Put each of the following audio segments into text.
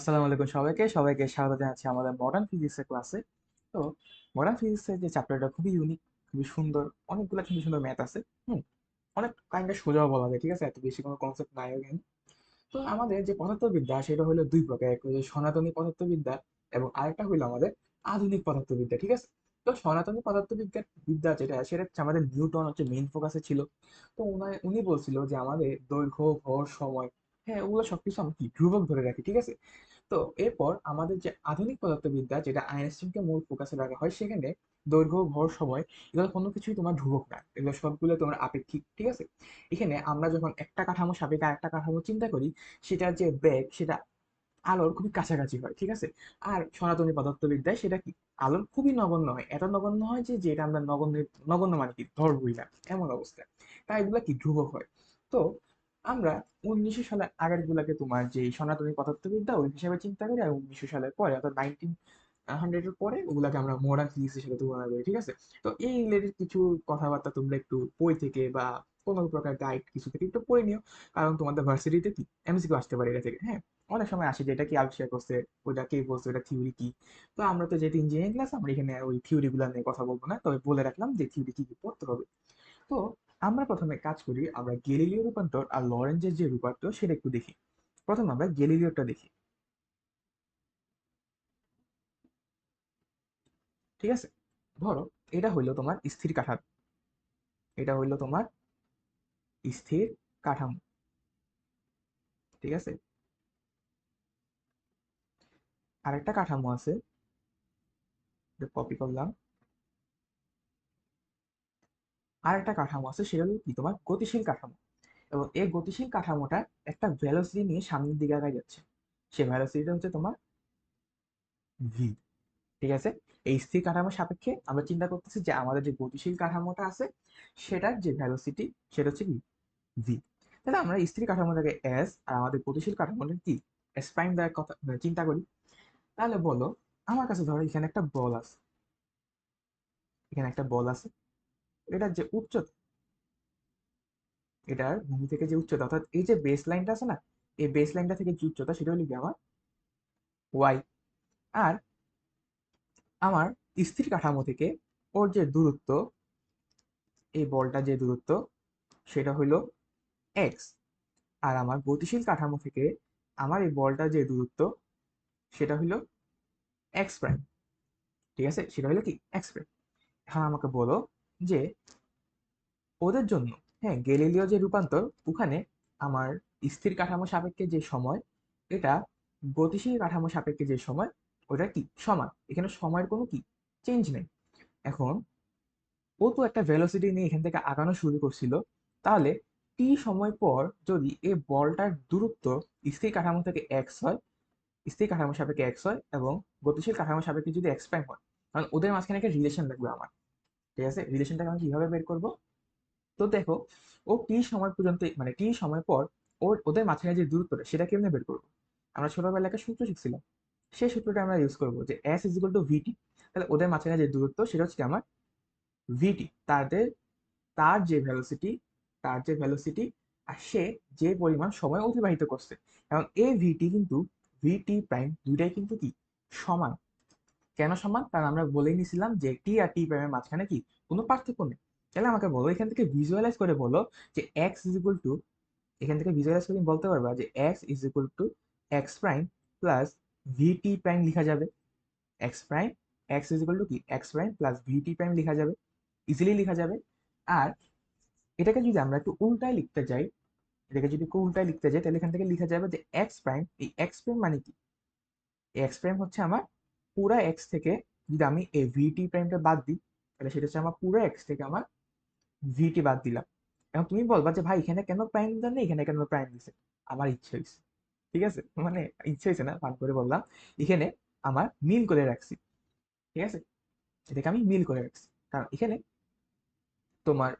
আসসালামু আলাইকুম সবাইকে সবাইকে স্বাগত জানাচ্ছি আমাদের মডার্ন ফিজিক্সের ক্লাসে। তো মডার্ন ফিজিক্সের যে চ্যাপ্টারটা খুবই ইউনিক, খুবই সুন্দর, অনেকগুলো সুন্দর সুন্দর ম্যাথ আছে। হুম অনেক কাইন্ডের সোজাও বলা যায়, ঠিক আছে, এত বেশি কোনো কনসেপ্ট নাই এখানে। তো আমাদের যে পদার্থবিদ্যা সেটা হলো দুই প্রকার, এক হলো সনাতনী পদার্থবিদ্যা এবং আরেকটা হলো আমাদের আধুনিক পদার্থবিদ্যা, ঠিক আছে। তো সনাতনী বিদ্যা যেটা সেটা হচ্ছে আমাদের নিউটন হচ্ছে মেইন ফোকাসে ছিল। তো উনি বলছিল যে আমাদের দৈর্ঘ্য ভর সময়, হ্যাঁ, ওগুলো সবকিছু আমরা কি ধ্রুবক ধরে রাখি, ঠিক আছে। তো এরপর আমাদের যে আধুনিক পদার্থবিদ্যা যেটা আইনস্টাইনকে মূল ফোকাসে রাখা হয়, সেখানে দৈর্ঘ্য ভর সময় এগুলো কোনো কিছুই তোমার ধ্রুবক না, এগুলো সবগুলো তোমার আপেক্ষিক, ঠিক আছে। এখানে আমরা যখন একটা কাঠামো সাপেক্ষে আরেকটা কাঠামো চিন্তা করি, সেটার যে বেগ সেটা আলোর খুবই কাছাকাছি হয়, ঠিক আছে। আর সনাতনী পদার্থবিদ্যায় সেটা কি আলোর খুবই নগণ্য হয়, এত নগণ্য হয় যে যেটা আমরা নগণ্য, নগণ্য মানে কি ধরবই না এমন অবস্থা। তাই এগুলা কি ধ্রুবক হয়। তো আমরা 1900 সালের আগের গুলাকে তোমার যে সনাতনী পদার্থবিদ্যা ওই হিসাবে চিন্তা করি, আর 1900 সালের পরে অর্থাৎ 1900-এর পরে ওগুলাকে আমরা মডার্ন ফিজিক্সের সাথে তুলনা করি, ঠিক আছে। তো এই রিলেটেড কিছু কথাবার্তা তোমরা একটু বই থেকে বা কোনো প্রকার গাইড কিছু থেকে একটু পড়ে নিও, কারণ তোমাদের ভার্সিটিতে কি এমসিকিউ আসতে পারে এটা থেকে, হ্যাঁ। অনেক সময় আসে যে এটা কি আবিষ্কার করছে, ওটা কে বলছে, ওটা থিওরি কি। তো আমরা তো যেহেতু ইঞ্জিনিয়ারিং ক্লাস, আমরা এখানে ওই থিওরি গুলা নিয়ে কথা বলবো না, তবে বলে রাখলাম যে থিওরি কি কি পড়তে হবে। তো আমরা প্রথমে কাজ করি, আমরা গ্যালিলিও রূপান্তর আর লরেঞ্জের যে রূপান্তর সেটা একটু দেখি। প্রথমে আমরা গ্যালিলিওটা দেখি, ঠিক আছে। ধরো এটা হইলো তোমার স্থির কাঠামো, এটা হইলো তোমার স্থির কাঠামো, ঠিক আছে। আরেকটা কাঠামো আছে, কপি করলাম। আরেকটা কাঠামো আছে, সেটা হলো কি তোমার গতিশীল কাঠামো। এবং এই গতিশীল কাঠামোটা একটা ভেলোসিটি নিয়ে সামনের দিকে আগায় যাচ্ছে, সে ভেলোসিটিটা হচ্ছে তোমার ভি, ঠিক আছে। এই স্থির কাঠামোর সাপেক্ষে আমরা চিন্তা করতেছি যে আমাদের যে গতিশীল কাঠামোটা আছে সেটার যে ভেলোসিটি সেটা হচ্ছে কি ভি। তাহলে আমরা স্থির কাঠামোটাকে এস আর আমাদের গতিশীল কাঠামোটা কি এস প্রাইম দ্বারা কথা চিন্তা করি। তাহলে বলো, আমার কাছে ধরো এখানে একটা বল আছে, এখানে একটা বল আছে, এটার যে উচ্চতা, এটার ভূমি থেকে যে উচ্চতা অর্থাৎ এই যে বেস লাইনটা আছে না, এই বেস লাইনটা থেকে যে উচ্চতা সেটা হলো কি আমার ওয়াই। আর আমার স্থির কাঠামো থেকে ওর যে দূরত্ব, এই বলটা যে দূরত্ব সেটা হইলো এক্স। আর আমার গতিশীল কাঠামো থেকে আমার এই বলটা যে দূরত্ব সেটা হইলো এক্স প্রাইম, ঠিক আছে, সেটা হলো কি এক্স প্রাইম। এখন আমাকে বলো যে ওদের জন্য, হ্যাঁ, গ্যালিলিও যে রূপান্তর, ওখানে আমার স্থির কাঠামো সাপেক্ষে যে সময়, এটা গতিশীল কাঠামো সাপেক্ষে যে সময়, ওটা কি সমান, এখানে সময়ের কোনো কি চেঞ্জ নেই। এখন ও তো একটা ভেলোসিটি নিয়ে এখান থেকে আগানো শুরু করছিল, তাহলে টি সময় পর যদি এই বলটার দূরত্ব স্থির কাঠামো থেকে এক্স হয়, স্থির কাঠামো সাপেক্ষে এক্স হয় এবং গতিশীল কাঠামো সাপেক্ষে যদি এক্স প্রাইম হয়, কারণ ওদের মাঝখানে একটা রিলেশন লাগবে আমার, ঠিক আছে। রিলেশনটাকে আমি কিভাবে বের করবো? তো দেখো, ও টি সময় পর্যন্ত মানে টি সময় পর ওদের মাঝখানে যে দূরত্বটা সেটা কেমনে বের করবো? আমরা ছোটবেলায় একটা সূত্র শিখছিলাম, সেই সূত্রটা আমরা ইউজ করবো যে এস ইজ ইকুয়াল টু ভিটি। তাহলে ওদের মাঝখানে যে দূরত্ব সেটা হচ্ছে কি আমার ভিটি, তাদের তার যে ভেলোসিটি, তার যে ভেলোসিটি আর সে যে পরিমাণ সময় অতিবাহিত করছে। এবং এই ভিটি কিন্তু ভিটি প্রাইম দুইটাই কিন্তু কি সমান। কেন সমান? কারণ আমরা বলেই নিছিলাম যে টি আর টি প্রাইমের মাঝখানে কি কোনো পার্থক্য নেই। তাহলে আমাকে বলো, এখান থেকে ভিজুয়ালাইজ করে বলো যে এক্স ইজ ইকুয়াল টু, এখান থেকে ভিজুয়ালাইজ করে তুমি বলতে পারবা যে X is equal to X prime plus V T prime লিখা যাবে। X prime, X is equal to কি X prime plus V T prime লিখা যাবে, ইজিলি লিখা যাবে। আর এটাকে যদি আমরা একটু উল্টায় লিখতে যাই, এটাকে যদি একটু উল্টায় লিখতে যাই, তাহলে এখান থেকে লিখা যাবে যে এক্স প্রাইম, এই এক্স প্রাইম মানে কি, এক্স প্রাইম হচ্ছে আমার পুরা এক্স থেকে যদি আমি এই ভিটি প্রাইমটা বাদ দিই, তাহলে সেটা হচ্ছে আমার পুরো এক্স থেকে আমার ভিটি বাদ দিলাম। এখন তুমি বলবা যে ভাই এখানে কেন প্রাইম দেন না, এখানে কেন প্রাইম দিছে? আমার ইচ্ছে হয়েছে, ঠিক আছে, মানে ইচ্ছে হয়েছে না, ফান করে বললাম। এখানে আমার মিল করে রাখছি, ঠিক আছে, এটাকে আমি মিল করে রাখছি। কারণ এখানে তোমার,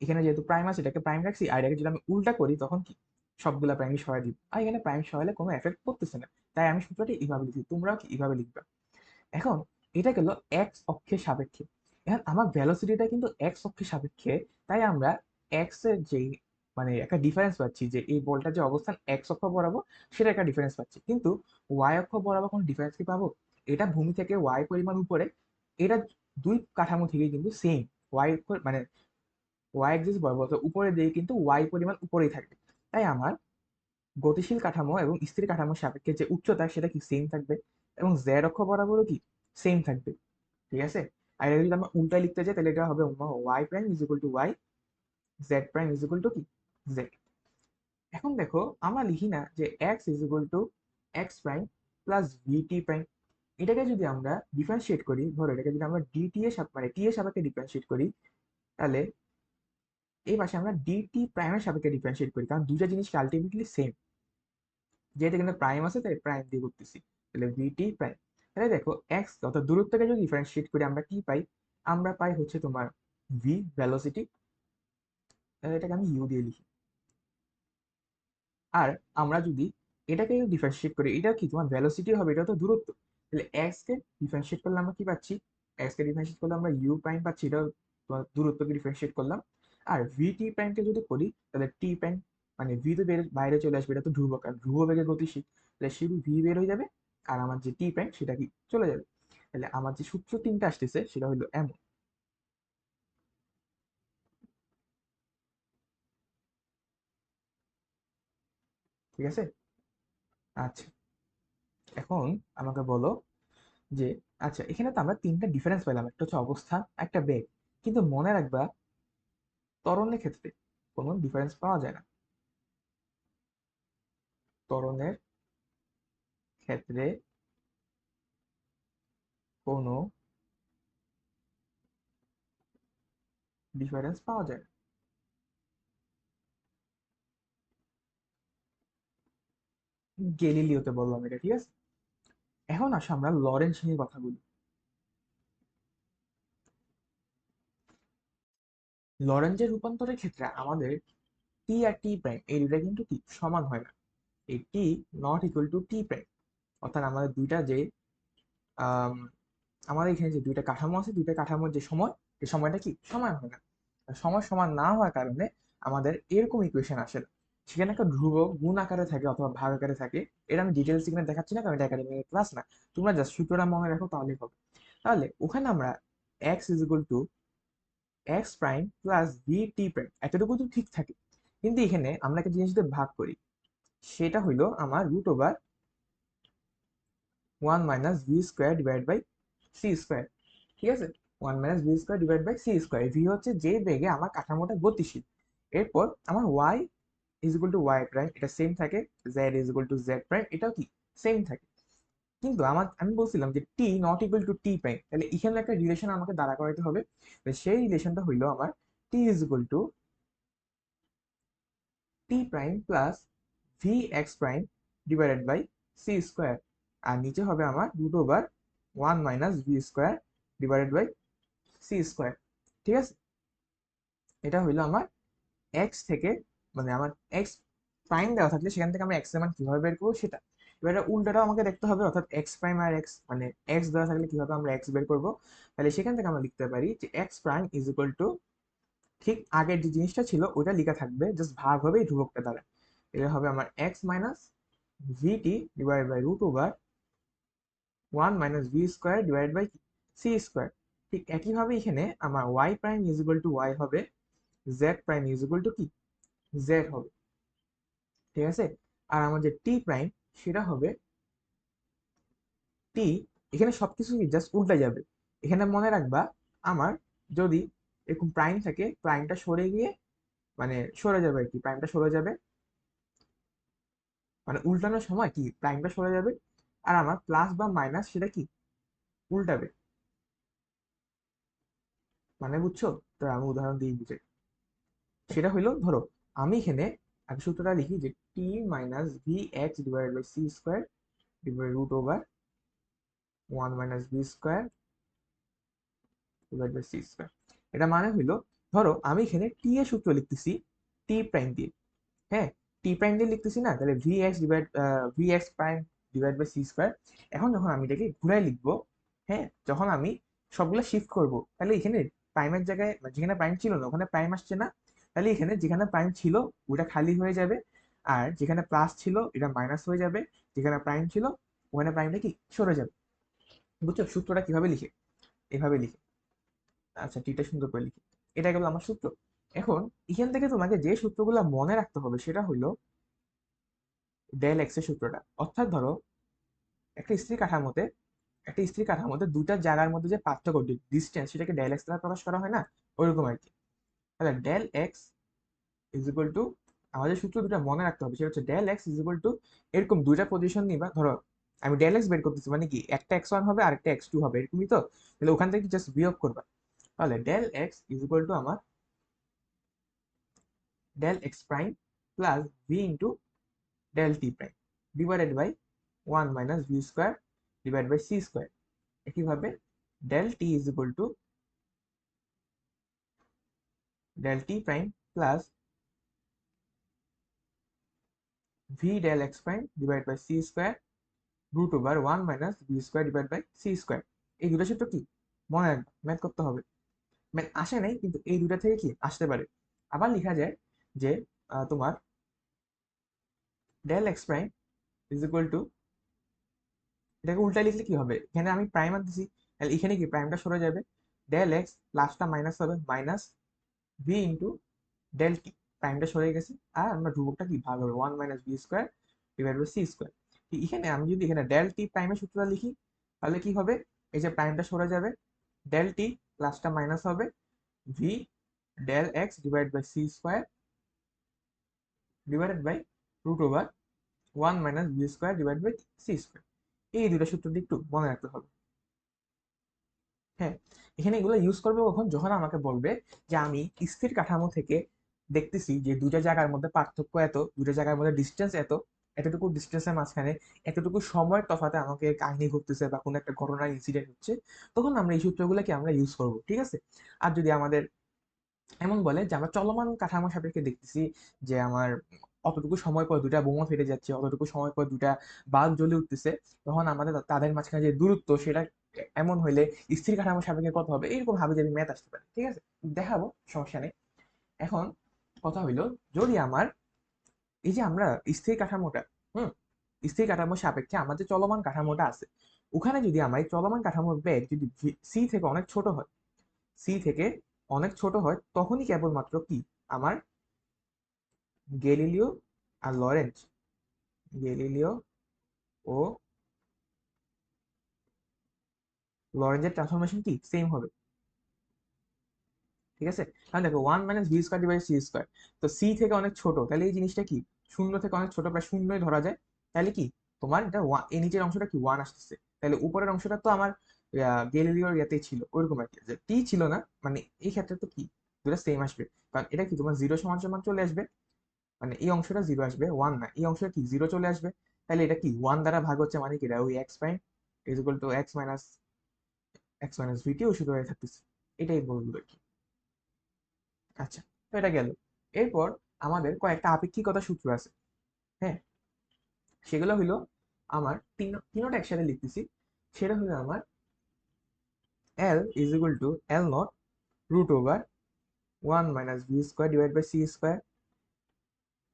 এখানে যেহেতু প্রাইম আছে এটাকে প্রাইম রাখছি, আর এটাকে যদি আমি উল্টা করি তখন কি সবগুলা প্রাইমই সরাই দিব, আর এখানে প্রাইম সরাইলে কোনো এফেক্ট পড়তেছে না। তাই আমি সূত্রটি এইভাবে লিখি, তোমরাও কি এইভাবে লিখবা। এখন এটা গেল এক্স অক্ষের সাপেক্ষে। এখন আমার ভেলোসিটিটা কিন্তু এক্স অক্ষের সাপেক্ষে, তাই আমরা এক্স এর যে মানে একটা ডিফারেন্স পাচ্ছি যে এই বলটা যে অবস্থান এক্স অক্ষ বরাবর সেটা একটা ডিফারেন্স পাচ্ছি, কিন্তু ওয়াই অক্ষ বরাবর কোনো ডিফারেন্স কি পাবো? এটা ভূমি থেকে ওয়াই পরিমাণ উপরে, এটা দুই কাঠামো থেকে কিন্তু সেম। ওয়াই মানে ওয়াই এক্সিস বরাবর তো উপরে দিয়ে কিন্তু ওয়াই পরিমাণ উপরেই থাকবে। তাই আমার গতিশীল কাঠামো এবং স্থির কাঠামোর সাপেক্ষে যে উচ্চতা সেটা কি সেম থাকবে, এবং জেড অক্ষ বরাবরও কি সেম থাকবে। ঠিক আছে। আর এটা যদি আমরা উল্টায় লিখতে যাই তাহলে এটা হবে Y prime is equal to Y, Z prime is equal to কি জেড। এখন দেখো আমরা লিখি না যে X is equal to X prime plus V T prime. এটাকে যদি আমরা ডিফারেন্সিয়েট করি, ধরো এটাকে যদি আমরা ডিটি এর মানে টি এর সাপেক্ষে ডিফারেন্সিয়েট করি, তাহলে এই পাশে আমরা ডিটি প্রাইমের সাপেক্ষে ডিফারেন্সিয়েট করি, কারণ দুইটা জিনিস আলটিমেটলি সেম। যেহেতু কিন্তু প্রাইম আছে তাই প্রাইম দিয়ে করতেছি, তাহলে ভিটি প্রাইম। তাহলে দেখো এক্স অর্থাৎ দূরত্বকে যদি ডিফারেন্সিয়েট করি আমরা কি পাই? আমরা পাই হচ্ছে তোমার ভি ভেলোসিটি, এটাকে আমি ইউ দিয়ে লিখি। আর আমরা যদি এটাকে ডিফারেন্সিয়েট করি, এটা কি তোমার ভেলোসিটি হবে, এটা তো দূরত্ব। তাহলে এক্স কে ডিফারেন্সিয়েট করলে আমরা কি পাচ্ছি? এক্স কে ডিফারেন্সিয়েট করলে আমরা ইউ প্রাইম পাচ্ছি, এটা তোমার দূরত্বকে ডিফারেন্সিয়েট করলাম। আর ভি টি প্রাইমকে যদি করি তাহলে টি প্রাইম, মানে ভি তো বাইরে চলে আসবে, এটা তো ধ্রুবক আর ধ্রুব বেগে গতিশীল, তাহলে শুধু ভি বের হয়ে যাবে, আর আমার যে টি প্রাইম সেটা কি চলে যাবে। তাহলে আমার যে সূত্র তিনটা আসতেছে সেটা হলো এমন। ঠিক আছে। আচ্ছা, এখন আমাকে বলো যে, আচ্ছা এখানে তো আমরা তিনটা ডিফারেন্স পেলাম, একটা হচ্ছে অবস্থান, একটা বেগ, কিন্তু মনে রাখবা ত্বরণের ক্ষেত্রে কোনো ডিফারেন্স পাওয়া যায় না। ত্বরণের ক্ষেত্রে কোনো ডিফারেন্স পাওয়া যায় না। গেলিলিওতে বললাম এটা, ঠিক আছে। এখন আসো আমরা লরেন্স নিয়ে কথা বলি। লরেঞ্জের রূপান্তরের ক্ষেত্রে আমাদের টি আর টি প্রাইম এই দুটা কিন্তু কি সমান হয় না। এই T not equal to T prime, অর্থাৎ আমাদের দুইটা যে আম, আমাদের এখানে যে দুইটা কাঠামো আছে, দুইটা কাঠামোর যে সময়, এই সময়টা কি সমান হয় না। আর সময় সমান না হওয়ার কারণে আমাদের এরকম ইকুয়েশন আসে না। সেখানে একটা ধ্রুবক গুণ আকারে থাকে অথবা ভাগ আকারে থাকে। এটা আমি ডিটেলস এখানে দেখাচ্ছি না, কারণ এটা একাডেমিক ক্লাস না। তোমরা জাস্ট সূত্রটা মনে রাখো তাহলেই হবে। তাহলে ওখানে আমরা x is equal to X prime plus V T prime এতটুকু তো ঠিক থাকে, কিন্তু এখানে আমরা একটা জিনিস দিয়ে ভাগ করি, সেটা হইলো আমার root over one minus V square divide by C square. ঠিক আছে। One minus V square divide by C square. V হচ্ছে যে বেগে আমার কাঠামোটা গতিশীল। এরপর আমার Y is equal to Y prime, এটা সেম থাকে। Z is equal to Z prime, এটাও কি সেম থাকে। কিন্তু আমি বলছিলাম যে T not equal to T prime, তাহলে এখানে একটা রিলেশন আমাকে দাঁড়া করাতে হবে। সেই রিলেশনটা হইলো আমার T is equal to T prime plus V X prime divided by C square. আর নিচে হবে আমার root over one minus V square divided by C square. ঠিক আছে। এটা হইলো আমার এক্স থেকে, মানে আমার এক্স প্রাইম দেওয়া থাকলে সেখান থেকে আমরা এক্স এর মান কিভাবে বের করবো সেটা। এবার এটা উল্টাটাও আমাকে দেখতে হবে, অর্থাৎ এক্স প্রাইম আর এক্স, মানে এক্স দেওয়া থাকলে কিভাবে আমরা এক্স বের করবো। তাহলে সেখান থেকে আমরা লিখতে পারি যে x prime is equal two, ঠিক আগের যে জিনিসটা ছিল ওইটা লেখা থাকবে, জাস্ট ভাগ হবে এই ধ্রুবকটা দ্বারা। এটা হবে আমার X minus VT divide by root over one minus V square divide by C square. ঠিক একইভাবে এখানে আমার Y prime is equal to Y হবে, Z prime is equal to কি জেড হবে। ঠিক আছে। আর আমার যে টি প্রাইম সেটা হবে টি, এখানে সবকিছু জাস্ট উল্টা যাবে। এখানে মনে রাখবা আমার যদি এরকম প্রাইম থাকে, প্রাইমটা সরে গিয়ে মানে সরে যাবে আর কি, প্রাইমটা সরে যাবে, মানে উল্টানোর সময় কি প্রাইমটা সরে যাবে, আর আমার প্লাস বা মাইনাস সেটা কি উল্টাবে। মানে বুঝছো? তো আমি উদাহরণ দিয়ে বুঝে, সেটা হইলো ধরো আমি এখানে আগে সূত্রটা লিখি যে T minus V X divide by C square divide root over one minus V square divide by C square. এটা মানে হইলো, ধরো আমি এখানে টি এর সূত্র লিখতেছি টি প্রাইম দিয়ে। হ্যাঁ, টি প্রাইম দিয়ে লিখতেছি না, তাহলে V X divide V X prime divide by C square. এখন যখন আমি এটাকে ঘুরাই লিখবো, হ্যাঁ, যখন আমি সবগুলো শিফট করব, তাহলে এখানে প্রাইমের জায়গায়, মানে যেখানে প্রাইম ছিল না ওখানে প্রাইম আসছে না, তাহলে এখানে যেখানে প্রাইম ছিল ওটা খালি হয়ে যাবে, আর যেখানে প্লাস ছিল এটা মাইনাস হয়ে যাবে, যেখানে প্রাইম ছিল ওখানে প্রাইমটা কি সরে যাবে। বুঝছো সূত্রটা কিভাবে লিখে? এভাবে লিখে। আচ্ছা টিটা সুন্দর করে লিখি। এটা গেল আমার সূত্র। এখন এখান থেকে তোমাকে যে সূত্রগুলো মনে রাখতে হবে সেটা হলো ডেল এক্স এর সূত্রটা। অর্থাৎ ধরো একটা স্থির কাঠামোতে দুইটা জায়গার মধ্যে যে পার্থক্য ডিস্টেন্স সেটাকে ডেল এক্স দ্বারা প্রকাশ করা হয় না, ওইরকম আর কি। তাহলে del x is equal to, আমাদের সূত্র দুটো মনে রাখতে হবে, সেটা হচ্ছে del x is equal to, এরকম দুইটা পজিশন নিবা, ধরো আমি ডেল এক্স বের করতেছি মানে কি একটা এক্স ওয়ান হবে আর একটা এক্স টু হবে এরকমই তো, তাহলে ওখান থেকে জাস্ট বিয়োগ করবা। তাহলে del x is equal to আমার del x prime plus v into del t prime divided by 1 - V square divide by C square. একইভাবে del t is equal to del t prime plus v del x prime divide by C square root over 1 - V square divide by C square. এই দুটো সূত্র কি মনে রাখবে, math করতে হবে। Math আসে নাই কিন্তু এই দুটা থেকে কি আসতে পারে। আবার লেখা যায় যে তোমার del x prime is equal to, এটাকে উল্টা লিখলে কি হবে, এখানে আমি প্রাইম আনতেছি তাহলে এখানে কি প্রাইমটা সরে যাবে, ডেল এক্স প্লাসটা মাইনাস হবে minus v into del t, প্রাইমটা সরে গেছে আর আমরা ধ্রুবকটা কি ভাগ হবে 1 - V square divide by C square. এখানে আমি যদি এখানে ডেল টি প্রাইমের সূত্রটা লিখি তাহলে কি হবে, এই যে প্রাইমটা সরে যাবে, ডেল টি প্লাসটা মাইনাস হবে V del X divide by C square divided by root over 1 - V square divide by C square. এই দুটো সূত্রটি একটু মনে রাখতে হবে। হ্যাঁ, এখানে এগুলো ইউজ করবে কখন, যখন আমাকে বলবে যে আমি স্থির কাঠামো থেকে দেখতেছি যে দুইটা জায়গার মধ্যে পার্থক্য এত, দুইটা জায়গার মধ্যে ডিস্টেন্স এত, এতটুকু ডিস্টেন্সের মাঝখানে এতটুকু সময়ের তফাতে আমাকে কাহিনী ঘটতেছে বা কোনো একটা ঘটনার ইনসিডেন্ট হচ্ছে, তখন আমরা এই সূত্রগুলোকে আমরা ইউজ করব, ঠিক আছে। আর যদি আমাদের এমন বলে যে আমরা চলমান কাঠামো সাপেক্ষে দেখতেছি যে আমার অতটুকু সময় পর দুটা বোমা ফেটে যাচ্ছে, অতটুকু সময় পর দুটা বাল্ব জ্বলে উঠতেছে, তখন আমাদের তাদের মাঝখানে যে দূরত্ব সেটা এমন হইলে স্থির কাঠামো সাপেক্ষে কত হবে, এরকম ভাবে যদি ম্যাথ আসতে পারে, ঠিক আছে, দেখাবো, সমস্যা নেই। এখন কথা হইলো, যদি আমার এই যে আমরা স্থির কাঠামোটা, হুম, স্থির কাঠামোর সাপেক্ষে আমাদের চলমান কাঠামোটা আছে, ওখানে যদি আমার এই চলমান কাঠামোর বেগ যদি সি থেকে অনেক ছোট হয়, সি থেকে অনেক ছোট হয়, তখনই কেবলমাত্র কি আমার গ্যালিলিও আর লরেন্জ, গ্যালিলিও ও লরেন্জের ট্রান্সফরমেশন কি সেম হবে, ঠিক আছে। কারণ দেখো 1 - V square divide C square, তো সি থেকে অনেক ছোট, তাহলে এই জিনিসটা কি শূন্য থেকে অনেক ছোট, প্রায় শূন্যই ধরা যায়। তাহলে কি তোমার এটা এই নিচের অংশটা কি ওয়ান আসতেছে, তাহলে উপরের অংশটা তো আমার গ্যালিলিওর ইয়াতেই ছিল ওইরকম আর কি, যে টি ছিল না, মানে এই ক্ষেত্রে তো কি দুটো সেম আসবে, কারণ এটা কি তোমার জিরো সমান সমান চলে আসবে, মানে এই অংশটা জিরো আসবে ওয়ান না, এই অংশটা কি জিরো চলে আসবে, তাহলে এটা কি ওয়ান দ্বারা ভাগ হচ্ছে, মানে কি এটা ওই x prime is equal to x minus v t ও শুধু হয়ে থাকতেছে, এটাই বলবো আর কি। আচ্ছা, তো এটা গেল। এরপর আমাদের কয়েকটা আপেক্ষিকতা সূত্র আছে, হ্যাঁ, সেগুলো হলো আমার তিনোটা একসাথে লিখতেছি। সেটা হলো আমার এল is equal to L naught root over 1 - V square divide by C square,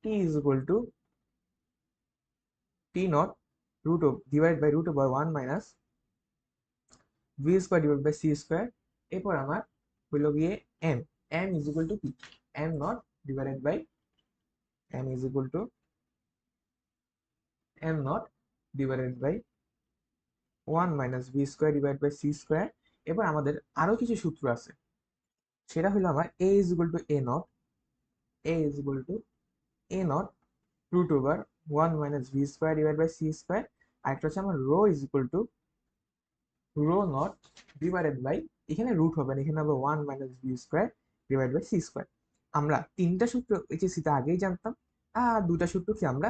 t is equal to t naught divide by root over 1 - V square divide by C square. এরপর আমার হইল গিয়ে m, m is equal to কি m naught divided by m is equal to M naught divided by 1 - V square divide by C square. এবার আমাদের আরো কিছু সূত্র আছে, সেটা হলো আমার a is equal to a naught, a is equal to a naught root over 1 - V square divide by C square. আরেকটা হচ্ছে আমার rho is equal to rho naught divided by, এখানে রুট হবে না, এখানে হবে 1 - V square divide by C square. আমরা তিনটা সূত্র এইচএসসিতে আগেই জানতাম, আর দুটা সূত্র কি আমরা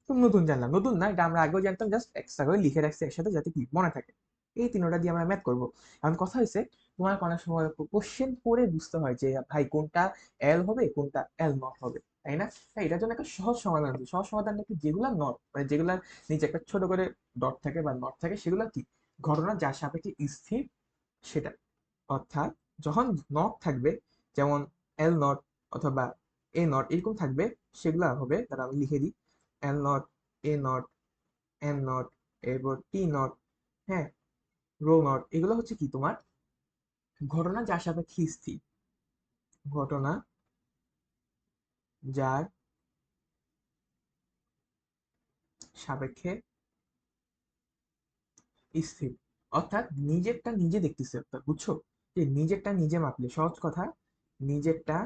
তো নতুন জানলাম, নতুন না, এটা আমরা আগেও জানতাম, জাস্ট এক্সট্রা করে লিখে রাখছি একসাথে যাতে কি মনে থাকে। এই তিনটা দিয়ে আমরা ম্যাথ করবো। এখন কথা হয়েছে, তোমার অনেক সময় কোশ্চেন পড়ে বুঝতে হয় যে ভাই কোনটা এল হবে কোনটা এল নট হবে, তাই না? তাই এটার জন্য একটা সহজ সমাধান আছে, সহজ সমাধানটা কি, যেগুলা নট মানে যেগুলার নিচে একটা ছোট করে ডট থাকে বা নট থাকে, সেগুলো কি ঘটনা যার সাপেক্ষে স্থির সেটা। অর্থাৎ যখন নট থাকবে, যেমন এল নট অথবা এ নট এরকম থাকবে, সেগুলো হবে, তারা আমি লিখে দিই, l naught, a naught, m naught, এরপর টি নট, হ্যাঁ, রো নট, এগুলো হচ্ছে কি তোমার ঘটনা যার সাপেক্ষে স্থির, ঘটনা যার সাপেক্ষে স্থির, অর্থাৎ নিজেরটা নিজে দেখতেছে, অর্থাৎ বুঝছো, যে নিজেরটা নিজে মাপলে, সহজ কথা, নিজেরটা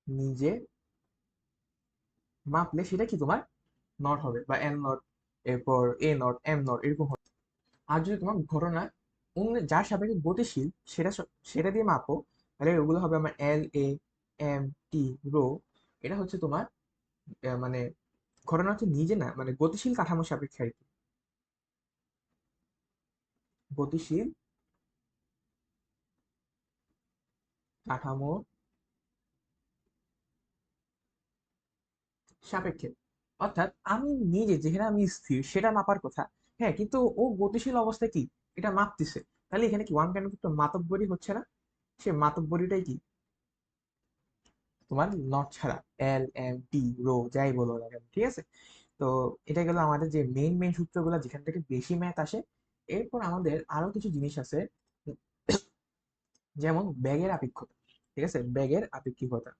নিজে মাপলে সেটা কি তোমার নট হবে, বা এন নট, এরপর এ নট, এম নট, এরকম হবে। আর যদি তোমার ঘটনা অন্য যার সাপেক্ষে গতিশীল, সেটা দিয়ে মাপো, তাহলে ওগুলো হবে আমার এল, এ, এম, টি, রো। এটা হচ্ছে তোমার মানে ঘটনা হচ্ছে নিজে না, মানে গতিশীল কাঠামো সাপেক্ষে আর কি, গতিশীল কাঠামো সাপেক্ষে, অর্থাৎ আমি নিজে যেখানে আমি স্থির সেটা মাপার কথা, হ্যাঁ, কিন্তু ও গতিশীল অবস্থায় কি এটা মাপতেছে, তাহলে এখানে কি ওয়ান কাইন্ড অফ একটা মাতব্বরি হচ্ছে না, সে মাতব্বরিটাই কি তোমার নট ছাড়া, এল, এম, টি, রো, যাই বলো না কেন, ঠিক আছে। তো এটা গেল আমাদের যে মেইন মেইন সূত্রগুলো যেখান থেকে বেশি ম্যাথ আসে। এরপর আমাদের আরো কিছু জিনিস আছে, যেমন ব্যাগের আপেক্ষতা, ঠিক আছে, ব্যাগের আপেক্ষিকতা,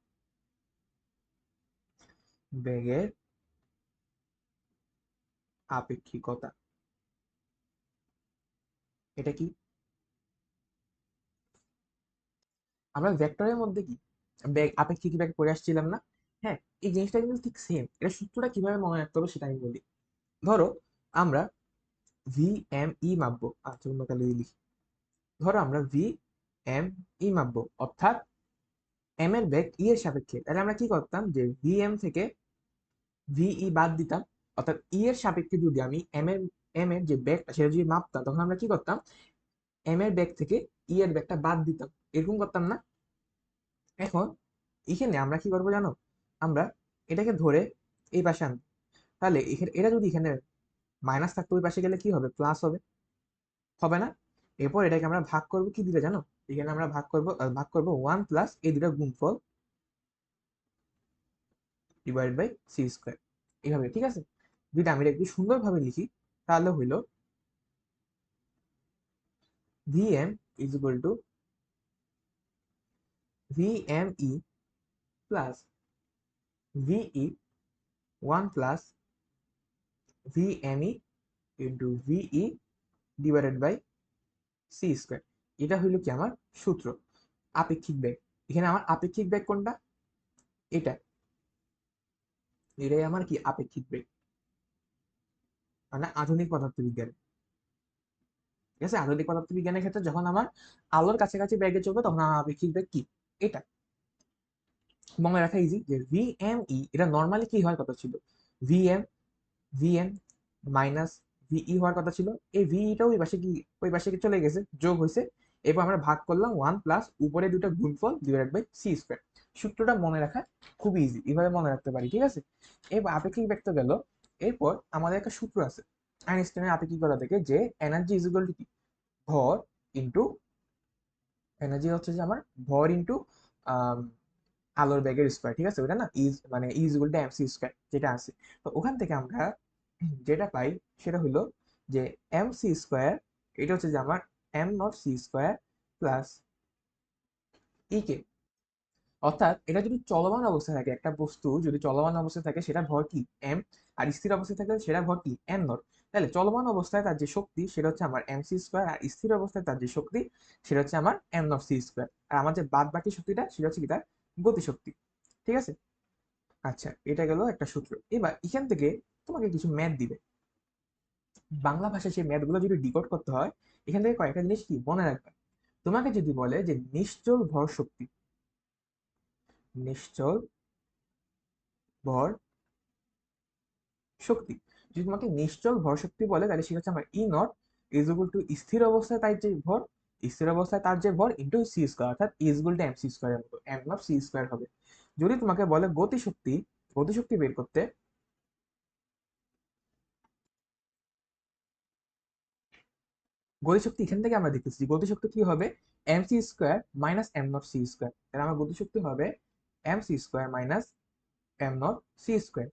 ব্যাগের আপেক্ষিকতা, এটা কি, আমরা ভেক্টরের মধ্যে কি ব্যাগ আপেক্ষিক ব্যাগ পড়ে আসছিলাম না, হ্যাঁ, এই জিনিসটা কিন্তু ঠিক সেম, এটা সূত্রটা কিভাবে মনে রাখতে হবে সেটা আমি বলি। ধরো আমরা ভি এম ই মাপবো, আচ্ছা অন্য কালে লিখি, ধরো আমরা ভি এম ই মাপবো, অর্থাৎ এম এর বেগ ই এর সাপেক্ষে, তাহলে আমরা কি করতাম যে ভি এম থেকে ভিই বাদ দিতাম, অর্থাৎ ই এর সাপেক্ষে যদি আমি এম এর যে বেগটা সেটা যদি মাপতাম, তখন আমরা কি করতাম, এম এর বেগ থেকে ই এর বেগটা বাদ দিতাম, এরকম করতাম না। এখন এখানে আমরা কি করবো জানো, আমরা এটাকে ধরে এই পাশে আনবো, তাহলে এখানে এটা যদি এখানে মাইনাস থাকতো, ওই পাশে গেলে কি হবে, প্লাস হবে, হবে না। এরপর এটাকে আমরা ভাগ করবো কি দিলে জানো, এখানে আমরা ভাগ করবো ওয়ান প্লাস এই দুটা গুণফল ডিভাইড বাই সি স্কোয়ার, এইভাবে, ঠিক আছে। যদি আমি এটা একটু সুন্দরভাবে লিখি, তাহলে হইলো Vm is equal to VME plus VE 1 plus VME into VE divided by C square. এটা হইল কি আমার সূত্র, আপেক্ষিক বেগ। এখানে আমার আপেক্ষিক বেগ কোনটা, এটা, এটাই আমার কি আপেক্ষিক বেগ, মানে আধুনিক পদার্থবিজ্ঞান, ঠিক আছে। আধুনিক পদার্থবিজ্ঞানের ক্ষেত্রে যখন আমার আলোর কাছাকাছি বেগে চলবে, তখন আমার আপেক্ষিক বেগ কি, এটা মনে রাখা ইজি, যে VME এটা নর্মালি কি হওয়ার কথা ছিল, ভিএম ভিএন মাইনাস ভিই হওয়ার কথা ছিল, এই ভিইটাও ওই পাশে কি চলে গেছে, যোগ হয়েছে। এরপর আমরা ভাগ করলাম ওয়ান প্লাস উপরে দুটো গুণফল ডিভাইডেড বাই সি স্কোয়ার। সূত্রটা মনে রাখা খুব ইজি, এভাবে মনে রাখতে পারি, ঠিক আছে। এবার আপেক্ষিক বেগ তো গেল, এরপর আমাদের একটা সূত্র আছে আইনস্টাইনের আপেক্ষিকতা থেকে, যে এনার্জি ইজ ইকুয়াল টু কি, ভর ইন্টু, এনার্জি হচ্ছে যে আমার ভর ইন্টু আলোর ব্যাগের স্কোয়ার, ঠিক আছে, ওটা না ইজ মানে is equal to M C square যেটা আছে। তো ওখান থেকে আমরা যেটা পাই সেটা হলো যে এম সি স্কোয়ার, এটা হচ্ছে যে আমার m naught C square plus e k, অর্থাৎ এটা যদি চলমান অবস্থায় থাকে, একটা বস্তু যদি চলমান অবস্থায় থাকে সেটা ভর কি এম, আর স্থির অবস্থায় থাকে সেটা ভর কি এম নট। তাহলে চলমান অবস্থায় তার যে শক্তি সেটা হচ্ছে আমার এম সি স্কোয়ার, আর স্থির অবস্থায় তার যে শক্তি সেটা হচ্ছে আমার এম নট সি স্কোয়ার, আর আমার যে বাদ বাকি শক্তিটা সেটা হচ্ছে কি তার গতিশক্তি, ঠিক আছে। আচ্ছা, এটা গেল একটা সূত্র। এবার এখান থেকে তোমাকে কিছু ম্যাথ দিবে, বাংলা ভাষায় সেই ম্যাথগুলো যদি ডিকোড করতে হয়, এখান থেকে কয়েকটা জিনিস কি মনে রাখবে। তোমাকে যদি বলে যে নিশ্চল ভর শক্তি, নিশ্চল ভর শক্তি, যদি তোমাকে নিশ্চল ভর শক্তি বলে, তাহলে সেটা হচ্ছে আমার ই নট ইজ ইকুয়াল টু স্থির অবস্থায় তার যে ভর, স্থির অবস্থায় তার যে ভর ইন্টু সি স্কোয়ার, অর্থাৎ is equal to M C স্কোয়ারের মতো, এম নট সি স্কোয়ার হবে। যদি তোমাকে বলে গতিশক্তি, গতিশক্তি বের করতে, গতিশক্তি এখান থেকে আমরা দেখতেছি গতিশক্তি কি হবে M C square minus M naught C square, তাহলে আমার গতিশক্তি হবে M C square minus M naught C square.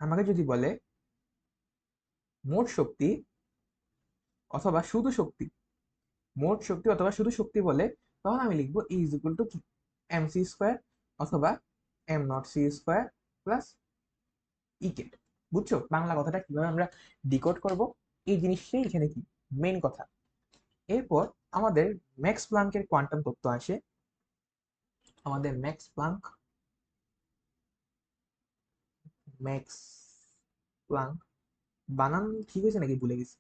আমাকে যদি বলে মোট শক্তি অথবা শুধু শক্তি, মোট শক্তি অথবা শুধু শক্তি বলে, তখন আমি লিখবো ই ইজ ইকুয়াল টু কি এম সি স্কোয়ার অথবা M naught C square plus ইকে। বুঝছো বাংলা কথাটা কিভাবে আমরা ডিকোড করব, এই জিনিসটাই এখানে কি মেইন কথা। এরপর আমাদের ম্যাক্স প্লাঙ্কের কোয়ান্টাম তত্ত্ব আসে। আমাদের ম্যাক্স প্লাঙ্ক বানান ঠিক হয়েছে নাকি ভুলে গেছি,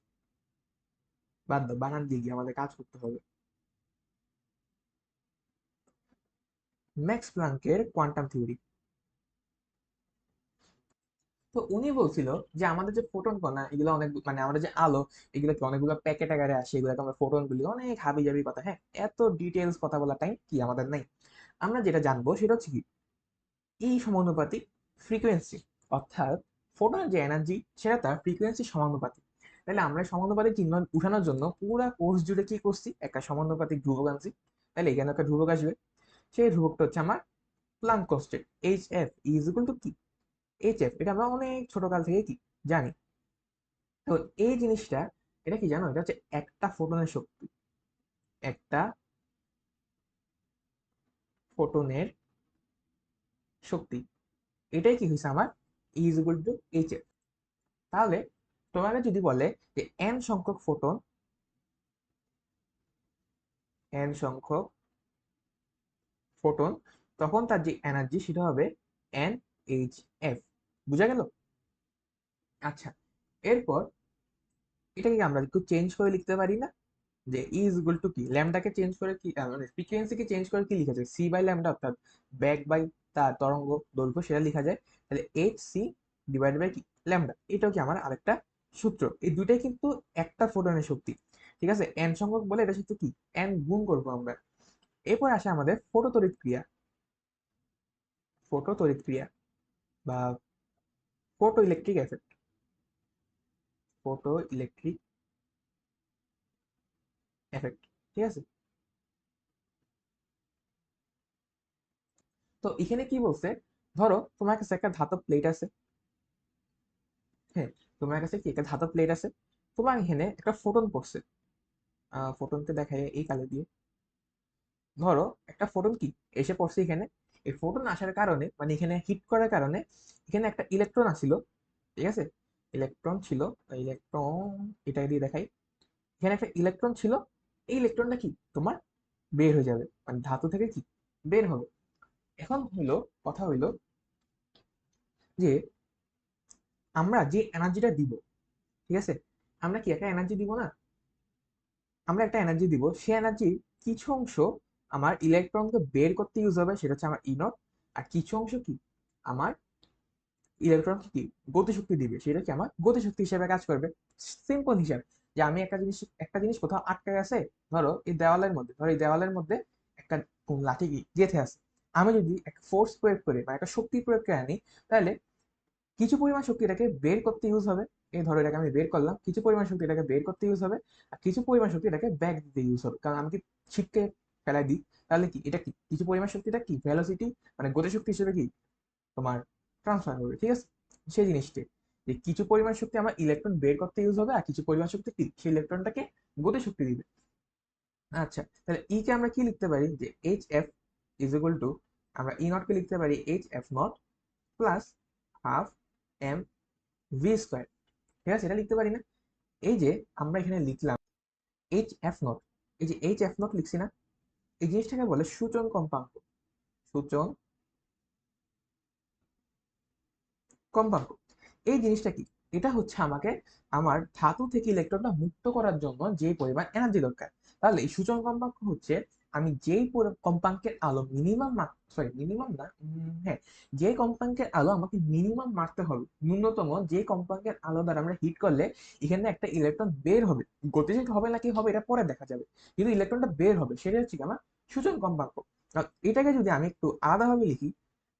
বাদ দাও, বানান দিয়ে গিয়ে আমাদের কাজ করতে হবে। ম্যাক্স প্লাঙ্কের কোয়ান্টাম থিওরি। তো উনি বলছিল যে আমাদের যে ফোটন কণা এগুলো অনেক, মানে আমাদের যে আলো এগুলোকে অনেকগুলো প্যাকেট আকারে আসে, এগুলোকে আমরা ফোটন বলি, অনেক হাবি জাবি কথা। হ্যাঁ, এত ডিটেলস কথা বলার টাইম কি আমাদের নাই। আমরা যেটা জানবো সেটা হচ্ছে কি এই সমানুপাতিক ফ্রিকোয়েন্সি, অর্থাৎ ফোটনের যে এনার্জি সেটা তার ফ্রিকোয়েন্সি সমানুপাতিক। তাহলে আমরা সমানুপাতিক চিহ্ন উঠানোর জন্য পুরো কোর্স জুড়ে কি করছি, একটা সমানুপাতিক ধ্রুবক আনছি। তাহলে এখানে একটা ধ্রুবক আসবে, সেই ধ্রুবকটা হচ্ছে আমার Planck constant H F is equal to কি এইচ এফ। এটা আমরা অনেক ছোটকাল থেকে কি জানি। তো এই জিনিসটা, এটা কি জানো, এটা হচ্ছে একটা ফোটনের শক্তি, একটা ফোটনের শক্তি। এটাই কি হয়েছে আমার is equal to H F. তাহলে তোমাকে যদি বলে যে এন সংখ্যক ফোটন, এন সংখ্যক ফোটন, তখন তার যে এনার্জি সেটা হবে এন এইচ এফ। বুঝা গেল? আচ্ছা, এরপর এটাকে আমরা একটু চেঞ্জ করে লিখতে পারি না, যে ইজ ইকুয়াল টু কি ল্যামডাকে চেঞ্জ করে কি মানে ফ্রিকোয়েন্সিকে চেঞ্জ করে কি লিখা যায় সি বাই ল্যামডা, অর্থাৎ ব্যাক বাই তার তরঙ্গ দৈর্ঘ্য সেটা লিখা যায়। তাহলে এইচ সি ডিভাইড বাই কি ল্যামডা, এটাও কি আমার আরেকটা সূত্র। এই দুইটাই কিন্তু একটা ফোটনের শক্তি। ঠিক আছে, এন সংখ্যক বলে এটা সাথে কি এন গুণ করবো আমরা। এরপর আসে আমাদের ফোটো তড়িৎ ক্রিয়া, ফোটো তড়িৎ ক্রিয়া বা photo electric effect, photo electric effect. ঠিক আছে, তো এখানে কি বলছে, ধরো তোমার কাছে একটা ধাতব প্লেট আছে। হ্যাঁ, তোমার কাছে কি একটা ধাতব প্লেট আছে, তোমার এখানে একটা ফোটন পড়ছে। ফোটনকে দেখায় এই কালে দিয়ে। ধরো একটা ফোটন কি এসে পড়ছে এখানে, এই ফোটন আসার কারণে মানে এখানে হিট করার কারণে এখানে একটা ইলেকট্রন আসছিল। ঠিক আছে, ইলেকট্রন ছিল, ইলেকট্রন এটা দিয়ে দেখাই। এখানে একটা ইলেকট্রন ছিল, এই ইলেকট্রনটা কি তোমার বের হয়ে যাবে, মানে ধাতু থেকে কি বের হবে। এখন হইলো, কথা হইলো যে আমরা যে এনার্জিটা দিব, ঠিক আছে, আমরা কি একটা এনার্জি দিব না, আমরা একটা এনার্জি দিব, সেই এনার্জির কিছু অংশ আমার ইলেকট্রনকে বের করতে ইউজ হবে, সেটা হচ্ছে আমার ই নট। আর কিছু অংশ কি আমার ইলেকট্রন কি গতিশক্তি দিবে, সেটা কি আমার গতিশক্তি হিসেবে কাজ করবে। সিম্পল হিসাব, যে আমি একটা জিনিস কোথাও আটকে আছে, ধরো এই দেওয়ালের মধ্যে, ধরো এই দেওয়ালের মধ্যে একটা লাঠি কি গেঁথে আছে। আমি যদি একটা ফোর্স প্রয়োগ করে বা একটা শক্তি প্রয়োগ করে আনি, তাহলে কিছু পরিমাণ শক্তি এটাকে বের করতে ইউজ হবে। এই ধরো এটাকে আমি বের করলাম, কিছু পরিমাণ শক্তি এটাকে বের করতে ইউজ হবে, আর কিছু পরিমাণ শক্তি এটাকে ব্যাক দিতে ইউজ হবে। কারণ আমি কি ছিটকে ফেলাই দিই, তাহলে কি এটা কি কিছু পরিমাণ শক্তিটা কি ভেলোসিটি মানে গতিশক্তি হিসেবে কি তোমার ট্রান্সফার হবে। ঠিক আছে, সেই জিনিসটি যে কিছু পরিমাণ শক্তি আমার ইলেকট্রন বের করতে ইউজ হবে, আর কিছু পরিমাণ শক্তি কি সেই ইলেকট্রনটাকে গতিশক্তি দিবে। আচ্ছা, তাহলে ই কে আমরা কি লিখতে পারি, যে H F is equal to, আমরা ই নট কে লিখতে পারি H F naught plus half M V square. ঠিক আছে, এটা লিখতে পারি না? এই যে আমরা এখানে লিখলাম এইচ এফ নট, এই যে এইচ এফ নট লিখছি না, এই জিনিসটাকে বলে সূচন কম্পাঙ্ক। সূচন কম্পাঙ্ক, এই জিনিসটা কি, এটা হচ্ছে আমাকে আমার ধাতু থেকে ইলেকট্রনটা মুক্ত করার জন্য যে পরিমাণ এনার্জি দরকার। তাহলে এই সূচন কম্পাঙ্ক হচ্ছে আমি যেই কম্পাঙ্কের আলো মিনিমাম, সরি মিনিমাম না, হ্যাঁ, যে কম্পাঙ্কের আলো আমাকে মিনিমাম মারতে হবে, ন্যূনতম যে কম্পাঙ্কের আলো দ্বারা আমরা হিট করলে এখানে একটা ইলেকট্রন বের হবে। গতিশীল হবে নাকি হবে এটা পরে দেখা যাবে, কিন্তু ইলেকট্রনটা বের হবে, সেটা হচ্ছে কি আমার সূচন কম্পাঙ্ক। আর এটাকে যদি আমি একটু আলাদাভাবে লিখি,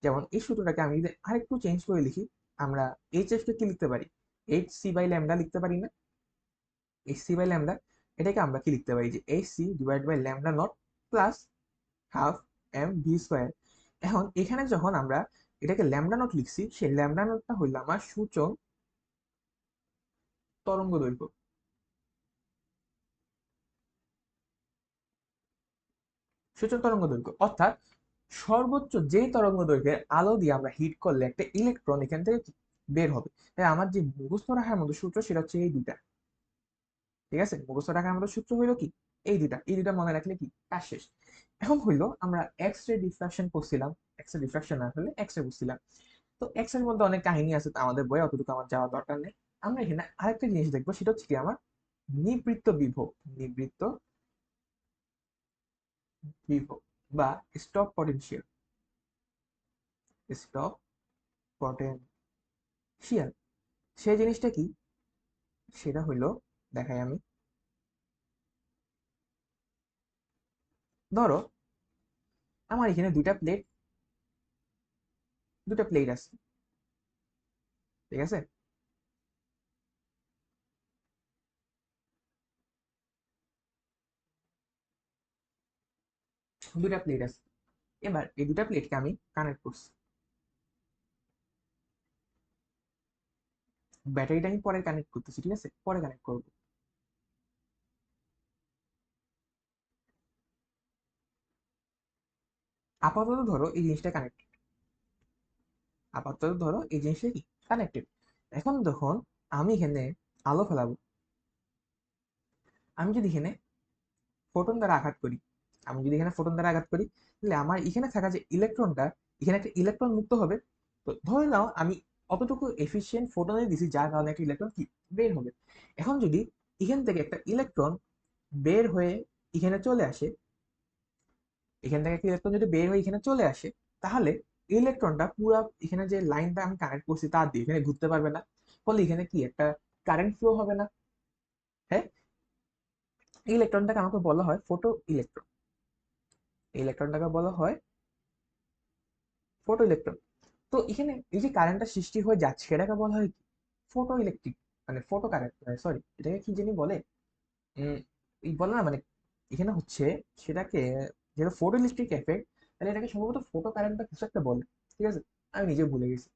যেমন এই সূত্রটাকে আমি যদি আরেকটু চেঞ্জ করে লিখি, আমরা এইচ এফ কে কি লিখতে পারি, এইচ সি বাই ল্যামডা লিখতে পারি না, এইচ সি বাই ল্যামডা। এটাকে আমরা কি লিখতে পারি যে AC divide by lambda naught plus half M V square. এখন এখানে যখন আমরা এটাকে ল্যামডা নট লিখছি, সেই ল্যামডা নটটা হইলো আমার সূচক তরঙ্গ দৈর্ঘ্য। সূচক তরঙ্গ দৈর্ঘ্য অর্থাৎ সর্বোচ্চ যেই তরঙ্গ দৈর্ঘ্যের আলো দিয়ে আমরা হিট করলে একটা ইলেকট্রন এখান থেকে বের হবে। তাই আমার যে মুখস্থ রাখার মতো সূত্র সেটা হচ্ছে এই দুইটা। ঠিক আছে, মুখস্থ রাখার মতো সূত্র হইলো কি এই দুইটা মনে রাখলে কি কাজ শেষ। এখন হইলো আমরা এক্স রে ডিফ্রাকশন করছিলাম, এক্স রে ডিফ্রাকশন না হলে এক্স রে বুঝছিলাম। তো এক্স এর মধ্যে অনেক কাহিনী আছে, তো আমাদের বই অতটুকু আমার যাওয়ার দরকার নেই। আমরা এখানে আরেকটা জিনিস দেখবো, সেটা হচ্ছে কি আমার নিবৃত্ত বিভব। নিবৃত্ত বিভব বা স্টপ পটেনশিয়াল। স্টপ পটেনশিয়াল সেই জিনিসটা কি, সেটা হইলো দেখাই আমি। ধরো আমার এখানে দুটা প্লেট আছে, ঠিক আছে। দুটা প্লেট আছে, এবার এই দুটা প্লেটকে আমি কানেক্ট করছি। ব্যাটারিটা আমি পরে কানেক্ট করতেছি, ঠিক আছে, পরে কানেক্ট করবো। আপাতত ধরো এই জিনিসটা কানেক্টেড, আপাতত ধরো এই জিনিসটা কি কানেক্টেড। এখন যখন আমি এখানে আলো ফেলাবো, আমি যদি এখানে ফোটন দ্বারা আঘাত করি, তাহলে আমার এখানে থাকা যে ইলেকট্রনটা, এখানে একটা ইলেকট্রন মুক্ত হবে। তো ধরে নাও আমি অতটুকু এফিসিয়েন্ট ফোটনে দিছি, যার কারণে একটা ইলেকট্রন কি বের হবে। এখন যদি এখান থেকে একটা ইলেকট্রন বের হয়ে এখানে চলে আসে, এখান থেকে একটা ইলেকট্রন যদি বের হয়ে এখানে চলে আসে, তাহলে ইলেকট্রনটা পুরো এখানে যে লাইনটা আমি কানেক্ট করছি তার দিয়ে এখানে ঘুরতে পারবে না। ফলে এখানে কি একটা কারেন্ট ফ্লো হবে না। হ্যাঁ, এই ইলেকট্রনটাকে আমাকে বলা হয় ফোটো ইলেকট্রন। এই ইলেকট্রনটাকে বলা হয় ফোটো ইলেকট্রন। তো এখানে এই যে কারেন্টটা সৃষ্টি হয়ে যাচ্ছে এটাকে বলা হয় কি ফোটো ইলেকট্রিক, মানে ফোটো কারেন্ট, সরি এটাকে কি জানি বলে, উম, এই বলে না মানে এখানে হচ্ছে সেটাকে, যেটা ফোটো ইলেকট্রিক এফেক্ট, তাহলে এটাকে সম্ভবত ফোটো কারেন্ট বা কিছু একটা বলে। ঠিক আছে, আমি নিজে ভুলে গেছি।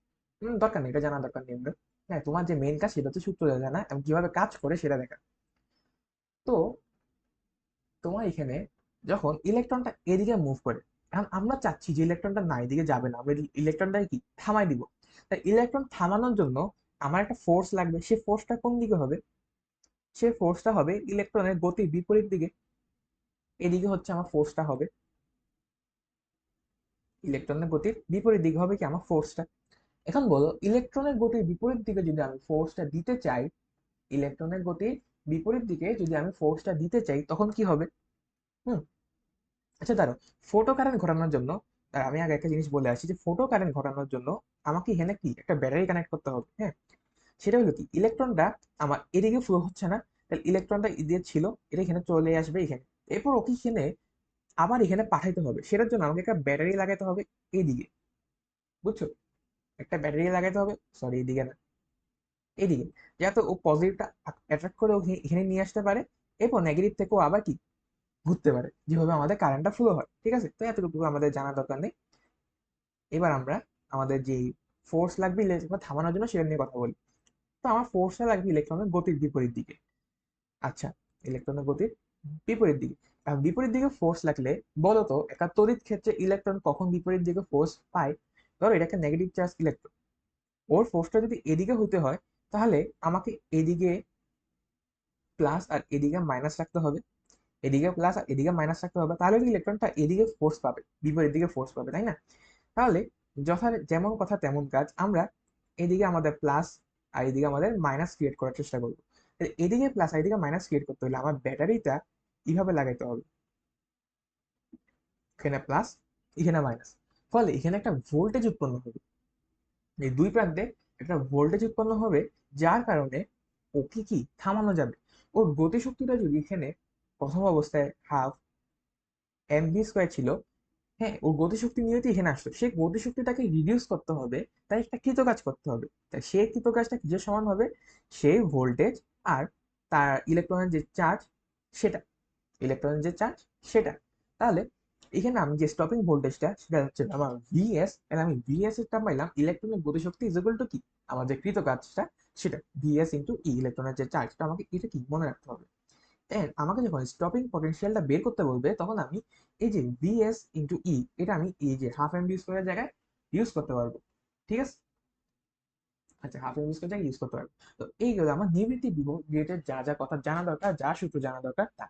দরকার নেই, এটা জানা দরকার নেই আমরা। হ্যাঁ, তোমার যে মেইন কাজ সেটা হচ্ছে সূত্র জানা এবং কিভাবে কাজ করে সেটা দেখা। তো তোমার এখানে যখন ইলেকট্রনটা এদিকে মুভ করে, এখন আমরা চাচ্ছি যে ইলেকট্রনটা না এদিকে যাবে না, আমরা ইলেকট্রনটাকে কি থামাই দিব। তাই ইলেকট্রন থামানোর জন্য আমার একটা ফোর্স লাগবে, সে ফোর্সটা কোন দিকে হবে, সে ফোর্সটা হবে ইলেকট্রনের গতির বিপরীত দিকে। এদিকে হচ্ছে আমার ফোর্সটা হবে, ইলেকট্রনের গতির বিপরীত দিকে হবে কি আমার ফোর্সটা। এখন বলো ইলেকট্রনের গতির বিপরীত দিকে যদি আমি ফোর্সটা দিতে চাই, ইলেকট্রনের গতির বিপরীত দিকে যদি আমি ফোর্সটা দিতে চাই তখন কি হবে। হুম, আচ্ছা দাঁড়ো, ফোটো কারেন্ট ঘটানোর জন্য আমি আগে একটা জিনিস বলে আসি যে ফোটো কারেন্ট ঘটানোর জন্য আমাকে এখানে কি একটা ব্যাটারি কানেক্ট করতে হবে। হ্যাঁ, সেটা হলো কি ইলেকট্রনটা আমার এদিকে ফ্লো হচ্ছে না, তাহলে ইলেকট্রনটা এদিকে ছিল, এটা এখানে চলে আসবে এখানে। এরপর ওকে এখানে আবার এখানে পাঠাইতে হবে, সেটার জন্য আমাকে একটা ব্যাটারি লাগাতে হবে এইদিকে। বুঝছো, একটা ব্যাটারি লাগাতে হবে, সরি এইদিকে না, এইদিকে, যাতে ও পজিটিভটা অ্যাট্রাক্ট করে ওকে এখানে নিয়ে আসতে পারে। এরপর নেগেটিভ থেকেও আবার কি ঘুরতে পারে, যেভাবে আমাদের কারেন্টটা ফ্লো হয়। ঠিক আছে, তো এতটুকু আমাদের জানা দরকার নেই। এবার আমরা আমাদের যে ফোর্স লাগবে ইলেকট্রন থামানোর জন্য সেটা নিয়ে কথা বলি। তো আমার ফোর্সটা লাগবে ইলেকট্রনের গতির বিপরীত দিকে। আচ্ছা, ইলেকট্রনের গতির বিপরীত দিকে, এখন বিপরীত দিকে ফোর্স লাগলে বলো তো একটা তড়িৎ ক্ষেত্রে ইলেকট্রন কখন বিপরীত দিকে ফোর্স পায়। ধরো এটা একটা নেগেটিভ চার্জ ইলেকট্রন, ওর ফোর্সটা যদি এদিকে হইতে হয়, তাহলে আমাকে এদিকে প্লাস আর এদিকে মাইনাস রাখতে হবে, এদিকে প্লাস আর এদিকে মাইনাস রাখতে হবে, তাহলে ইলেকট্রনটা এদিকে ফোর্স পাবে, বিপরীত দিকে ফোর্স পাবে, তাই না। তাহলে যেমন কথা তেমন কাজ, আমরা এদিকে আমাদের প্লাস আর এদিকে আমাদের মাইনাস ক্রিয়েট করার চেষ্টা করবো। তাহলে এদিকে প্লাস আর এদিকে মাইনাস ক্রিয়েট করতে হলে আমার ব্যাটারিটা এইভাবে লাগাইতে হবে, এখানে প্লাস এখানে মাইনাস। ফলে এখানে একটা ভোল্টেজ উৎপন্ন হবে, এই দুই প্রান্তে একটা ভোল্টেজ উৎপন্ন হবে, যার কারণে ওকে কি থামানো যাবে। ওর গতিশক্তিটা যদি এখানে প্রথম অবস্থায় হাফ এম ভি স্কোয়ার ছিল, হ্যাঁ ওর গতিশক্তি নিয়তি এখানে আসতো, সে গতিশক্তিটাকে রিডিউস করতে হবে, তাই একটা কৃতকাজ করতে হবে। তাই সে কৃতকাজটা কিসের সমান হবে, সেই ভোল্টেজ আর তার ইলেকট্রনের যে চার্জ সেটা, ইলেকট্রনের যে চার্জ সেটা। তাহলে এখানে আমি যে স্টপিং ভোল্টেজটা সেটা হচ্ছে আমার ভিএস, এর আমি ভিএস এরটা পাইলাম ইলেকট্রনের গতিশক্তি ইজ ইকুয়াল টু কি, আমার যে কৃত কাজটা সেটা ভিএস ইন্টু ই, ইলেকট্রনের যে চার্জটা, আমাকে এটা কি মনে রাখতে হবে। এন্ড আমাকে যখন স্টপিং পটেনশিয়ালটা বের করতে বলবে তখন আমি এই যে ভিএস ইন্টু ই, এটা আমি এই যে হাফ এম বি স্কোয়ারের জায়গায় ইউজ করতে পারবো। ঠিক আছে, আচ্ছা হাফ এম বি স্কোয়ার জায়গায় ইউজ করতে পারবো। তো এইগুলো আমার নিবৃত্তি বিভব রিলেটেড যা যা কথা জানা দরকার, যা সূত্র জানা দরকার তা।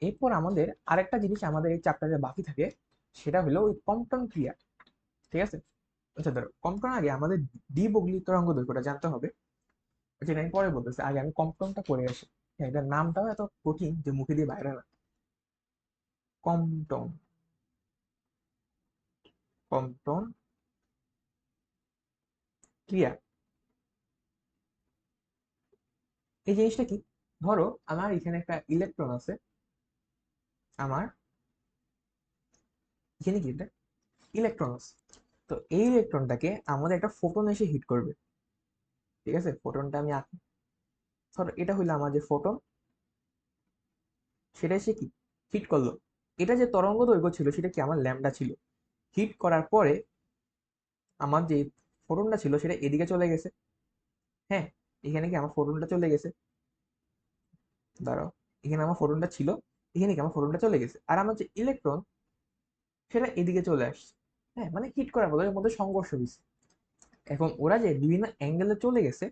এরপর আমাদের আরেকটা জিনিস আমাদের এই চ্যাপ্টারে বাকি থাকে, সেটা হলো ওই কম্পন ক্রিয়া। ঠিক আছে, আচ্ছা ধরো কম্পন আগে আমাদের ডি বগলি তরঙ্গ দৈর্ঘ্যটা জানতে হবে, যেটা আমি পরে বলতেছি, আগে আমি কম্পনটা করে আসি। হ্যাঁ, এটার নামটাও এত কঠিন যে মুখে দিয়ে বাইরে না। কম্পন, কম্পন ক্রিয়া, এই জিনিসটা কি, ধরো আমার এখানে একটা ইলেকট্রন আছে, আমার এখানে কি একটা ইলেকট্রন আছে। তো এই ইলেকট্রনটাকে আমাদের একটা ফোটন এসে হিট করবে। ঠিক আছে, ফোটনটা আমি আঁকি, ধরো এটা হইলো আমার যে ফোটন, সেটা এসে কি হিট করলো। এটা যে তরঙ্গ দৈর্ঘ্য ছিল সেটা কি আমার ল্যামডা ছিল। হিট করার পরে আমার যে ফোটনটা ছিল সেটা এদিকে চলে গেছে। হ্যাঁ, এখানে কি আমার ফোটনটা চলে গেছে, দাঁড়াও, এখানে আমার ফোটনটা ছিল, এখানে কি আমার ফোটনটা চলে গেছে, আর আমার যে ইলেকট্রন সেটা এদিকে চলে আসছে। হ্যাঁ, মানে হিট করার ফলে ওদের মধ্যে সংঘর্ষ হয়েছে। এখন ওরা যে বিভিন্ন অ্যাঙ্গেলে চলে গেছে,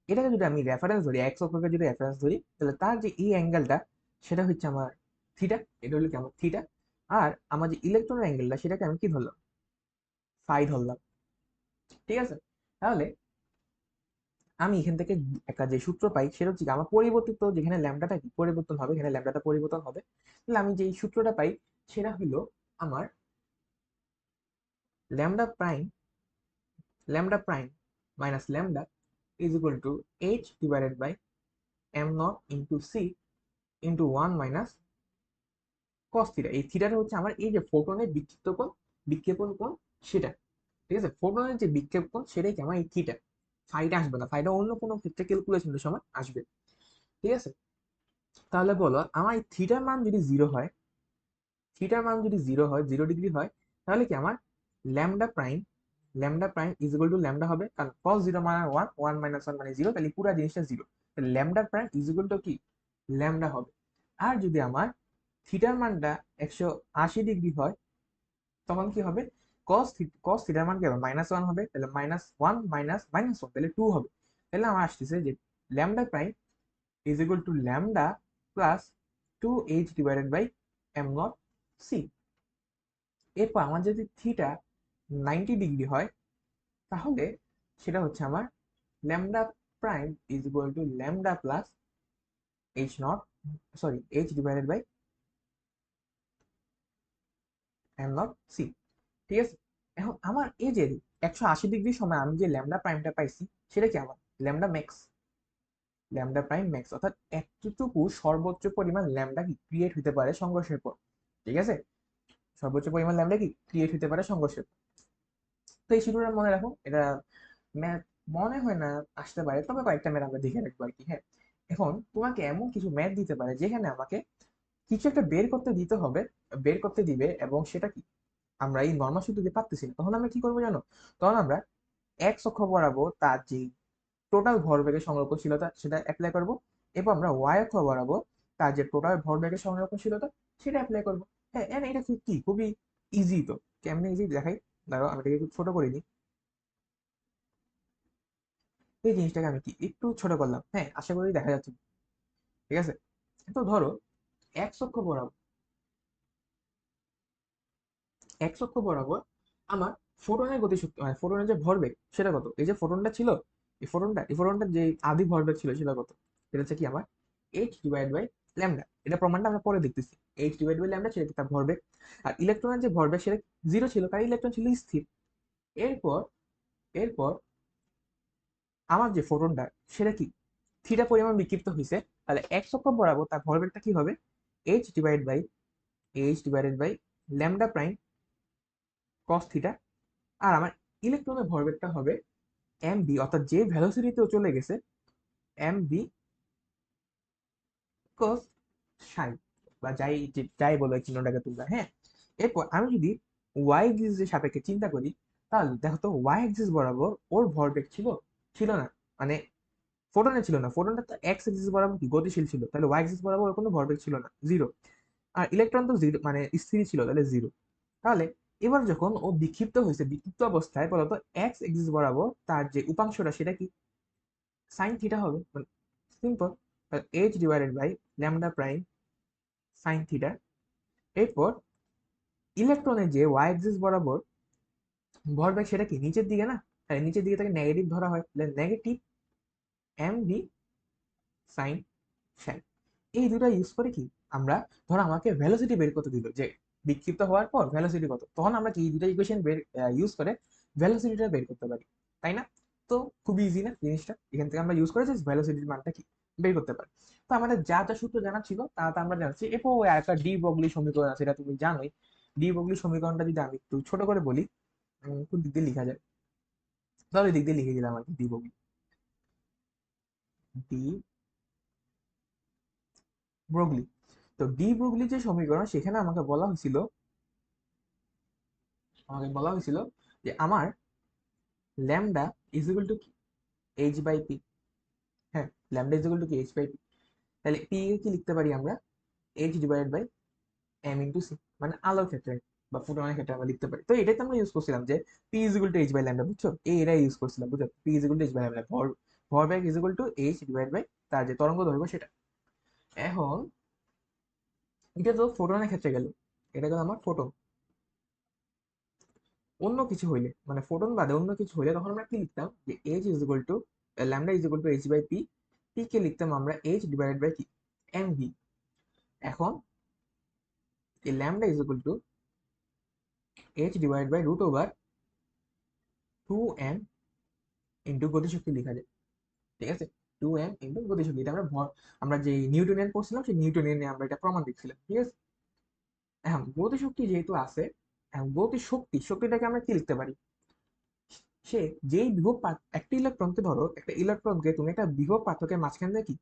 এটাকে যদি আমি রেফারেন্স ধরি, এক্স অক্ষকে যদি রেফারেন্স ধরি, তাহলে তার যে এই অ্যাঙ্গেলটা সেটা হচ্ছে আমার থিটা, এটা হলো কি আমার থিটা। আর আমার যে ইলেকট্রনের অ্যাঙ্গেলটা সেটাকে আমি কি ধরলাম, ফাই ধরলাম। ঠিক আছে, তাহলে আমি এখান থেকে একটা যে সূত্র পাই সেটা হচ্ছে কি, আমার পরিবর্তিত যেখানে ল্যামডাটা কি পরিবর্তন হবে, এখানে ল্যামডাটা পরিবর্তন হবে, তাহলে আমি যে সূত্রটা পাই সেটা হলো আমার lambda prime, lambda prime minus lambda is equal to H divided by M naught into C into one minus cos theta. এই থিটাটা হচ্ছে আমার এই যে ফোটনের বিক্ষিপ্ত কোণ, বিক্ষেপণ কোণ সেটা। ঠিক আছে, ফোটনের যে বিক্ষেপ কোণ সেটাই কি আমার এই থিটা, ফাইটা আসবে না, ফাইটা অন্য কোনো ক্ষেত্রে ক্যালকুলেশনের সময় আসবে। ঠিক আছে, তাহলে বলো আমার এই থিটার মান যদি জিরো হয়, থিটার মান যদি জিরো হয়, 0 ডিগ্রি হয়, তাহলে কি আমার lambda prime, lambda prime is equal to lambda হবে, কারণ কস জিরো মানে ওয়ান, ওয়ান মাইনাস ওয়ান মানে জিরো, তাহলে পুরো জিনিসটা zero. Lambda prime is equal to কি ল্যামডা হবে। আর যদি আমার থিটার মানটা 180 ডিগ্রি হয়, তখন কি হবে, কস থিটার মান কি হবে, -1 হবে, তাহলে -1 মাইনাস -1 তাহলে 2 হবে। তাহলে আমার আসতেছে যে lambda prime is equal to lambda plus 2h divided by M naught C. এরপর আমার যদি থিটা 90 ডিগ্রি হয়, তাহলে সেটা হচ্ছে আমার lambda prime is equal to lambda plus H naught, sorry H divided by M naught C. ঠিক আছে, এখন আমার এই যে 180 ডিগ্রির সময় আমি যে ল্যামডা প্রাইমটা পাইছি সেটা কি আমার lambda max, lambda prime max, অর্থাৎ এতটুকু সর্বোচ্চ পরিমাণ ল্যামডা কি ক্রিয়েট হতে পারে সংঘর্ষের পর। ঠিক আছে, সর্বোচ্চ পরিমাণ ল্যামডা কি ক্রিয়েট হতে পারে সংঘর্ষের পর। তো এই সূত্রটা মনে রাখো, এটা ম্যাথ মনে হয় না আসতে পারে, তবে কয়েকটা ম্যাথ আমরা দেখে রাখবো আর কি। হ্যাঁ, এখন তোমাকে এমন কিছু ম্যাথ দিতে পারে যেখানে আমাকে কিছু একটা বের করতে দিতে হবে, বের করতে দিবে, এবং সেটা কি আমরা এই নর্মাল সূত্র দিয়ে পারতেছি না, তখন আমরা কি করবো জানো, তখন আমরা এক্স অক্ষ বরাবর তার যে টোটাল ভরবেগের সংরক্ষণশীলতা সেটা অ্যাপ্লাই করব, এবং আমরা ওয়াই অক্ষ বরাবর তার যে টোটাল ভরবেগের সংরক্ষণশীলতা সেটা অ্যাপ্লাই করব। হ্যাঁ, এটা কি খুবই ইজি। তো কেমনে ইজি দেখাই, দাঁড়াও আমি এটাকে একটু ছোট করে নিই। এই জিনিসটাকে আমি কি একটু ছোট করলাম, হ্যাঁ আশা করি দেখা যাচ্ছে। ঠিক আছে, তো ধরো এক্স অক্ষ বরাবর, এক্স অক্ষ বরাবর আমার ফোটনের গতিশক্তি মানে ফোটনের যে ভরবেগ সেটা কত, এই যে ফোটনটা ছিল, এই ফোটনটার যে আদি ভরবেগ ছিল সেটা কত, এটা হচ্ছে কি আমার এইচ ডিভাইড বাই ল্যামডা। এটা প্রমাণটা আমরা পরে দেখতেছি, এইচ ডিভাইড বাই ল্যামডা সেটা কি তার ভরবেগ। আর ইলেকট্রনের যে ভরবেগ সেটা জিরো ছিল, কারণ ইলেকট্রন ছিল স্থির। এরপর এরপর আমার যে ফোটনটা সেটা কি থিটা পরিমাণ বিক্ষিপ্ত হয়েছে, তাহলে এক্স অক্ষ বরাবর তার ভরবেগটা কি হবে, h divide by lambda prime cos theta. আর আমার ইলেকট্রনের ভরবেগটা হবে এম বি, অর্থাৎ যে ভেলোসিটিতেও চলে গেছে এম বি কস সাই বা যাই বলো এই চিহ্নটাকে তোমরা, হ্যাঁ। এরপর আমি যদি ওয়াই এক্সিসের সাপেক্ষে চিন্তা করি, তাহলে দেখো তো ওয়াই এক্সিস বরাবর ওর ভরবেগ ছিল, ছিল না, মানে ফোটনে ছিল না, ফোটনটা তো এক্স এক্সিস বরাবর কি গতিশীল ছিল, তাহলে ওয়াই এক্সিস বরাবর ওর কোনো ভরবেগ ছিল না, জিরো। আর ইলেকট্রন তো জিরো মানে স্থির ছিল, তাহলে জিরো। তাহলে এবার যখন ও বিক্ষিপ্ত হয়েছে, বিক্ষিপ্ত অবস্থায় বলতো এক্স এক্সিস বরাবর তার যে উপাংশটা সেটা কি সাইন থিটা হবে, মানে simple. H divided by lambda prime sine theta. এরপর ইলেকট্রনের যে ওয়াই এক্সিস বরাবর ভরবেগ সেটা কি নিচের দিকে না, তাহলে নিচের দিকে তাকে নেগেটিভ ধরা হয়, তাহলে negative M V sine sine. এই দুটো ইউজ করে কি আমরা, ধরো আমাকে ভেলোসিটি বের করতে দিল, যে বিক্ষিপ্ত হওয়ার পর ভেলোসিটি কত, তখন আমরা কি এই দুটো ইকুয়েশন বের ইউজ করে ভেলোসিটিটা বের করতে পারি, তাই না? তো খুব ইজি না জিনিসটা, এখান থেকে আমরা ইউজ করে ভেলোসিটির মানটা কি বের করতে পারি। তো আমাদের যা যা সূত্র জানা ছিল তা তা আমরা জানছি। এরপর ওই একটা ডি বগলি সমীকরণ আছে, এটা তুমি জানোই। ডি বগলি সমীকরণটা যদি আমি একটু ছোট করে বলি, কোন দিক দিয়ে লেখা যায়, তাহলে দিক দিয়ে লিখে দিলাম আর কি, ডি বগলি, ডি ব্রগলি। তো ডি ব্রগলি যে সমীকরণ, সেখানে আমাকে বলা হয়েছিল যে আমার lambda is equal to H by p. হ্যাঁ, lambda is equal to H by p. তাহলে পি এ কি লিখতে পারি আমরা, H divided by m into c, মানে আলোর ক্ষেত্রে বা ফোটনের ক্ষেত্রে আমরা লিখতে পারি। তো এটাই তো আমরা ইউজ করছিলাম যে p is equal to H by lambda, বুঝছো? এটাই ইউজ করছিলাম, বুঝছো? P is equal to H by lambda, ভরবেগ is equal to H divide by তার যে তরঙ্গ দৈর্ঘ্য সেটা। এখন এটা তো ফোটনের ক্ষেত্রে গেল, এটা গেল আমার ফোটন। অন্য কিছু হইলে, মানে ফোটন বাদে অন্য কিছু হইলে, তখন আমরা কি লিখতাম, যে H is equal to lambda is equal to H by P. P কে লিখতাম আমরা এইচ ডিভাইডেড বাই কি এম ভি। এখন এই lambda is equal to H divide by root over 2m into গতিশক্তি লেখা যায়, ঠিক আছে? 2m ইন্টু গতিশক্তি, এটা আমরা যে নিউটনিয়ান পড়ছিলাম, সেই নিউটনিয়ানে আমরা এটা প্রমাণ দেখছিলাম, ঠিক আছে? এখন গতিশক্তি যেহেতু আছে, এখন শক্তিটাকে আমরা কি লিখতে পারি, সে যেই একটা ইলেকট্রনকে, ধরো একটা ইলেকট্রনকে তুমি একটা বিভব পার্থক্যের মাঝখান দিয়ে কি,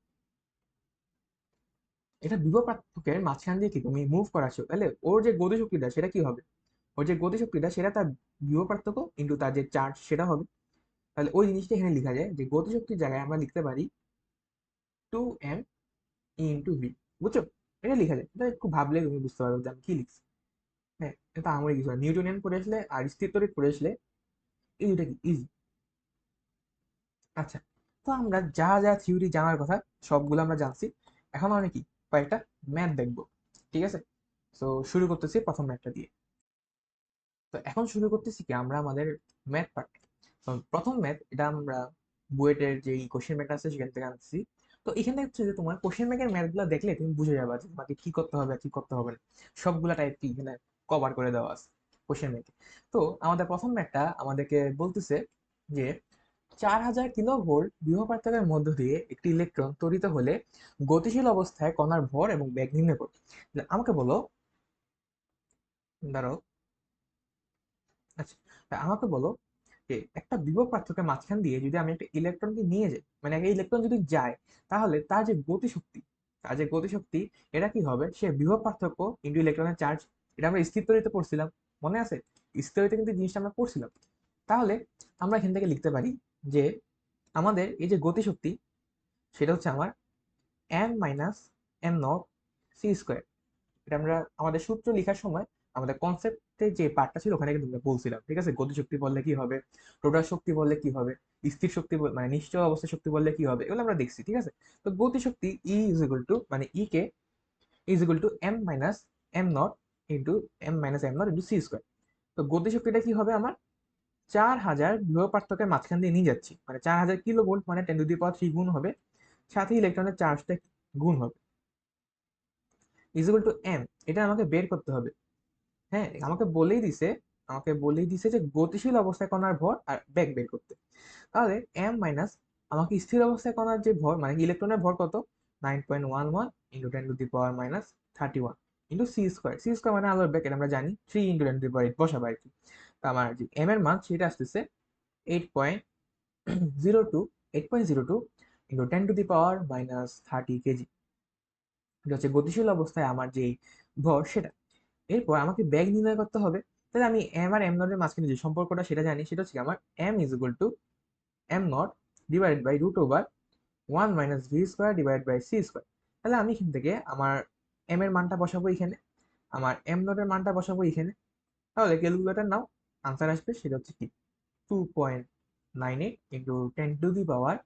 এটা বিভব পার্থক্যের মাঝখান দিয়ে কি তুমি মুভ করাচ্ছো, তাহলে ওর যে গতিশক্তিটা সেটা কি হবে, ওর যে গতিশক্তিটা সেটা তার বিভব পার্থক্য ইন্টু তার যে চার্জ সেটা হবে। তাহলে ওই জিনিসটা এখানে লেখা যায়, যে গতিশক্তির জায়গায় আমরা লিখতে পারি 2m ইন্টু ভি, বুঝছো? এটা লেখা যায়, এটা একটু ভাবলে তুমি বুঝতে পারবে যে আমি কি লিখছি। হ্যাঁ, এটা আমারই কিছু না, নিউটনিয়ান পড়ে আসলে আর স্থিরতরিৎ পড়ে আসলে এই দুটা কি ইজি। আচ্ছা, তো আমরা যা যা থিওরি জানার কথা সবগুলো আমরা জানছি। এখন আমরা কি কয়েকটা ম্যাথ দেখবো, ঠিক আছে? তো শুরু করতেছি প্রথম ম্যাথটা দিয়ে। তো এখন শুরু করতেছি কি আমরা আমাদের ম্যাথ পার্ট। তো প্রথম ম্যাথ, এটা আমরা বুয়েটের যে কোশ্চেন ব্যাংক আছে সেখান থেকে আনছি। তো এখানে হচ্ছে যে তোমার কোশ্চেন ব্যাংকের ম্যাথগুলো দেখলে তুমি বুঝে যাবে যে তোমাকে কি করতে হবে আর কি করতে হবে না, সবগুলা টাইপ কি এখানে কভার করে দেওয়া আছে কোশ্চেন ব্যাংকে। তো আমাদের প্রথম ম্যাথটা আমাদেরকে বলতেছে যে 4000 কিলোভোল্ট বিভব পার্থক্যের মধ্য দিয়ে একটি ইলেকট্রন ত্বরিত হলে গতিশীল অবস্থায় কণার ভর এবং বেগ নির্ণয় করো। আমাকে বলো, ধরো, আচ্ছা, তা আমাকে বলো যে একটা বিভব পার্থক্যের মাঝখান দিয়ে যদি আমি একটা ইলেকট্রনকে নিয়ে যাই, মানে একটা ইলেকট্রন যদি যায়, তাহলে তার যে গতিশক্তি এটা কি হবে, সে বিভব পার্থক্য ইন্টু ইলেকট্রনের চার্জ। এটা আমরা স্থির তড়িতে পড়ছিলাম, মনে আছে? স্থির তড়িতে কিন্তু জিনিসটা আমরা পড়ছিলাম। তাহলে আমরা এখান থেকে লিখতে পারি যে আমাদের এই যে গতিশক্তি সেটা হচ্ছে আমার M minus M naught C square. এটা আমরা আমাদের সূত্র লেখার সময় আমাদের কনসেপ্টে যে পার্টটা ছিল ওখানে কিন্তু আমরা বলছিলাম, ঠিক আছে? গতিশক্তি বললে কি হবে, রোটার শক্তি বললে কি হবে, স্থির শক্তি মানে নিশ্চল অবস্থা শক্তি বললে কি হবে, এগুলো আমরা দেখছি, ঠিক আছে? তো গতিশক্তি ই ইজ ইকুয়াল টু, মানে e k is equal to m minus M naught into m minus M naught into C square. তো গতিশক্তিটা কি হবে আমার, 4000 বিভব পার্থক্যের মাঝখান দিয়ে নিয়ে যাচ্ছি, মানে 4000 কিলোভোল্ট, মানে 10⁻³ গুণ হবে, সাথে ইলেকট্রনের চার্জটা গুণ হবে, ইজ ইকুয়াল টু এম। এটা আমাকে বের করতে হবে। হ্যাঁ, আমাকে বলেই দিছে যে গতিশীল অবস্থায় কণার ভর আর বেগ বের করতে। তাহলে এম মাইনাস আমাকে স্থির অবস্থায় কণার যে ভর, মানে ইলেকট্রনের ভর কত, 9.11 ইন্টু 10⁻³ ইন্টু সি স্কোয়ার মানে আলোর বেগ, এটা আমরা জানি 3 ইন্টু 10⁻⁸ বসাবো আর কি। তো আমার যে এম এর মান সেটা আসতেছে 8.02 8.02 ইন্টু 10⁻³ কেজি। এটা হচ্ছে গতিশীল অবস্থায় আমার যে ভর সেটা। এরপর আমাকে বেগ নির্ণয় করতে হবে। তাহলে আমি এম আর এম নটের মাঝখানে যে সম্পর্কটা সেটা জানি, সেটা হচ্ছে আমার M is equal to M naught divided by root over 1 - v² divide by c²। তাহলে আমি এখান থেকে আমার এম এর মানটা বসাবো এখানে, আমার এম নটের মানটা বসাবো এখানে। তাহলে ক্যালকুলেটর নাও, আনসার আসবে সেটা হচ্ছে কি 2.98 into 10 to the power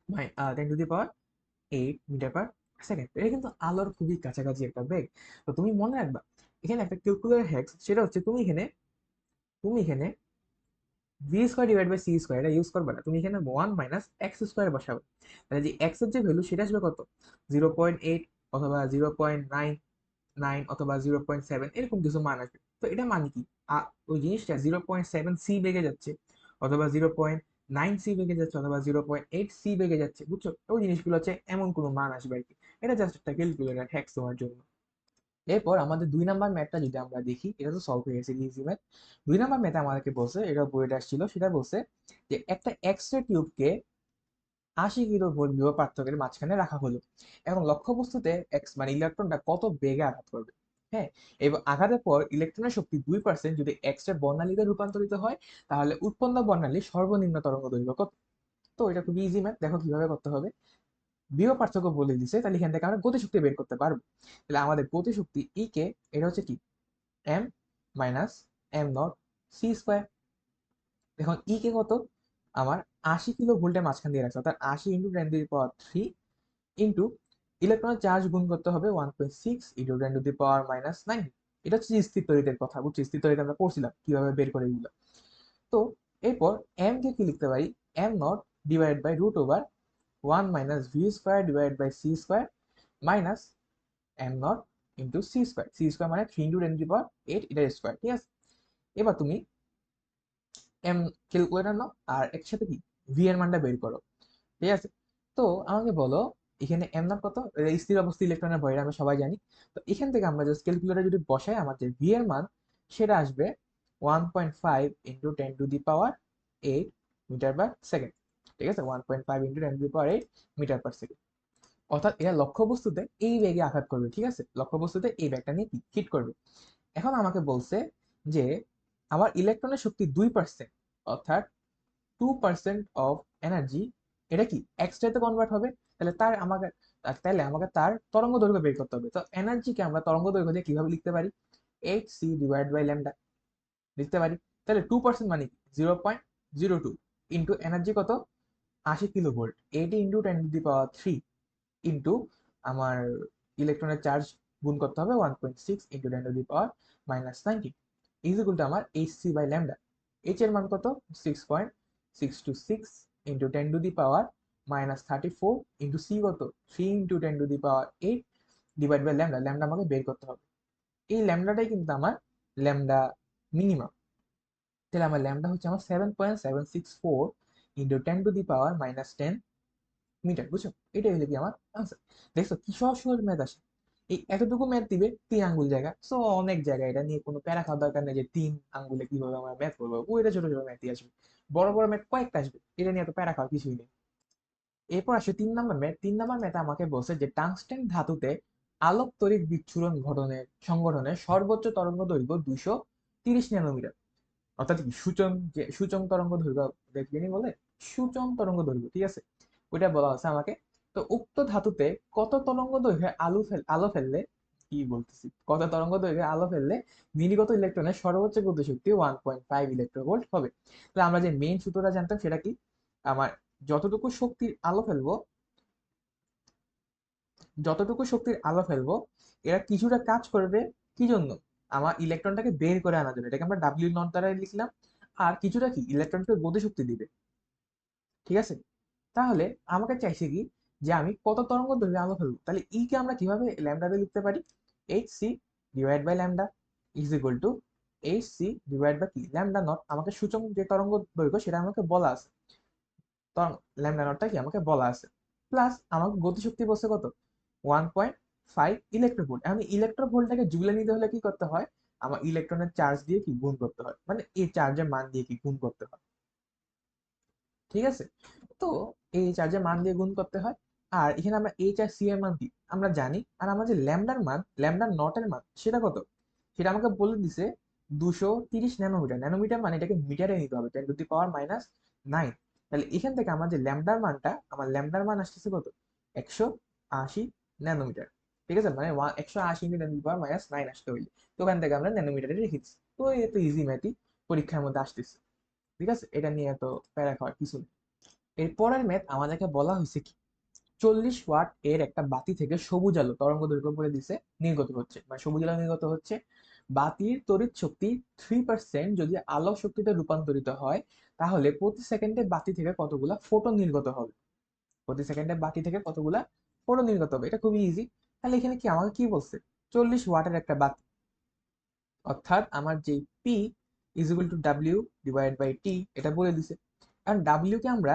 8 metre per second. এটা কিন্তু আলোর খুবই কাছাকাছি একটা বেগ। তো তুমি মনে রাখবা এখানে একটা ক্যালকুলেটর হ্যাক্স, সেটা হচ্ছে তুমি এখানে v² ডিভাইড বাই c² এটা ইউজ করবে না, তুমি এখানে 1 - x² বসাবে। তাহলে যে x এর যে ভ্যালু সেটা আসবে কত, 0.8 অথবা 0.99 অথবা 0.7 এরকম কিছু মান আসবে। তো এটা মানে কি, ওই জিনিসটা 0.7 সি বেগে যাচ্ছে, অথবা 0.9 সি বেগে যাচ্ছে, অথবা 0.8 সি বেগে যাচ্ছে, বুঝছো? ওই জিনিসগুলো হচ্ছে এমন কোনো মান আসবে আর কি। এটা জাস্ট একটা ক্যালকুলেটর হ্যাক্স তোমার জন্য। এরপর আমাদের 2 নাম্বার ম্যাথটা যদি আমরা দেখি, এটা তো সলভ হয়ে গেছে, ইজি ম্যাথ। 2 নাম্বার ম্যাথে আমাদেরকে বলছে, এটা বইটা আসছিল, সেটা বলছে যে একটা এক্স রে টিউবকে 80 কিলো ভোল্ট বিভব পার্থক্যের মাঝখানে রাখা হলো। এখন লক্ষ্যবস্তুতে এক্স মানে ইলেকট্রনটা কত বেগে আঘাত করবে। হ্যাঁ, এবং আঘাতের পর ইলেকট্রনের শক্তি 2% যদি এক্স রে বর্ণালীতে রূপান্তরিত হয়, তাহলে উৎপন্ন বর্ণালীর সর্বনিম্ন তরঙ্গ দৈর্ঘ্য কত। তো এটা খুবই ইজি ম্যাথ, দেখো কিভাবে করতে হবে। বিভব পার্থক্য বলে দিছে, তাহলে এখান থেকে আমরা গতিশক্তি বের করতে পারবো। তাহলে আমাদের গতিশক্তি ই কে, এটা হচ্ছে কি M minus am not c²। এখন ই কে কত, আমার 80 কিলো ভোল্টের মাঝখান দিয়ে রাখছে, অর্থাৎ 80 × 10⁻³ ইন্টু ইলেকট্রনের চার্জ গুণ করতে হবে 1.6 ইন্টু 10⁻⁻৯। এটা হচ্ছে স্থির তড়িতের কথা, বুঝছি? স্থির তড়িৎ আমরা পড়ছিলাম কিভাবে বের করে এগুলো। তো এরপর এম কে কি লিখতে পারি, M naught divide by root over 1 - v² divide by c² minus M naught into c²। c² মানে 3 × 10⁸ এটার স্কোয়ার, ঠিক আছে? এবার তুমি এম ক্যালকুলেটর নাও, আর একসাথে কি ভি এর মানটা বের করো, ঠিক আছে? তো আমাকে বলো এখানে এম নট কত, এটা স্থির অবস্থা ইলেকট্রনের ভর, আমরা সবাই জানি। তো এখান থেকে আমরা জাস্ট ক্যালকুলেটর যদি বসাই, আমার যে ভি এর মান সেটা আসবে 1.5 ইন্টু 10⁸ মিটার পার সেকেন্ড। ঠিক আছে, 1.5 ইন্টু 10⁸ মিটার পার সেকেন্ড। অর্থাৎ এরা লক্ষ্যবস্তুতে এই বেগে আঘাত করবে, ঠিক আছে? লক্ষ্যবস্তুতে এই ব্যাগটা নিয়ে কি হিট করবে। এখন আমাকে বলছে যে আমার ইলেকট্রনের শক্তি 2%, অর্থাৎ 2% অফ এনার্জি, এটা কি এক্সট্রাতে কনভার্ট হবে। তাহলে আমাকে তার তরঙ্গ দৈর্ঘ্য বের করতে হবে। তো এনার্জিকে আমরা তরঙ্গ দৈর্ঘ্য দিয়ে কিভাবে লিখতে পারি, 8c ডিভাইড বাই ল্যামডা লিখতে পারি। তাহলে 2% মানে 0.02 ইন্টু এনার্জি কত, 80 কিলো ভোল্ট, 80 × 10⁻³ ইন্টু আমার ইলেকট্রনের চার্জ গুণ করতে হবে 1.6 ইন্টু 10⁻⁻৯ ইজ ইকুয়াল টু আমার এইচ বাই ল্যামডা। এইচ এর মান কত, 6.626 ইন্টু 10⁻⁻34 ইন্টু সি কত, 3 into 10⁻8 divide by lambda. Lambda আমাকে বের করতে হবে। এই ল্যামডাটাই কিন্তু আমার ল্যামডা মিনিমাম। তাহলে আমার ল্যামডা হচ্ছে আমার 7.764 ইন্টু 10⁻⁻10 মিটার, বুঝছো? এটাই হলো কি আমার আনসার। দেখছো কি সহজ সহজ ম্যাথ আসে। এই এতটুকু ম্যাথ দিবে 3 আঙ্গুল জায়গা, সো অনেক জায়গায় এটা নিয়ে কোনো প্যারা খাওয়ার দরকার নেই যে 3 আঙ্গুলে কিভাবে আমরা ম্যাথ করবো। ওইটা ছোট ছোট ম্যাথই আসবে, বড় বড় ম্যাথ কয়েকটা আসবে, এটা নিয়ে এত প্যারা খাওয়ার কিছুই নেই। এরপর আসে 3 নাম্বার ম্যাথ। 3 নাম্বার ম্যাথে আমাকে বলছে যে টাংস্টেন ধাতুতে আলোক তড়িৎ বিচ্ছুরণ ঘটনের সংগঠনের সর্বোচ্চ তরঙ্গ দৈর্ঘ্য 230 ন্যানোমিটার। অর্থাৎ কি সূচং তরঙ্গ দৈর্ঘ্য, জানি বলে সূচং তরঙ্গ দৈর্ঘ্য, ঠিক আছে? ওইটা বলা হচ্ছে আমাকে। তো উক্ত ধাতুতে কত তরঙ্গ দৈর্ঘ্যে আলো ফেললে, কি বলতেছি, কত তরঙ্গ দৈর্ঘ্যে আলো ফেললে নির্গত ইলেকট্রনের সর্বোচ্চ গতিশক্তি 1.5 ইলেকট্রোভোল্ট হবে। তাহলে আমরা যে মেইন সূত্রটা জানতাম সেটা কি, আমার যতটুকু শক্তির আলো ফেলবো যতটুকু শক্তির আলো ফেলবো এরা কিছুটা কাজ করবে, কি জন্য, আমার ইলেকট্রনটাকে বের করে আনার জন্য, এটাকে আমরা ডাব্লিউ নট দ্বারা লিখলাম। আর কিছুটা কি ইলেকট্রনকে গতিশক্তি দিবে, ঠিক আছে? তাহলে আমাকে চাইছে কি যে আমি কত তরঙ্গ দৈর্ঘ্যে আলো ফেলবো। তাহলে ই কে আমরা কিভাবে ল্যামডা দিয়ে লিখতে পারি, H C divide by lambda is equal to H C divide by কি ল্যামডা নট। আমাকে সূচক যে তরঙ্গ দৈর্ঘ্য সেটা আমাকে বলা আছে, তরঙ্গ ল্যামডা নটটা কি আমাকে বলা আছে, প্লাস আমাকে গতিশক্তি বলছে কত, 1.5 ইলেকট্রোভোল্ট। আমি ইলেকট্রোভোল্টটাকে জুলে নিতে হলে কি করতে হয়, আমার ইলেকট্রনের চার্জ দিয়ে কি গুণ করতে হয়, মানে এই চার্জের মান দিয়ে কি গুণ করতে হয়, ঠিক আছে? তো এই চার্জের মান দিয়ে গুণ করতে হয়। আর এখানে আমরা এইচ আর সি এর মান কি আমরা জানি, আর আমরা যে ল্যামডার মান, ল্যামডার নটের মান সেটা কত, সেটা আমাকে বলে দিছে 230 ন্যানোমিটার। ন্যানোমিটার মানে এটাকে মিটারে নিতে হবে, 10⁻⁹। তাহলে এখান থেকে আমার যে ল্যামডার মানটা, আমার ল্যামডার মান আসতেছে কত, 180 ন্যানোমিটার। ঠিক আছে, মানে 180 × 10⁻⁹ আসতে হইলে, তো ওখান থেকে আমরা ন্যানোমিটারে রেখেছি। তো এত ইজি ম্যাথই পরীক্ষার মধ্যে আসতেছে। ঠিক আছে, এটা নিয়ে তো প্যারা খাওয়ার কিছু নেই। এর পরের ম্যাথ আমাদেরকে বলা হয়েছে কি, 40 ওয়াট এর একটা বাতি থেকে সবুজ আলো তরঙ্গ দৈর্ঘ্য বলে দিছে নির্গত হচ্ছে, মানে সবুজ আলো নির্গত হচ্ছে। বাতির তড়িৎ শক্তি 3% যদি আলো শক্তিতে রূপান্তরিত হয়, তাহলে প্রতি সেকেন্ডে বাতি থেকে কতগুলা ফোটন নির্গত হবে। প্রতি সেকেন্ডে বাতি থেকে কতগুলা ফোটন নির্গত হবে, এটা খুবই ইজি। তাহলে এখানে কি আমাকে কি বলছে, 40 ওয়াটের একটা বাতি, অর্থাৎ আমার যে পি ইজ ইকুয়াল টু ডাব্লিউ ডিভাইড বাই টি, এটা বলে দিছে। কারণ ডাব্লিউ কে আমরা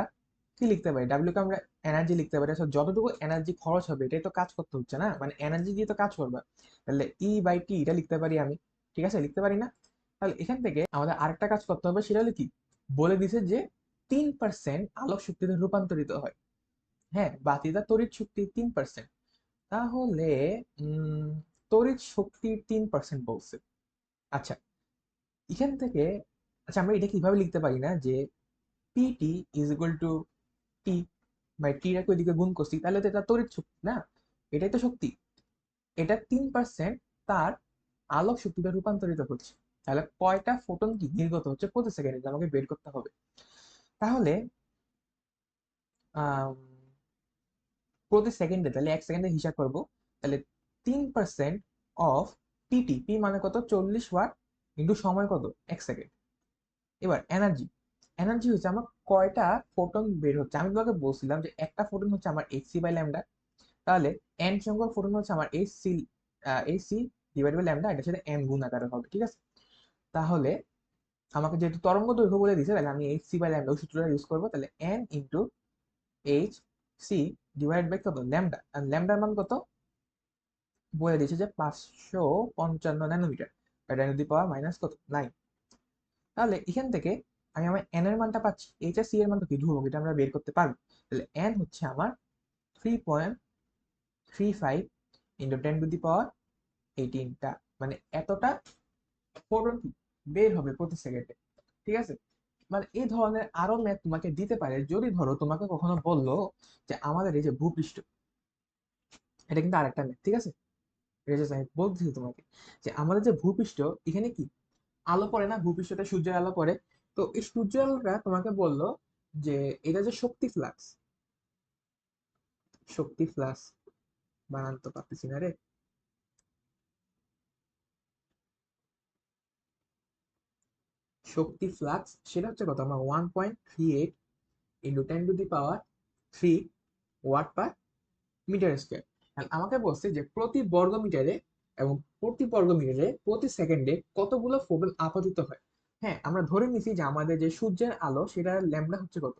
কি লিখতে পারি, ডাব্লিউ কে আমরা এনার্জি লিখতে পারি। আসলে যতটুকু এনার্জি খরচ হবে এটাই তো কাজ করতে হচ্ছে না, মানে এনার্জি দিয়ে তো কাজ করবা। তাহলে ই বাই টি এটা লিখতে পারি আমি, ঠিক আছে, লিখতে পারি না? তাহলে এখান থেকে আমাদের আরেকটা কাজ করতে হবে, সেটা হলো কি, বলে দিছে যে 3% আলোক শক্তিতে রূপান্তরিত হয়। হ্যাঁ, বাতিটা তড়িৎ শক্তি 3%। তাহলে উম তড়িৎ শক্তির 3% বলছে। আচ্ছা, এখান থেকে, আচ্ছা আমরা এটা কিভাবে লিখতে পারি না যে p t is equal to t, by t রাকে ওইদিকে গুণ করছি, তাহলে তো এটা তড়িৎ শক্তি না, এটাই তো শক্তি। এটা 3% তার আলোক শক্তিতে রূপান্তরিত হচ্ছে। তাহলে কয়টা ফোটন কি নির্গত হচ্ছে প্রতি সেকেন্ডে আমাকে বের করতে হবে। তাহলে আম, প্রতি সেকেন্ডে, তাহলে 1 সেকেন্ডে হিসাব করব। তাহলে 3% অফ পিটি, পি মানে কত, 40 ওয়াট ইন্টু সময় কত, 1 সেকেন্ড। এবার এনার্জি, এনার্জি হচ্ছে আমার কয়টা ফোটন বের হচ্ছে। আমি তোমাকে বলছিলাম যে একটা ফোটন হচ্ছে আমার এইচ সি বাই ল্যামডা। তাহলে এন সংখ্যক ফোটন হচ্ছে আমার H C divide by lambda, এটার সাথে এন গুণ আকারে হবে। ঠিক আছে, তাহলে আমাকে যেহেতু তরঙ্গ দৈর্ঘ্য বলে দিছে, তাহলে আমি এইচ সি বাই ল্যামডা সূত্রটা ইউজ করবো। তাহলে N into H C divide by কত, ল্যামডা। আর ল্যামডার মান কত বলে দিয়েছে যে 555 nanometre, ten to the power minus কত, 9। তাহলে এখান থেকে আমি আমার এন এর মানটা পাচ্ছি, এইচ আর সি এর মানটা কি ধ্রুবক, এটা আমরা বের করতে পারবো। তাহলে এন হচ্ছে আমার 3.35 ইন্টু 10⁻18টা, মানে এতটা ফোটন কি বের হবে প্রতি সেকেন্ডে। ঠিক আছে, মানে এই ধরনের আরো ম্যাথ তোমাকে দিতে পারে, যদি ধরো তোমাকে কখনো বললো যে আমাদের এই যে ভূপৃষ্ঠ, এটা কিন্তু আরেকটা ম্যাথ। ঠিক আছে, এটা just আমি বলতেছি তোমাকে যে আমাদের যে ভূপৃষ্ঠ, এখানে কি আলো পড়ে না, ভূপৃষ্ঠতে সূর্যের আলো পড়ে। তো এই সূর্যের আলোটা তোমাকে বললো যে এটা যে শক্তি ফ্লাক্স, শক্তি ফ্লাক্স বানান তো পারতেছি না রে, শক্তি ফ্লাক্স সেটা হচ্ছে কত, আমার 1.38 into 10⁻³ watt per metre square. আমাকে বলছে যে প্রতি বর্গ মিটারে, এবং প্রতি বর্গ মিটারে প্রতি সেকেন্ডে কতগুলো ফোটন আপতিত হয়। হ্যাঁ, আমরা ধরে নিছি যে আমাদের যে সূর্যের আলো সেটার ল্যামডা হচ্ছে কত,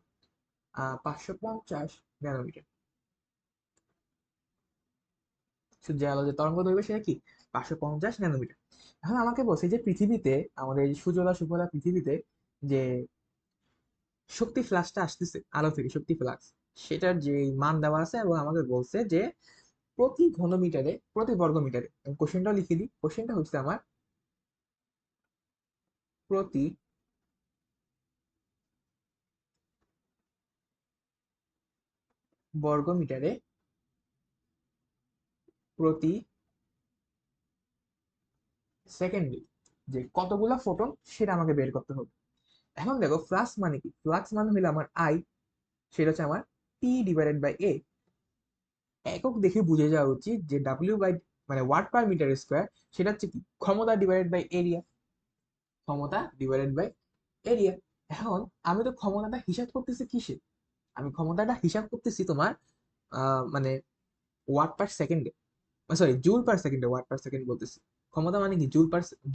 550 ন্যানোমিটার। সূর্যের আলো যে তরঙ্গ দৈর্ঘ্য সেটা কি, 550 ন্যানোমিটার। এখন আমাকে বলছে যে পৃথিবীতে, আমাদের এই সুজলা সুফলা পৃথিবীতে যে শক্তি ফ্লাক্সটা আসতেছে আলো থেকে, শক্তি ফ্লাক্স, সেটার যে মান দেওয়া আছে, এবং আমাকে বলছে যে প্রতি ঘনমিটারে, প্রতি বর্গ মিটারে, কোশ্চেনটা লিখে দিই, কোশ্চেনটা হচ্ছে আমার প্রতি বর্গ মিটারে প্রতি সেকেন্ডে যে কতগুলা ফোটন সেটা আমাকে বের করতে হবে। এখন দেখো ফ্লাক্স মানে কি, ফ্লাক্স মানে হলো আমার আই, সেটা হচ্ছে আমার পি ডিভাইডেড বাই এ। একক দেখে বুঝে যাওয়া উচিত যে ডাব্লিউ বাই, মানে ওয়াট পার মিটার স্কোয়ার, সেটা হচ্ছে কি ক্ষমতা ডিভাইডেড বাই এরিয়া, ক্ষমতা ডিভাইডেড বাই এরিয়া। এখন আমি তো ক্ষমতাটা হিসাব করতেছি কিসে, আমি ক্ষমতাটা হিসাব করতেছি তোমার মানে ওয়াট পার সেকেন্ডে, সরি জুল পার সেকেন্ডে, ওয়াট পার সেকেন্ড বলতেছি। ক্ষমতা মানে কি,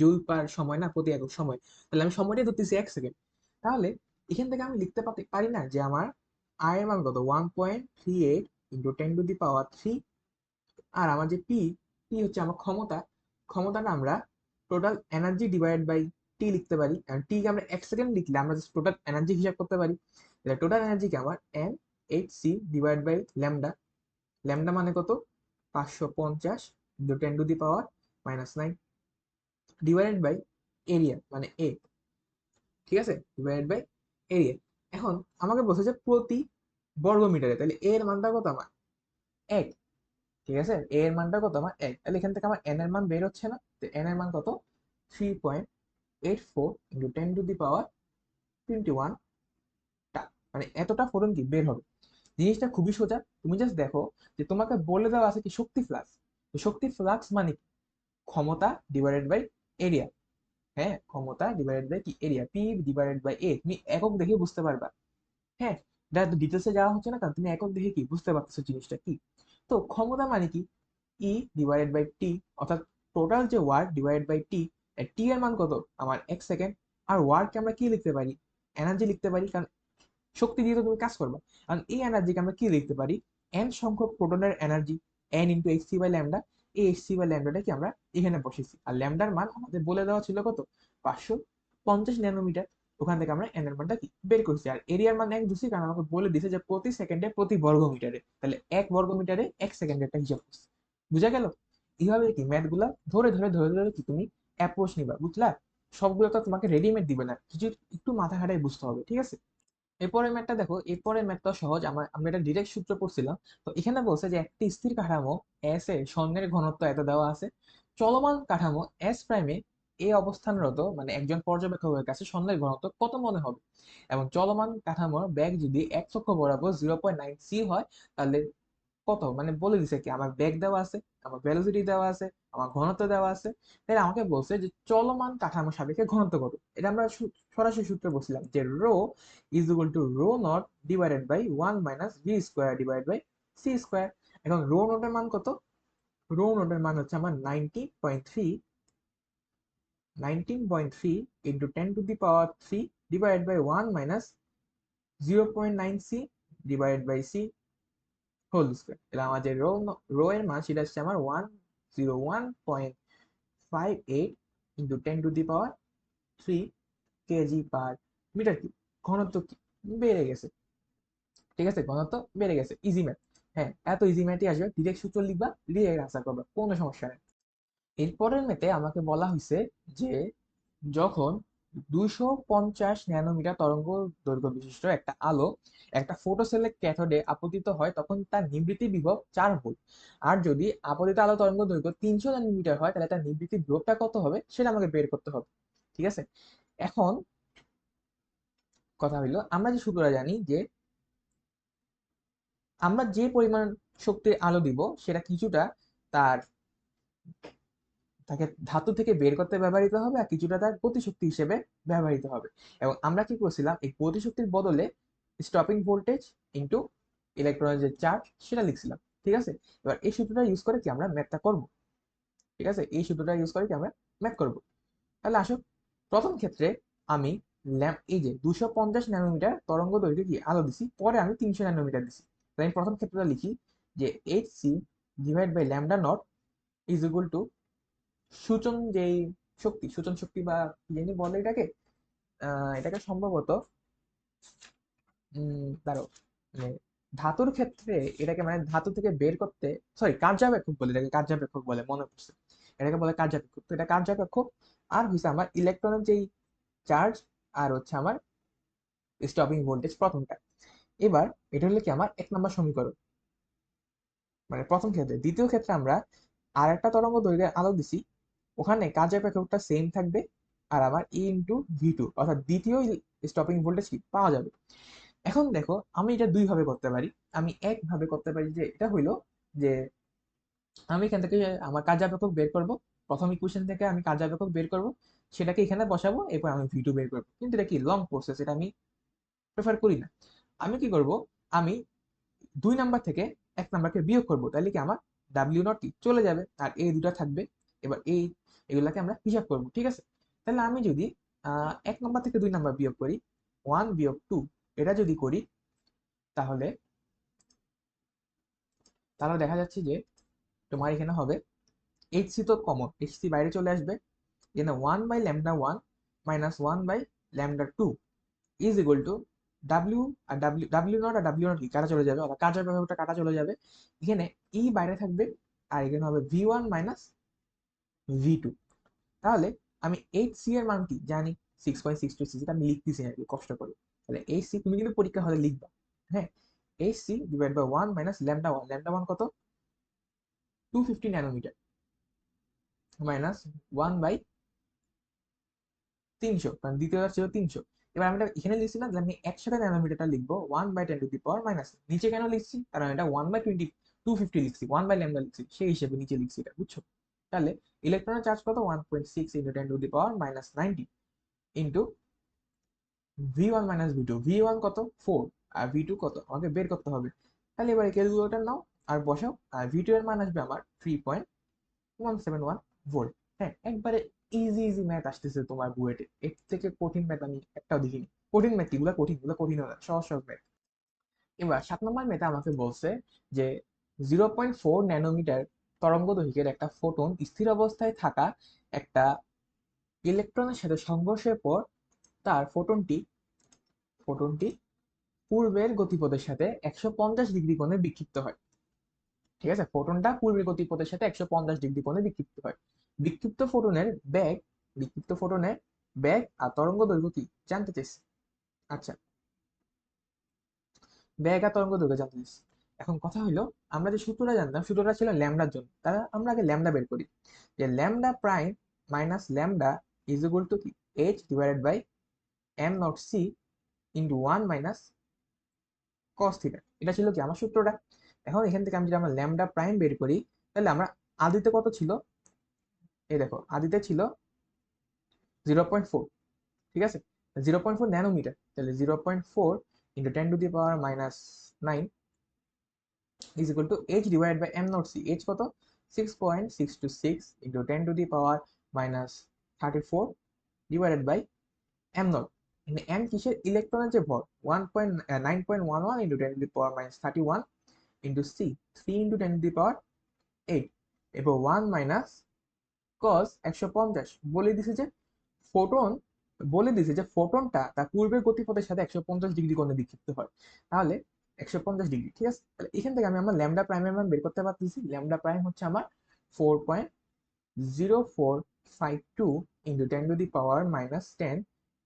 জুল পার সময় না, প্রতি একক সময়। তাহলে আমি সময়টাই ধরতেছি 1 সেকেন্ড। তাহলে এখান থেকে আমি লিখতে পারি না যে আমার আই এর মান কত, 1.38 ইন্টু 10⁻³ আর আমার যে পি, পি হচ্ছে আমার ক্ষমতা, ক্ষমতাটা আমরা টোটাল এনার্জি ডিভাইড বাই টি লিখতে পারি। আর টি কে আমরা 1 সেকেন্ড লিখলে আমরা জাস্ট টোটাল এনার্জি হিসাব করতে পারি। তাহলে টোটাল এনার্জি কি আমার N H C divide by lambda. Lambda মানে কত, 550 ইন্টু 10⁻⁻9 ডিভাইডেড বাই এরিয়া মানে এ, ঠিক আছে, ডিভাইডেড বাই এরিয়া। এখন আমাকে বলছে যে প্রতি বর্গ মিটারে, তাহলে এর মানটা কত আমার 1, ঠিক আছে, এর মানটা কত আমার 1, তাহলে এখান থেকে আমার এন এর মান বের হচ্ছে না, তো এন এর মান কত 3.84 ইন্টু 10⁻21 টা, মানে এতটা ফোটন কি বের হবে। জিনিসটা খুবই সোজা, তুমি জাস্ট দেখো যে তোমাকে বলে দেওয়া আছে কি শক্তি ফ্লাক্স, শক্তি ফ্লাক্স মানে কি, ক্ষমতা ডিভাইডেড বাই এরিয়া, হ্যাঁ, ক্ষমতা ডিভাইডেড বাই কি এরিয়া, পি ডিভাইডেড বাই এ, তুমি একক দেখে বুঝতে পারবা, হ্যাঁ, এটা ডিটেলসে যাওয়া হচ্ছে না, কারণ তুমি একক দেখে কি বুঝতে পারতেছো জিনিসটা কি। তো ক্ষমতা মানে কি, ই ডিভাইডেড বাই টি, অর্থাৎ টোটাল যে ওয়ার্ক ডিভাইডেড বাই টি, টি এর মান কত আমার 1 সেকেন্ড, আর ওয়ার্ককে আমরা কি লিখতে পারি, এনার্জি লিখতে পারি, কারণ শক্তি দিয়ে তো তুমি কাজ করবা, কারণ এই এনার্জিকে আমরা কি লিখতে পারি, এন সংখ্যক প্রোটনের energy, n into H C by lambda, এই এইচ সি বাই ল্যামডাটা কি আমরা এখানে বসেছি, আর ল্যামডার মান আমাদের বলে দেওয়া ছিল কত 550 ন্যানোমিটার, ওখান থেকে আমরা এন এর মানটা কি বের করছি, আর এরিয়ার মান 1 দিছি কারণ আমাকে বলে দিছে যে প্রতি সেকেন্ডে প্রতি বর্গ মিটারে, তাহলে 1 বর্গ মিটারে 1 সেকেন্ডের একটা হিসাব করছি, বুঝা গেল। এইভাবে কি ম্যাথ গুলা ধরে ধরে ধরে ধরে কি তুমি অ্যাপ্রোচ নিবা, বুঝলা, সবগুলো তো তোমাকে রেডিমেড দিবে না, কিছু একটু মাথা খাটাই বুঝতে হবে, ঠিক আছে। এরপরের ম্যাথটা দেখো, এরপরের ম্যাথটা সহজ, আমরা এটা ডিরেক্ট সূত্র পড়ছিলাম। তো এখানে বলছে যে একটি স্থির কাঠামো এস এ স্বর্ণের ঘনত্ব এত দেওয়া আছে, চলমান কাঠামো এস প্রাইমে এ অবস্থানরত মানে একজন পর্যবেক্ষকের কাছে স্বর্ণের ঘনত্ব কত মনে হবে, এবং চলমান কাঠামোর ব্যাগ যদি এক অক্ষ বরাবর 0.9 সি হয়, তাহলে কত, মানে বলে দিছে কি আমার বেগ দেওয়া আছে, আমার ভেলোসিটি দেওয়া আছে, আমার ঘনত্ব দেওয়া আছে, তাহলে আমাকে বলছে যে চলমান কাঠামো সাপেক্ষে ঘনত্ব কত। এটা আমরা সরাসরি সূত্রে বলছিলাম যে rho is equal to rho naught divided by 1 - V square divide by C square. এখন রো নটের মান কত, রো নটের মান হচ্ছে আমার 19.3 into 10⁻³ divide by 1 - 0.9 C divide by C whole square. তাহলে আমার যে রো এর মান সেটা হচ্ছে আমার 101.58 into 10⁻³ K G per metre cube. ঘনত্ব কি বেড়ে গেছে, ঠিক আছে, ঘনত্ব বেড়ে গেছে, ইজি ম্যাথ, হ্যাঁ, এত ইজি ম্যাথই আসবে, ডিরেক্ট সূত্র লিখবা, ডিরেক্ট আনসার করবা, কোনো সমস্যা নেই। এরপরের ম্যাথে আমাকে বলা হয়েছে যে যখন 250 ন্যানোমিটার তরঙ্গ দৈর্ঘ্য বিশিষ্ট একটা আলো একটা ফটোসেলের ক্যাথোডে আপতিত হয়, তখন তার নিবৃত্তি বিভব 4 ভোল্ট, আর যদি আপতিত আলো তরঙ্গ দৈর্ঘ্য 300 ন্যানোমিটার হয়, তাহলে তার নিবৃত্তি বিভবটা কত হবে সেটা আমাকে বের করতে হবে, ঠিক আছে। এখন কথা হইলো, আমরা যে সূত্রটা জানি যে আমরা যে পরিমাণ শক্তির আলো দিব সেটা কিছুটা তার তাকে ধাতু থেকে বের করতে ব্যবহৃত হবে, আর কিছুটা তার গতিশক্তি হিসেবে ব্যবহৃত হবে। এবং আমরা কি করছিলাম, এই গতিশক্তির বদলে স্টপিং ভোল্টেজ ইন্টু ইলেকট্রনের যে চার্জ সেটা লিখছিলাম, ঠিক আছে। এবার এই সূত্রটা ইউজ করে কি আমরা ম্যাথটা করব, ঠিক আছে, এই সূত্রটা ইউজ করে কি আমরা ম্যাথ করব। তাহলে আসো, প্রথম ক্ষেত্রে আমি এই যে 250 ন্যানোমিটার তরঙ্গ দৈর্ঘ্যে কি আলো দিছি, পরে আমি 300 ন্যানোমিটার দিছি, তাই আমি প্রথম ক্ষেত্রটা লিখি যে H C divide by lambda naught is equal to সূচন যেই শক্তি, সূচন শক্তি বা কি জানি বলে এটাকে, এটাকে সম্ভবত দাঁড়ো, মানে ধাতুর ক্ষেত্রে এটাকে মানে ধাতু থেকে বের করতে, সরি কার্যাপেক্ষক বলে, এটাকে কার্যাপেক্ষক বলে, মনে পড়ছে, এটাকে বলে কার্যাপেক্ষক। তো এটা কার্যাপেক্ষক, আর হয়েছে আমার ইলেকট্রনের যেই চার্জ, আর হচ্ছে আমার স্টপিং ভোল্টেজ প্রথমটা। এবার এটা হলো কি আমার 1 নম্বর সমীকরণ, মানে প্রথম ক্ষেত্রে। দ্বিতীয় ক্ষেত্রে আমরা আর একটা তরঙ্গ দৈর্ঘ্যের আলো দিছি, ওখানে কার্যাপেক্ষকটা সেম থাকবে, আর আমার ই ইন্টু ভি টু অর্থাৎ দ্বিতীয় স্টপিং ভোল্টেজ কি পাওয়া যাবে। এখন দেখো, আমি এটা দুই ভাবে করতে পারি। আমি একভাবে করতে পারি যে এটা হইলো যে আমি এখান থেকে আমার কার্যাপেক্ষক বের করব, প্রথম ইকুয়েশন থেকে আমি কার্যাপেক্ষক বের করব, সেটাকে এখানে বসাবো, এরপর আমি ভি টু বের করবো, কিন্তু এটা কি লং প্রসেস, এটা আমি প্রেফার করি না। আমি কি করব, আমি 2 নাম্বার থেকে 1 নাম্বারকে বিয়োগ করব, তাহলে কি আমার ডাব্লিউ নট কি চলে যাবে, আর এই দুটা থাকবে। এবার এগুলাকে আমরা হিসাব করব, ঠিক আছে। তাহলে আমি যদি 1 নাম্বার থেকে 2 নাম্বার বিয়োগ করি, 1 - 2, এটা যদি করি, তাহলে তাহলে দেখা যাচ্ছে যে তোমার এখানে হবে এইচ সি তো কমন, এইচ সি বাইরে চলে আসবে, এখানে 1/λ1 - 1/λ2 ইজ ইকুয়াল টু ডাব্লিউ আর ডাব্লিউ নট কি কাটা চলে যাবে, অর্থাৎ কার্যের প্রভাবটা কাটা চলে যাবে। এখানে ই বাইরে থাকবে, আর এখানে হবে V1 মাইনাস V2। তাহলে আমি এইচ সি এর মান কি জানি, 6.62 যেটা আমি লিখতেছি আর কি কষ্ট করে। তাহলে এইচ সি তুমি কিন্তু পরীক্ষা হলে লিখবা, হ্যাঁ, H C divide by 1 minus lambda 1। Lambda 1 কত? 250 ন্যানোমিটার মাইনাস 1 বাই 300, কারণ দ্বিতীয়টা ছিল 300। এবার আমি এটা এখানে লিখছি না, যে আমি একসাথে ন্যানোমিটারটা লিখবো 1/10⁻⁻। নিচে কেন লিখছি? কারণ এটা 1/250 লিখছি, 1/λ লিখছি, সেই হিসেবে নিচে লিখছি এটা, বুঝছো? তাহলে ইলেকট্রনের চার্জ কত? 1.6 into 10⁻⁻⁹ into V1 minus V2। V1 কত? 4। আর V2 কত আমাকে বের করতে হবে। তাহলে এবারে ক্যালকুলেটর নাও আর বসাও, আর V2 এর মান আসবে আমার 3.171 ভোল্ট। হ্যাঁ, একবারে ইজি ইজি ম্যাথ আসতেছে তোমার বুয়েটে, এর থেকে কঠিন ম্যাথ আমি একটাও দেখিনি। কঠিন ম্যাথ এগুলো কঠিন, এগুলো কঠিন হবে, সহজ সহজ ম্যাথ। এবার 7 নম্বর ম্যাথে আমাকে বলছে যে 0.4 ন্যানোমিটার তরঙ্গ দৈর্ঘ্যের একটা ফোটন স্থির অবস্থায় থাকা একটা ইলেকট্রনের সাথে সংঘর্ষের পর তার ফোটনটি ফোটনটি পূর্বের গতিপথের সাথে 150 ডিগ্রি কোণে বিক্ষিপ্ত হয়। ঠিক আছে, ফোটনটা পূর্বের গতিপথের সাথে 150 ডিগ্রি কোণে বিক্ষিপ্ত হয়। বিক্ষিপ্ত ফোটনের বেগ বিক্ষিপ্ত ফোটনের বেগ আর তরঙ্গ দৈর্ঘ্য কি জানতে চাইছি। আচ্ছা, বেগ আর তরঙ্গ দৈর্ঘ্য জানতে চাইছি। এখন কথা হলো, আমরা যে সূত্রটা জানতাম, সূত্রটা ছিল ল্যামডার জন্য। তাহলে আমরা আগে ল্যামডা বের করি, যে lambda prime minus lambda is equal to কি h divided by M naught c into 1 minus cos theta. এটা ছিল কি আমার সূত্রটা। এখন এখান থেকে আমি যদি আমরা ল্যামডা প্রাইম বের করি, তাহলে আমরা আদিতে কত ছিল, এই দেখো আদিতে ছিল 0.4। ঠিক আছে, 0.4 ন্যানোমিটার, তাহলে 0.4 into 10⁻⁻9 is equal to H divide by M naught C. H কত? 6.626 into 10⁻⁻34 divided by M naught. M কিসের? ইলেকট্রনের যে ভর, 9.11 ইন্টু 10⁻31 ইন্টু সি 3 ইন্টু 10⁻8। এবার 1 মাইনাস কস 150। ফোটন বলে দিছে যে ফোটনটা তার পূর্বের গতিপথের সাথে 150 ডিগ্রি কোণে বিক্ষিপ্ত হয়। তাহলে 150 ডিগ্রি, ঠিক আছে। তাহলে এখান থেকে আমি আমার ল্যামডা প্রাইমের মান বের করতে পারতেছি। ল্যামডা প্রাইম হচ্ছে আমার 4.0452 ইন্টু 10⁻⁻10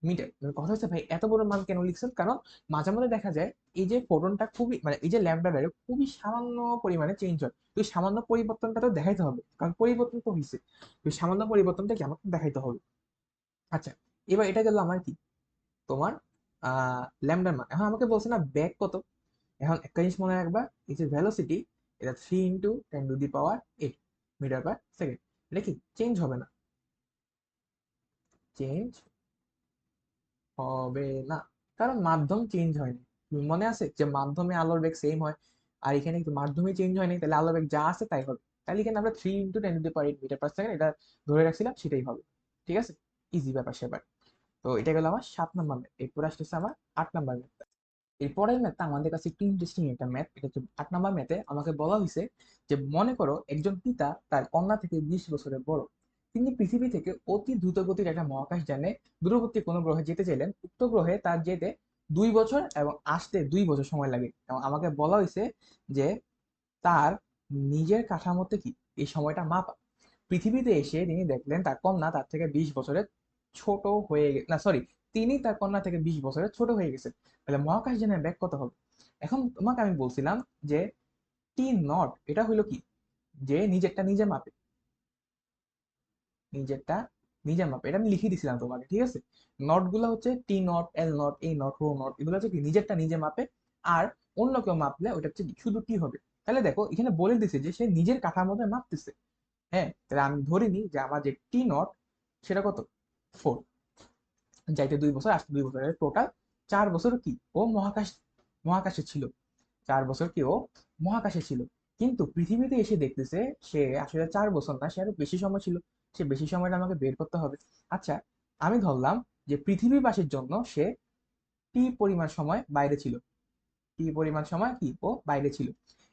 মিটার। কথা হচ্ছে ভাই এত বড় মান কেন লিখছেন? কারণ মাঝে মধ্যে দেখা যায় এই যে ফোটনটা খুবই, মানে এই যে ল্যামডাটা খুবই সামান্য পরিমাণে চেঞ্জ হয়। তো এই সামান্য পরিবর্তনটা তো দেখাইতে হবে, কারণ পরিবর্তন তো হয়েছে। তো এই সামান্য পরিবর্তনটা কি আমাকে দেখাইতে হবে। আচ্ছা, এবার এটা গেল আমার কি, তোমার ল্যামডার মান। এখন আমাকে বলছে না ব্যাগ কত। এখন একটা জিনিস মনে রাখবা, এই যে ভেলোসিটি, এটা 3 ইন্টু 10⁸ মিটার পার সেকেন্ড। এটা কি চেঞ্জ হবে না, চেঞ্জ হবে না, কারণ মাধ্যম চেঞ্জ হয়নি। মনে আছে যে মাধ্যমে আলোর বেগ সেম হয়, আর এখানে কিন্তু মাধ্যমে চেঞ্জ হয়নি, তাহলে আলোর বেগ যা আছে তাই হবে। তাহলে এখানে আমরা 3 ইন্টু 10⁸ মিটার পার সেকেন্ড এটা ধরে রাখছিলাম, সেটাই হবে। ঠিক আছে, ইজি ব্যাপার সেবার। তো এটা গেল আমার 7 নম্বর ম্যাথ। এরপর আসতেছে আমার 8 নম্বর ম্যাথ। এরপরের ম্যাথটা আমাদের কাছে একটু ইন্টারেস্টিং একটা ম্যাথ। এটা হচ্ছে 8 নম্বর ম্যাথে আমাকে বলা হয়েছে যে মনে করো একজন পিতা তার কন্যা থেকে 20 বছরের বড়। তিনি পৃথিবী থেকে অতি দ্রুত গতির একটা মহাকাশ যানে দূরবর্তী কোনো গ্রহে যেতে চাইলেন। উক্ত গ্রহে তার যেতে 2 বছর এবং আসতে 2 বছর সময় লাগে। এবং আমাকে বলা হয়েছে যে তার নিজের কাঠামোতে কি এই সময়টা মাপা। পৃথিবীতে এসে তিনি দেখলেন তার কন্যা তার থেকে 20 বছরের ছোট হয়ে না, সরি, তিনি তার কন্যা থেকে 20 বছরের ছোট হয়ে গেছে। তাহলে মহাকাশ যানের ব্যাগ কত হবে? এখন তোমাকে আমি বলছিলাম যে টি নট এটা হইলো কি, যে নিজেরটা নিজে মাপে, নিজেরটা নিজে মাপে, এটা আমি লিখে দিছিলাম তোমাকে, ঠিক আছে। নট গুলো হচ্ছে টি নট, এল নট, এই নট, রো নট, এগুলো হচ্ছে কি নিজেরটা নিজে মাপে। আর অন্য কেউ মাপলে ওটা হচ্ছে কি শুধু টি হবে। তাহলে দেখো এখানে বলে দিছে যে সে নিজের কাঠামোতে মাপতেছে। হ্যাঁ, তাহলে আমি ধরে নিই যে আমার যে টি নট সেটা কত, 4। যাইতে 2 বছর, আসতে 2 বছর, টোটাল 4 বছর কি ও মহাকাশে ছিল। 4 বছর কি ও মহাকাশে ছিল। কিন্তু পৃথিবীতে এসে দেখতেছে সে আসলে 4 বছর না, সে আরো বেশি সময় ছিল। সে বেশি সময়টা আমাকে বের করতে হবে। আচ্ছা, আমি ধরলাম যে পৃথিবীবাসীর জন্য সে টি পরিমাণ সময় বাইরে ছিল। টি পরিমাণ সময় কি ও বাইরে ছিল।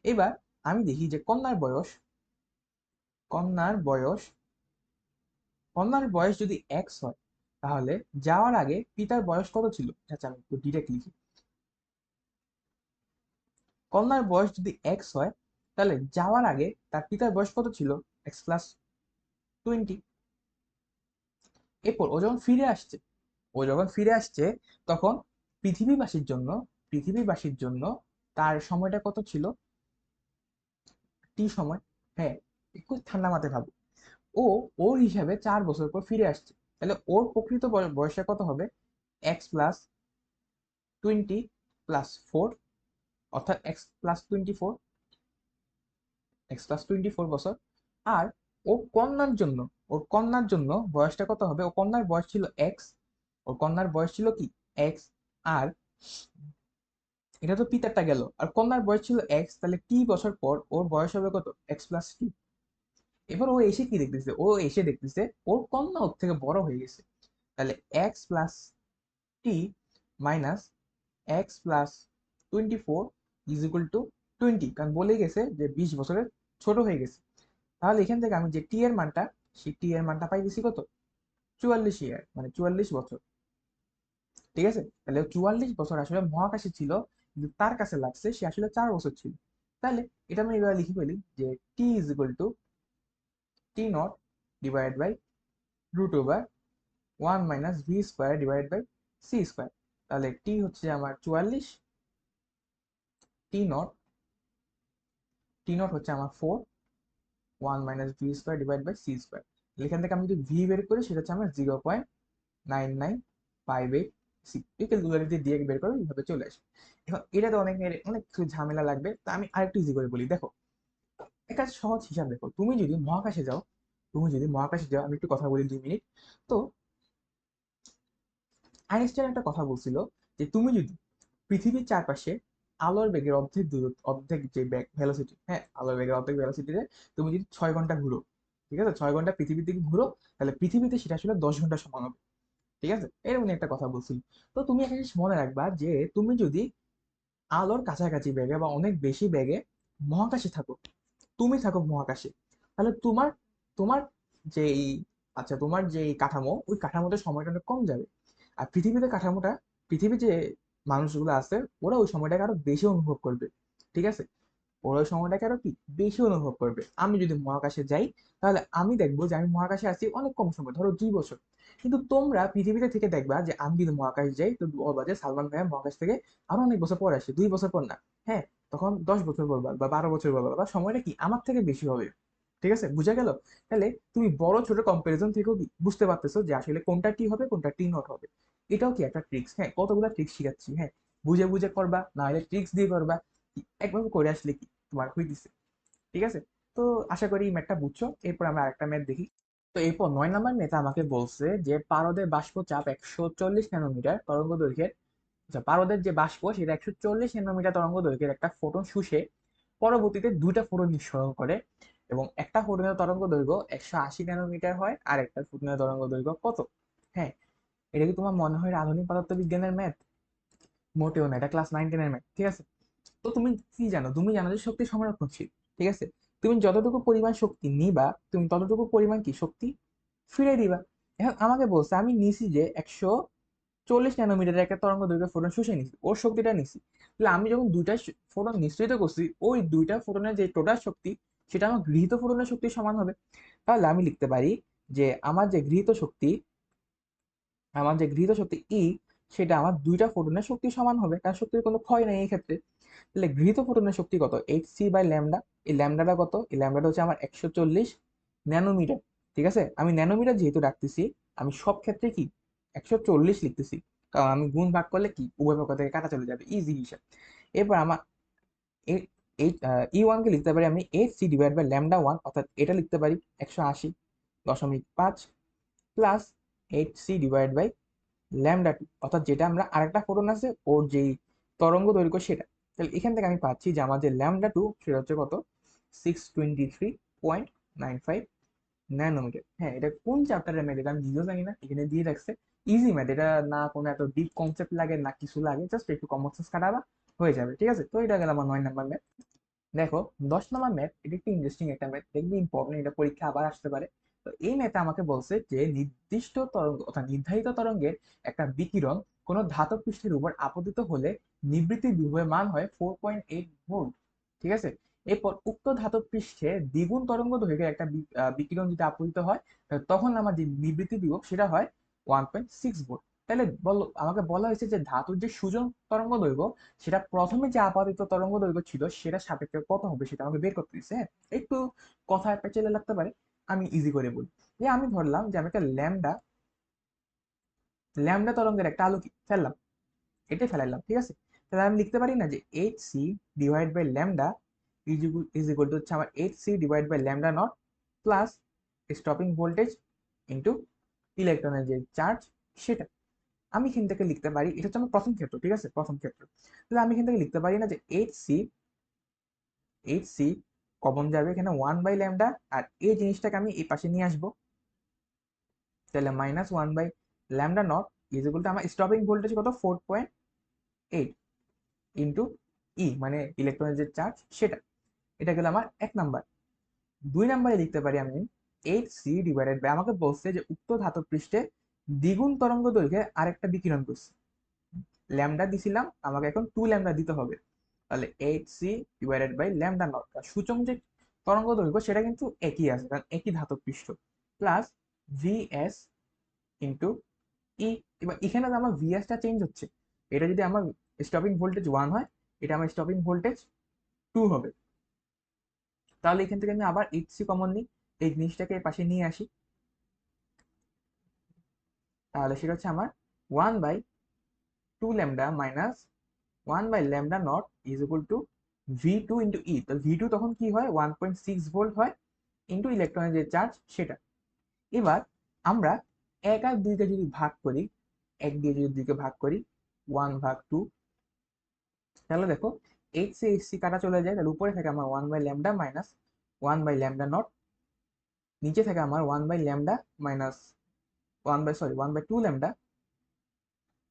এবার আমি দেখি যে কন্যার বয়স কন্যার বয়স যদি এক্স হয়, তাহলে যাওয়ার আগে পিতার বয়স কত ছিল। আচ্ছা, আমি একটু ডিরেক্ট লিখি। কন্যার বয়স যদি এক্স হয়, তাহলে যাওয়ার আগে তার পিতার বয়স কত ছিল? x+20। এরপর ও যখন ফিরে আসছে তখন পৃথিবীবাসীর জন্য পৃথিবীবাসীর জন্য তার সময়টা কত ছিল? টি সময়। হ্যাঁ, একটু ঠান্ডা মাথায় ভাবো। ও ওর হিসাবে 4 বছর পর ফিরে আসছে, তাহলে ওর প্রকৃত বয়সটা কত হবে? x+20+4, অর্থাৎ x+24 বছর। আর ওর কন্যার জন্য বয়সটা কত হবে? ও কন্যার বয়স ছিল এক্স, ওর কন্যার বয়স ছিল কি? এক্স। আর এটা তো পিতারটা গেল, আর কন্যার বয়স ছিল এক্স, তাহলে টি বছর পর ওর বয়স হবে কত? x+t। এবার ও এসে দেখতেছে ওর কন্যা ওর থেকে বড় হয়ে গেছে, তাহলে x+t মাইনাস x+24 = 20, কারণ বলে গেছে যে 20 বছরের ছোট হয়ে গেছে। তাহলে এখান থেকে আমি যে টি এর মানটা, সেই টি এর মানটা পাই গেছি কত? 44 ইয়ার, মানে 44 বছর। ঠিক আছে, তাহলে 44 বছর আসলে মহাকাশে ছিল, কিন্তু তার কাছে লাগছে সে আসলে 4 বছর ছিল। তাহলে এটা আমি এবার লিখে ফেলি যে t=t0/√1 - v² / c²। তাহলে টি হচ্ছে আমার 44, টি নট টি নট হচ্ছে আমার 4, 1 - v² / c²। এখান থেকে আমি যদি ভি বের করি, সেটা হচ্ছে আমার 0.9958 এই ক্যালকুলেটর দিয়ে বের করে এইভাবে চলে আসে। এখন এটা তো অনেক অনেক কিছু ঝামেলা লাগবে, তা আমি আরেকটু ইজি করে বলি। দেখো, একটা সহজ হিসাব দেখো, তুমি যদি মহাকাশে যাও, আমি একটু কথা বলি 2 মিনিট। তো আইনস্টাইন একটা কথা বলছিল যে তুমি যদি পৃথিবীর চারপাশে আলোর বেগের অর্ধেক যে বেগ ভেলোসিটি, হ্যাঁ, আলোর বেগের অর্ধেক ভেলোসিটিতে তুমি যদি 6 ঘন্টা ঘুরো, ঠিক আছে, 6 ঘন্টা পৃথিবীর দিকে ঘুরো, তাহলে পৃথিবীতে সেটা আসলে 10 ঘন্টা সমান হবে। ঠিক আছে, এরকম একটা কথা বলছিল। তো তুমি একটা জিনিস মনে রাখবা যে তুমি যদি আলোর কাছাকাছি বেগে বা অনেক বেশি বেগে মহাকাশে থাকো, তাহলে তোমার তোমার যেই তোমার যেই কাঠামো, ওই কাঠামোতে সময়টা অনেক কম যাবে। আর পৃথিবীর যে মানুষগুলো আছে, ওরা ওই সময়টাকে আরো বেশি অনুভব করবে। ঠিক আছে, ওরা ওই সময়টাকে আরো কি বেশি অনুভব করবে। আমি যদি মহাকাশে যাই, তাহলে আমি দেখবো যে আমি মহাকাশে আছি অনেক কম সময়, ধরো 2 বছর। কিন্তু তোমরা পৃথিবীতে থেকে দেখবা যে আমি যদি মহাকাশে যাই, তো বলবা যে সালমান ভাইয়া মহাকাশ থেকে আরো অনেক বছর পর আসে, 2 বছর পর না। হ্যাঁ, তখন 10 বছর বলবা বা 12 বছর বলবা, বা সময়টা কি আমার থেকে বেশি হবে। ঠিক আছে, বুঝা গেল? তাহলে তুমি বড় ছোট কম্পারিজন থেকেও কি বুঝতে পারতেছো যে আসলে কোনটা টি হবে, কোনটা টি নট হবে। এটাও কি একটা ট্রিক্স। হ্যাঁ, কতগুলো ট্রিক্স শিখাচ্ছি। হ্যাঁ, বুঝে বুঝে করবা, না হলে ট্রিক্স দিয়ে করবা, একভাবে করে আসলে কি তোমার হইতেছে। ঠিক আছে, তো আশা করি এই ম্যাথটা বুঝছো। এরপর আমরা আরেকটা ম্যাথ দেখি। তো এরপর 9 নম্বর ম্যাথে আমাকে বলছে যে পারদের বাষ্প চাপ 140 ন্যানোমিটার তরঙ্গ দৈর্ঘ্যের, পারদের যে বাষ্প সেটা 140 ন্যানোমিটার তরঙ্গ দৈর্ঘ্যের একটা ফোটন শুষে পরবর্তীতে 2টা ফোটন নিঃসরণ করে, এবং একটা ফোটনের তরঙ্গ দৈর্ঘ্য 180 ন্যানোমিটার হয়, আর একটা ফোটনের তরঙ্গ দৈর্ঘ্য কত? হ্যাঁ, এটা কি তোমার মনে হয় আধুনিক পদার্থবিজ্ঞানের ম্যাথ? মোটেও না, এটা ক্লাস 9-10-এর ম্যাথ। ঠিক আছে, তো তুমি জানো যে শক্তি সংরক্ষণশীল। ঠিক আছে, তুমি যতটুকু পরিমাণ শক্তি নিবা, তুমি ততটুকু পরিমাণ কি শক্তি ফিরে দিবা। এখন আমাকে বলছে আমি নিছি যে 140 ন্যানোমিটারের একটা তরঙ্গ দৈর্ঘ্য ফোটন শুষে নিছি, ওর শক্তিটা নিছি। তাহলে আমি যখন 2টা ফোটন নিঃসৃত করছি, ওই 2টা ফোটনের যে টোটাল শক্তি, সেটা আমার গৃহীত ফোটনের শক্তির সমান হবে। তাহলে আমি লিখতে পারি যে আমার যে গৃহীত শক্তি ই, সেটা আমার 2টা ফোটনের শক্তির সমান হবে, কারণ শক্তির কোনো ক্ষয় নেই এই ক্ষেত্রে। তাহলে গৃহীত ফোটনের শক্তি কত? hc/ল্যামডা। এই ল্যামডাটা কত? এই ল্যামডাটা হচ্ছে আমার 140 ন্যানোমিটার। ঠিক আছে, আমি ন্যানোমিটার যেহেতু রাখতেছি, আমি সব ক্ষেত্রে কি 140 লিখতেছি, কারণ আমি গুণ ভাগ করলে কি উভয় পক্ষ থেকে কাটা চলে যাবে, ইজি হিসাব। এরপর আমার ই ওয়ানকে লিখতে পারি আমি 8c/ল্যামডা 1, অর্থাৎ এটা লিখতে পারি 180.5 প্লাস 8c/ল্যামডা 2, অর্থাৎ যেটা আমরা আরেকটা ফোটন আছে ওর যেই তরঙ্গ দৈর্ঘ্য সেটা। তাহলে এখান থেকে আমি পাচ্ছি যে আমার যে ল্যামডা 2 সেটা হচ্ছে কত? 623.95 ন্যানোমিটার। হ্যাঁ, এটা কোন চ্যাপ্টারের ম্যাথ এটা আমি নিজেও জানি না, এখানে দিয়ে রাখছে। ইজি ম্যাথ এটা, না কোনো এত ডিপ কনসেপ্ট লাগে না কিছু লাগে, জাস্ট একটু কমন সেন্স খাটাবা হয়ে যাবে। ঠিক আছে, তো এটা গেল আমার 9 নম্বর ম্যাথ। দেখো, 10 নম্বর ম্যাথ, এটা একটু ইন্টারেস্টিং একটা ম্যাথ, দেখবি ইম্পর্টেন্ট, এটা পরীক্ষা আবার আসতে পারে। তো এই ম্যাথে আমাকে বলছে যে নির্দিষ্ট তরঙ্গ অর্থাৎ নির্ধারিত তরঙ্গের একটা বিকিরণ কোনো ধাতব পৃষ্ঠের উপর আপতিত হলে নিবৃত্তি বিভবের মান হয় 4.8 ভোল্ট। ঠিক আছে। এরপর উক্ত ধাতব পৃষ্ঠে দ্বিগুণ তরঙ্গ দৈর্ঘ্যের একটা বিকিরণ যদি আপতিত হয়, তখন আমার যে নিবৃত্তি বিভব সেটা হয় 1.6 ভোল্ট। তাহলে আমাকে বলা হয়েছে যে ধাতুর যে সূচন তরঙ্গ দৈর্ঘ্য সেটা প্রথমে যে আপাতিত তরঙ্গ দৈর্ঘ্য ছিল সেটা সাপেক্ষে কত হবে সেটা আমাকে বের করতে দিচ্ছে। হ্যাঁ, একটু কথা পেঁচালে লাগতে পারে, আমি ইজি করে বলি। যে আমি ধরলাম যে আমি একটা ল্যামডা ল্যামডা তরঙ্গের একটা আলো ফেললাম, এটাই ফেলাইলাম। ঠিক আছে। তাহলে আমি লিখতে পারি না যে H C divide by lambda is equal to হচ্ছে আমার H C divide by lambda naught plus stopping voltage into ইলেকট্রনের যে চার্জ সেটা। আমি এখান থেকে লিখতে পারি, এটা হচ্ছে আমার প্রথম ক্ষেত্র। ঠিক আছে, প্রথম ক্ষেত্র। তাহলে আমি এখান থেকে লিখতে পারি না যে এইচ সি কমন যাবে এখানে 1/λ, আর এই জিনিসটাকে আমি এই পাশে নিয়ে আসবো। তাহলে -1/λ0 ইজ ইকুয়াল টু আমার স্টপিং ভোল্টেজ কত 4.8 ইন্টু ই মানে ইলেকট্রনের যে চার্জ সেটা। এটা গেল আমার 1 নাম্বার। 2 নাম্বারে লিখতে পারি আমি এইচ সি ডিভাইডেড বাই, আমাকে বলছে যে উক্ত ধাতব পৃষ্ঠে দ্বিগুণ তরঙ্গ দৈর্ঘ্যে আরেকটা বিকিরণ করছে। ল্যামডা দিছিলাম, আমাকে এখন 2λ দিতে হবে। তাহলে H C divided by lambda naught, সূচক যে তরঙ্গ দৈর্ঘ্য সেটা কিন্তু একই আছে কারণ একই ধাতব পৃষ্ঠ, প্লাস ভিএস ইন্টু ই। এবার এখানে আমার ভিএসটা চেঞ্জ হচ্ছে। এটা যদি আমার স্টপিং ভোল্টেজ 1 হয়, এটা আমার স্টপিং ভোল্টেজ 2 হবে। তাহলে এখান থেকে আমি আবার এইচ সি কমন নিই, এই জিনিসটাকে পাশে নিয়ে আসি। তাহলে সেটা হচ্ছে আমার 1/2λ minus 1/λ0 is equal to V2 into e. তো V2 তখন কি হয় 1.6 ভোল্ট হয় ইন্টু ইলেকট্রনের যে চার্জ সেটা। এবার আমরা 1 আর 2কে যদি ভাগ করি, 1 দিয়ে যদি 2কে ভাগ করি 1/2, তাহলে দেখো এইচ সি এইচ সি কাটা চলে যায়। তাহলে উপরে থাকে আমার 1/λ মাইনাস 1/λ0, নিচে থাকে আমার 1/λ minus 1/2λ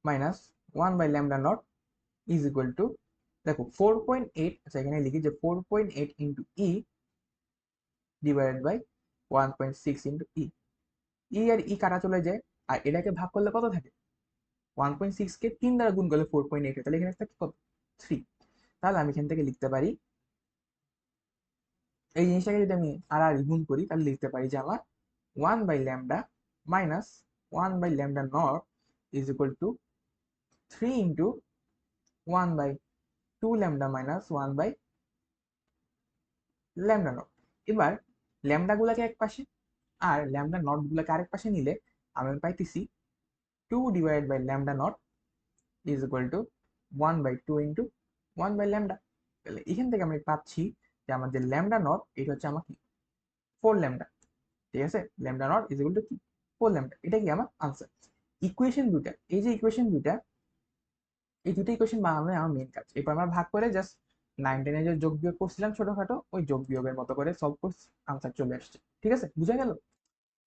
minus 1/λ0 is equal to, দেখো 4.8, আচ্ছা এখানে লিখি যে 4.8 into e divided by 1.6 into e. E আর ই কাটা চলে যায়, আর এটাকে ভাগ করলে কত থাকে 1.6 কে 3 দ্বারা গুণ করলে 4.8, তাহলে এখানে থাকে কত 3। তাহলে আমি এখান থেকে লিখতে পারি, এই জিনিসটাকে যদি আমি আর আর গুণ করি তাহলে লিখতে পারি যে আমার 1/λ minus 1/λ0 is equal to 3 into 1/2λ minus 1/λ0। এবার ল্যামডা গুলাকে এক পাশে আর ল্যামডা নট গুলাকে আরেক পাশে নিলে আমি পাইতেছি 2 divide by lambda naught is equal to 1/2 into 1/λ। তাহলে এখান থেকে আমি পাচ্ছি যে আমার যে ল্যামডা নট এটা হচ্ছে আমার কি 4λ। ঠিক আছে, lambda naught is equal to কি 4λ। এটা কি আমার আনসার। ইকুয়েশন দুইটা, এই যে ইকুয়েশন দুইটা, এই দুটো ইকুয়েশন বানানোই আমার মেন কাজ। এরপর আমরা ভাগ করে জাস্ট 9-10 যে যোগ বিয়োগ করছিলাম ছোটখাটো, ওই যোগ বিয়োগের মতো করে সলভ করছি, আনসার চলে আসছে। ঠিক আছে, বুঝা গেল।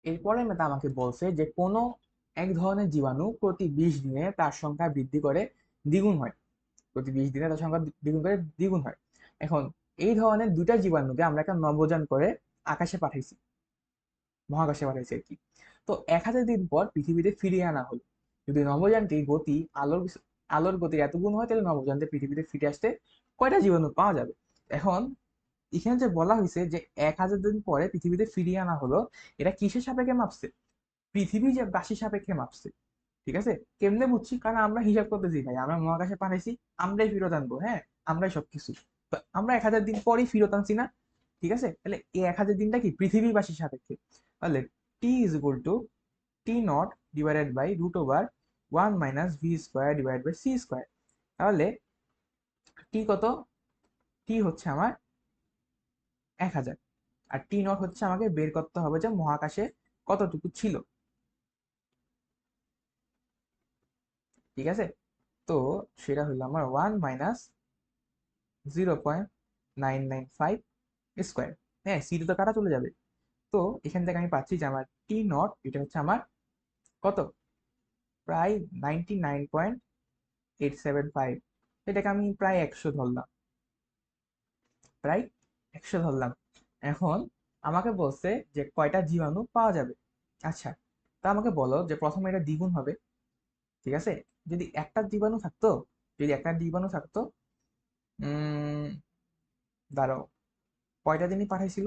এরপরে মেয়েটা আমাকে বলছে যে কোনো এক ধরনের জীবাণু প্রতি 20 দিনে তার সংখ্যা বৃদ্ধি করে দ্বিগুণ হয়, প্রতি 20 দিনে তার সংখ্যা দ্বিগুণ করে দ্বিগুণ হয়। এখন এই ধরনের দুইটা জীবাণুকে আমরা একটা নবযান করে আকাশে পাঠাইছি, মহাকাশে পাঠাইছি আর কি। তো 1000 দিন পর পৃথিবীতে ফিরিয়ে আনা হলো। যদি নবযানটির গতি আলোর গতির এত গুণ হয়, তাহলে নবযানটি পৃথিবীতে ফিরে আসতে কয়টা জীবাণু পাওয়া যাবে। এখন এখানে যে বলা হয়েছে যে 1000 দিন পরে পৃথিবীতে ফিরিয়ে আনা হলো, এটা কিসের সাপেক্ষে মাপছে, পৃথিবী যে বাসি সাপেক্ষে মাপছে। ঠিক আছে, কেমনে বুঝছি, কারণ আমরা হিসাব করতেছি ভাই, আমরা মহাকাশে পাঠাইছি, আমরাই ফেরত আনবো। হ্যাঁ, আমরাই সবকিছু। তো আমরা 1000 দিন পরেই ফেরত আনছি না। ঠিক আছে, তাহলে এই 1000 দিনটা কি পৃথিবীবাসীর সাপেক্ষে। তাহলে t is equal to t naught divided by √ওভার 1 - v² ডিভাইড বাই c²। তাহলে টি কত, টি হচ্ছে আমার 1000, আর টি নট হচ্ছে আমাকে বের করতে হবে যে মহাকাশে কতটুকু ছিল। ঠিক আছে, তো সেটা হলো আমার 1 - 0.995 স্কোয়ার। হ্যাঁ, সিটা তো কাটা চলে যাবে। তো এখান থেকে আমি পাচ্ছি যে আমার টি নট এটা হচ্ছে আমার কত, প্রায় 99.875। এটাকে আমি প্রায় 100 ধরলাম, প্রায় 100 ধরলাম। এখন আমাকে বলছে যে কয়টা জীবাণু পাওয়া যাবে। আচ্ছা, তা আমাকে বলো যে প্রথমে এটা দ্বিগুণ হবে, ঠিক আছে, যদি একটা জীবাণু থাকতো, যদি একটা জীবাণু থাকতো, উম দাঁড়াও, কয়টা দিনই পাঠাইছিল?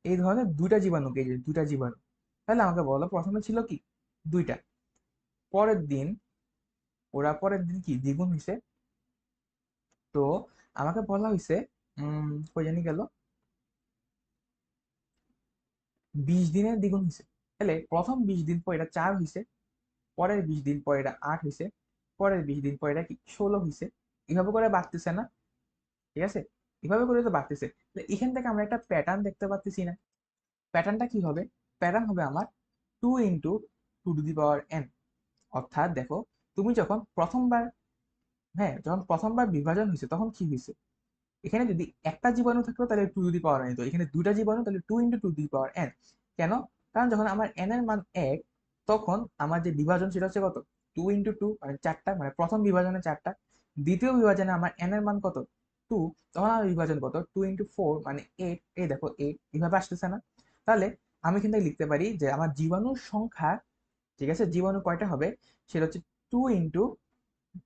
এই ধরনের দুইটা জীবাণুকে, এই যে দুইটা জীবাণু, তাহলে আমাকে বলো প্রথমে ছিল কি দুইটা, পরের দিন ওরা পরের দিন কি দ্বিগুণ হয়েছে। তো আমাকে বলা হয়েছে কই জানি গেল, 20 দিনে দ্বিগুণ হয়েছে। তাহলে প্রথম 20 দিন পর এটা 4 হয়েছে, পরের 20 দিন পর এটা 8 হয়েছে, পরের 20 দিন পর এটা কি 16 হয়েছে। এভাবে করে বাড়তেছে না? ঠিক আছে, এভাবে করে তো বাড়তেছে। তাহলে এখান থেকে আমরা একটা প্যাটার্ন দেখতে পাচ্ছি না? প্যাটার্নটা কি হবে? প্যাটার্ন হবে আমার 2 × 2⁴n। অর্থাৎ দেখো, তুমি যখন প্রথমবার, হ্যাঁ যখন প্রথমবার বিভাজন হয়েছে তখন কি হয়েছে, এখানে যদি একটা জীবাণু থাকতো তাহলে 2 টু দি পাওয়ার n হতো, এখানে দুইটা জীবাণু তাহলে 2 × 2⁴n। কেন? কারণ যখন আমার n এর মান 1, তখন আমার যে বিভাজন সেটা হচ্ছে কত, 2 × 2 মানে 4টা, মানে প্রথম বিভাজনে 4টা, দ্বিতীয় বিভাজনে আমার n এর মান কত, 2, তখন আমার বিভাজন কত, 2 × 4 মানে 8। এই দেখো 8 এইভাবে আসতেছে না? তাহলে আমি এখান থেকে লিখতে পারি যে আমার জীবাণুর সংখ্যা, ঠিক আছে, জীবাণু কয়টা হবে, সেটা হচ্ছে 2 × 2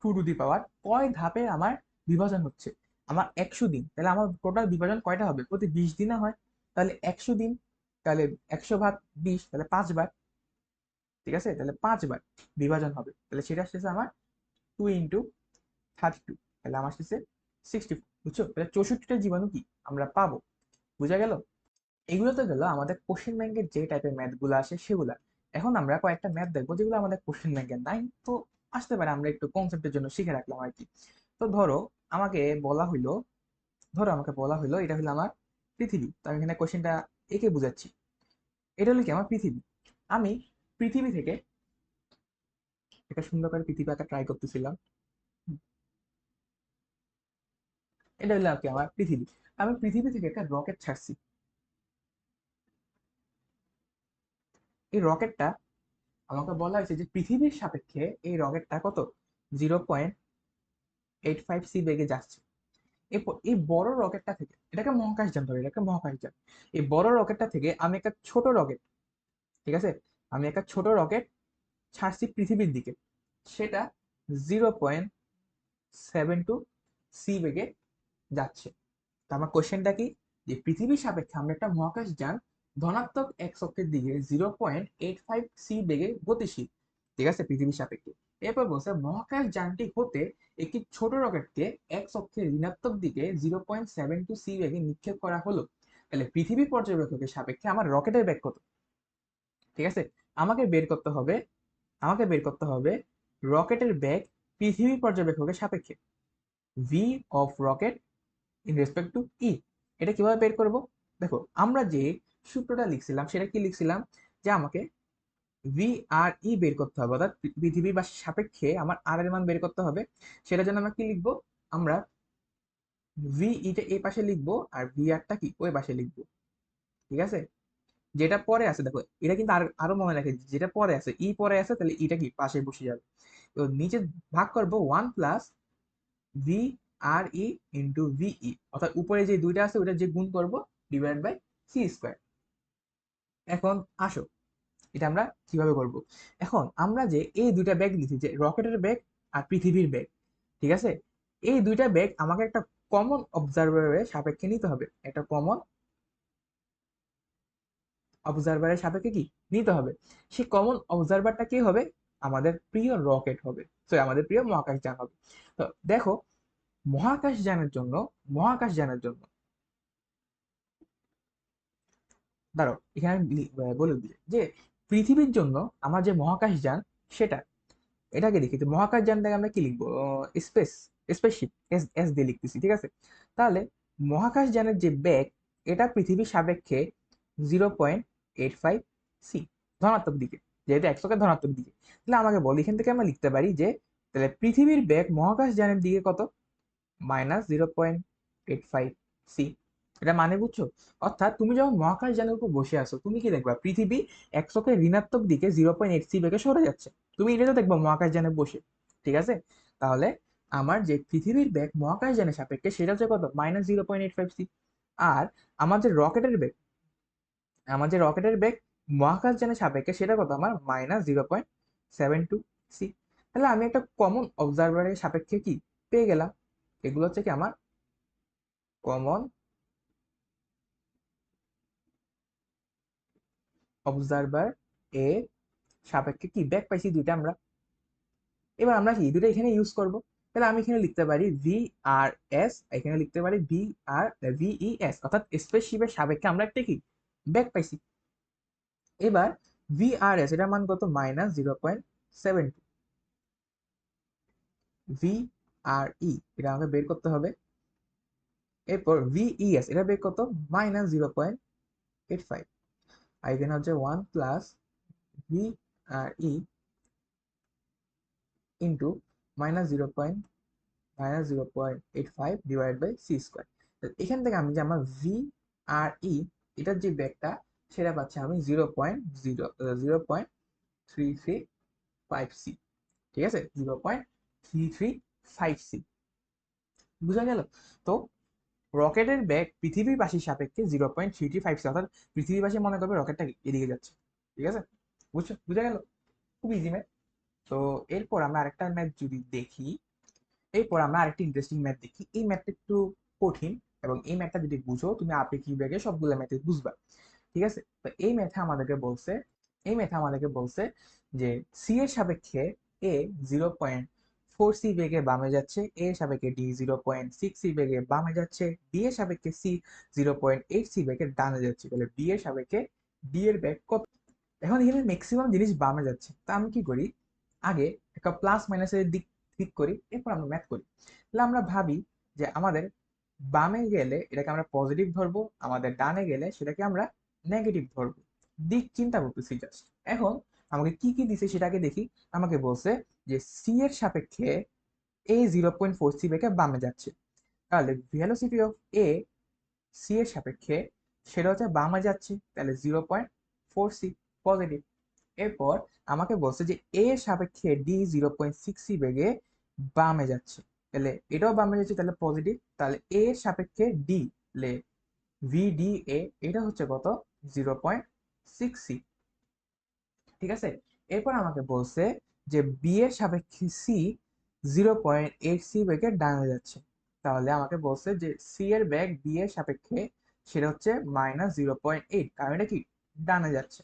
টু দি পাওয়ার, কয় ধাপে আমার বিভাজন হচ্ছে, আমার 100 দিন, তাহলে আমার টোটাল বিভাজন কয়টা হবে, প্রতি 20 দিনে হয়, তাহলে 100 দিন, তাহলে 100 ভাগ 20, তাহলে 5 বার। ঠিক আছে, তাহলে 5 বার বিভাজন হবে, তাহলে সেটা আসতেছে আমার 2 × 32, তাহলে আমার আসতেছে 64। বুঝছো? তাহলে 64টা জীবাণু কি আমরা পাবো। বুঝা গেল? এগুলো তো গেল আমাদের কোশ্চেন ব্যাংকের যে টাইপের ম্যাথ গুলো আসে সেগুলা। এখন আমরা কয়েকটা ম্যাথ দেখবো যেগুলো আমাদের কোশ্চেন ব্যাংকে নাই, তো আসতে পারে, আমরা একটু কনসেপ্টের জন্য শিখে রাখলাম আর কি। তো ধরো আমাকে বলা হইলো, এটা হলো আমার পৃথিবী, তো আমি এখানে কোশ্চেনটা একে বুঝাচ্ছি। এটা হলো কি আমার পৃথিবী। আমি পৃথিবী থেকে একটা সুন্দর করে পৃথিবী আঁকা ট্রাই করতেছিলাম। এটা হলো আর কি আমার পৃথিবী। আমি পৃথিবী থেকে একটা রকেট ছাড়ছি। এই রকেটটা, আমাকে বলা হয়েছে যে পৃথিবীর সাপেক্ষে এই রকেটটা কত, 0.85 সি বেগে যাচ্ছে। এরপর এই বড় রকেটটা থেকে, এটাকে মহাকাশযান ধরে, এটাকে মহাকাশযান, এই বড় রকেটটা থেকে আমি একটা ছোট রকেট, ঠিক আছে, আমি একটা ছোট রকেট ছাড়ছি পৃথিবীর দিকে, সেটা 0.72 সি বেগে যাচ্ছে। তো আমার কোশ্চেনটা কি, যে পৃথিবীর সাপেক্ষে আমরা একটা মহাকাশ যান ধনাত্মক এক অক্ষের দিকে 0.85 সি বেগে গতিশীল, ঠিক আছে, পৃথিবীর সাপেক্ষে। এরপর বলছে মহাকাশ যানটি হতে একটি ছোট রকেটকে এক অক্ষের ঋণাত্মক দিকে 0.72 সি বেগে নিক্ষেপ করা হলো। তাহলে পৃথিবী পর্যবেক্ষকের সাপেক্ষে আমার রকেটের বেগ কত? ঠিক আছে, আমাকে বের করতে হবে, রকেটের বেগ পৃথিবী পর্যবেক্ষকের সাপেক্ষে, v of rocket in respect to e. এটা কিভাবে বের করব? দেখো, আমরা যে সূত্রটা লিখছিলাম সেটা কি লিখছিলাম, যে আমাকে ভি আর ই বের করতে হবে, অর্থাৎ পৃথিবী বা সাপেক্ষে আমার আর এর মান বের করতে হবে। সেটার জন্য আমরা কি লিখবো, আমরা ভি ইটা এই পাশে লিখবো আর ভি আরটা কি ওই পাশে লিখবো। ঠিক আছে, যেটা পরে আছে, দেখো এটা কিন্তু আরো মনে রাখে, যেটা পরে আছে ই পরে আছে, তাহলে এটা কি পাশে বসে যাবে। তো নিচে ভাগ করবো 1 প্লাস ভি আর ই ইন্টু ভিই, অর্থাৎ উপরে যে দুইটা আছে ওটা যে গুণ করব ডিভাইড বাই সি স্কোয়ার। এখন আসো, এটা আমরা কিভাবে করব। এখন আমরা যে এই দুইটা ব্যাগ লিখি, যে রকেটের ব্যাগ আর পৃথিবীর ব্যাগ, ঠিক আছে, এই দুইটা ব্যাগ আমাকে একটা কমন অবজারভারের সাপেক্ষে নিতে হবে, একটা কমন অবজারভারের সাপেক্ষে কি নিতে হবে। সেই কমন অবজারভারটা কি হবে, আমাদের প্রিয় রকেট হবে, সরি আমাদের প্রিয় মহাকাশযান হবে। তো দেখো, মহাকাশযানের জন্য, মহাকাশযানের জন্য দাঁড়াও এখানে আমি বলে দিই যে পৃথিবীর জন্য আমার যে মহাকাশযান সেটা, এটাকে দেখি, তো মহাকাশযানটাকে আমরা কি লিখবো, স্পেস, স্পেসশিপ, এস এস দিয়ে লিখতেছি, ঠিক আছে। তাহলে মহাকাশযানের যে বেগ, এটা পৃথিবীর সাপেক্ষে 0.85 সি, ধনাত্মক দিকে, যেহেতু 100কে ধনাত্মক দিকে। তাহলে আমাকে বল, এখান থেকে আমরা লিখতে পারি যে তাহলে পৃথিবীর বেগ মহাকাশযানের দিকে কত, -0.85 সি। এটা মানে বুঝছো? অর্থাৎ তুমি যখন মহাকাশযানের উপর বসে আছো, তুমি কি দেখবা, পৃথিবী 100কে ঋণাত্মক দিকে 0.8 সি বেগে সরে যাচ্ছে, তুমি এটা তো দেখবা মহাকাশযানে বসে। ঠিক আছে, তাহলে আমার যে পৃথিবীর বেগ মহাকাশযানের সাপেক্ষে সেটা হচ্ছে কত, -0.85 সি। আর আমার যে রকেটের বেগ, মহাকাশযানের সাপেক্ষে সেটা কত, আমার -0.72 0.72 সি। তাহলে আমি একটা কমন অবজারভারের সাপেক্ষে কি পেয়ে গেলাম। এগুলো হচ্ছে কি আমার কমন অবজারভার এ সাপেক্ষে কি ব্যাক পাইছি দুইটা আমরা। এবার আমরা কি দুটো এখানে ইউজ করব। তাহলে আমি এখানে লিখতে পারি ভি আর এস, এখানে লিখতে পারি ভি আর ভিই এস, অর্থাৎ স্পেসশিপের সাপেক্ষে আমরা একটা কি ব্যাক পাইছি। এবার ভি আর এস এটার মান কত, -0.72। ভি আর ই এটা আমাকে বের করতে হবে। এরপর ভিইএস এটা বের কত, -0.85। আর এখানে হচ্ছে 1 প্লাস ভি আর ই into -0.85 divide by C square. এখান থেকে আমি যে আমার ভি আর ই এটার যে ব্যাগটা সেটা পাচ্ছি আমি 0.3335 সি। ঠিক আছে, 0.335 সি। বুঝা গেল? তো রকেটের ব্যাগ পৃথিবীবাসীর সাপেক্ষে 0.335 অর্থাৎ পৃথিবীবাসী মনে করবে রকেটটা এদিকে যাচ্ছে। ঠিক আছে, বুঝছো, বুঝা গেল? খুব ইজি ম্যাথ। তো এরপর আমরা আরেকটা ম্যাথ যদি দেখি, এরপর আমরা আরেকটি ইন্টারেস্টিং ম্যাথ দেখি। এই ম্যাথটা একটু কঠিন, এবং এই ম্যাথটা যদি বুঝো তুমি আপেক্ষিক ব্যাগে সবগুলো ম্যাথে বুঝবা। ঠিক আছে, তো এই ম্যাথে আমাদেরকে বলছে যে সি এর সাপেক্ষে এ 0.4 সি বেগে বামে যাচ্ছে, এ এর সাপেক্ষে ডি 0.6 সি বেগে বামে যাচ্ছে, বি এর সাপেক্ষে সি 0.8 সি বেগে ডানে যাচ্ছে। তাহলে বি এর সাপেক্ষে ডি এর বেগ কত? এখন এখানে ম্যাক্সিমাম জিনিস বামে যাচ্ছে, তা আমি কি করি, আগে একটা প্লাস মাইনাসের দিক ঠিক করি, এরপর আমরা ম্যাথ করি। তাহলে আমরা ভাবি যে আমাদের বামে গেলে এটাকে আমরা পজিটিভ ধরবো, আমাদের ডানে গেলে সেটাকে আমরা নেগেটিভ ধরবো। দিক চিন্তা করতেছি জাস্ট। এখন আমাকে কি কি দিছে সেটাকে দেখি। আমাকে বলছে যে সি এর সাপেক্ষে এ 0.4 সি বেগে বামে যাচ্ছে, তাহলে ভেলোসিটি অফ এ সি এর সাপেক্ষে সেটা হচ্ছে বামে যাচ্ছে, তাহলে 0.4 সি পজিটিভ। এরপর আমাকে বলছে যে এ এর সাপেক্ষে ডি 0.6 সি বেগে বামে যাচ্ছে, তাহলে এটাও বামে যাচ্ছে, তাহলে পজিটিভ। তাহলে এ এর সাপেক্ষে ডি, তাহলে ভিডিএ এটা হচ্ছে কত, 0.6 সি। ঠিক আছে, এরপর আমাকে বলছে যে বি এর সাপেক্ষে সি 0.8 সি বেগে ডানে যাচ্ছে, তাহলে আমাকে বলছে যে সি এর বেগ বি এর সাপেক্ষে সেটা হচ্ছে -0.8, কারণ এটা কি ডানে যাচ্ছে।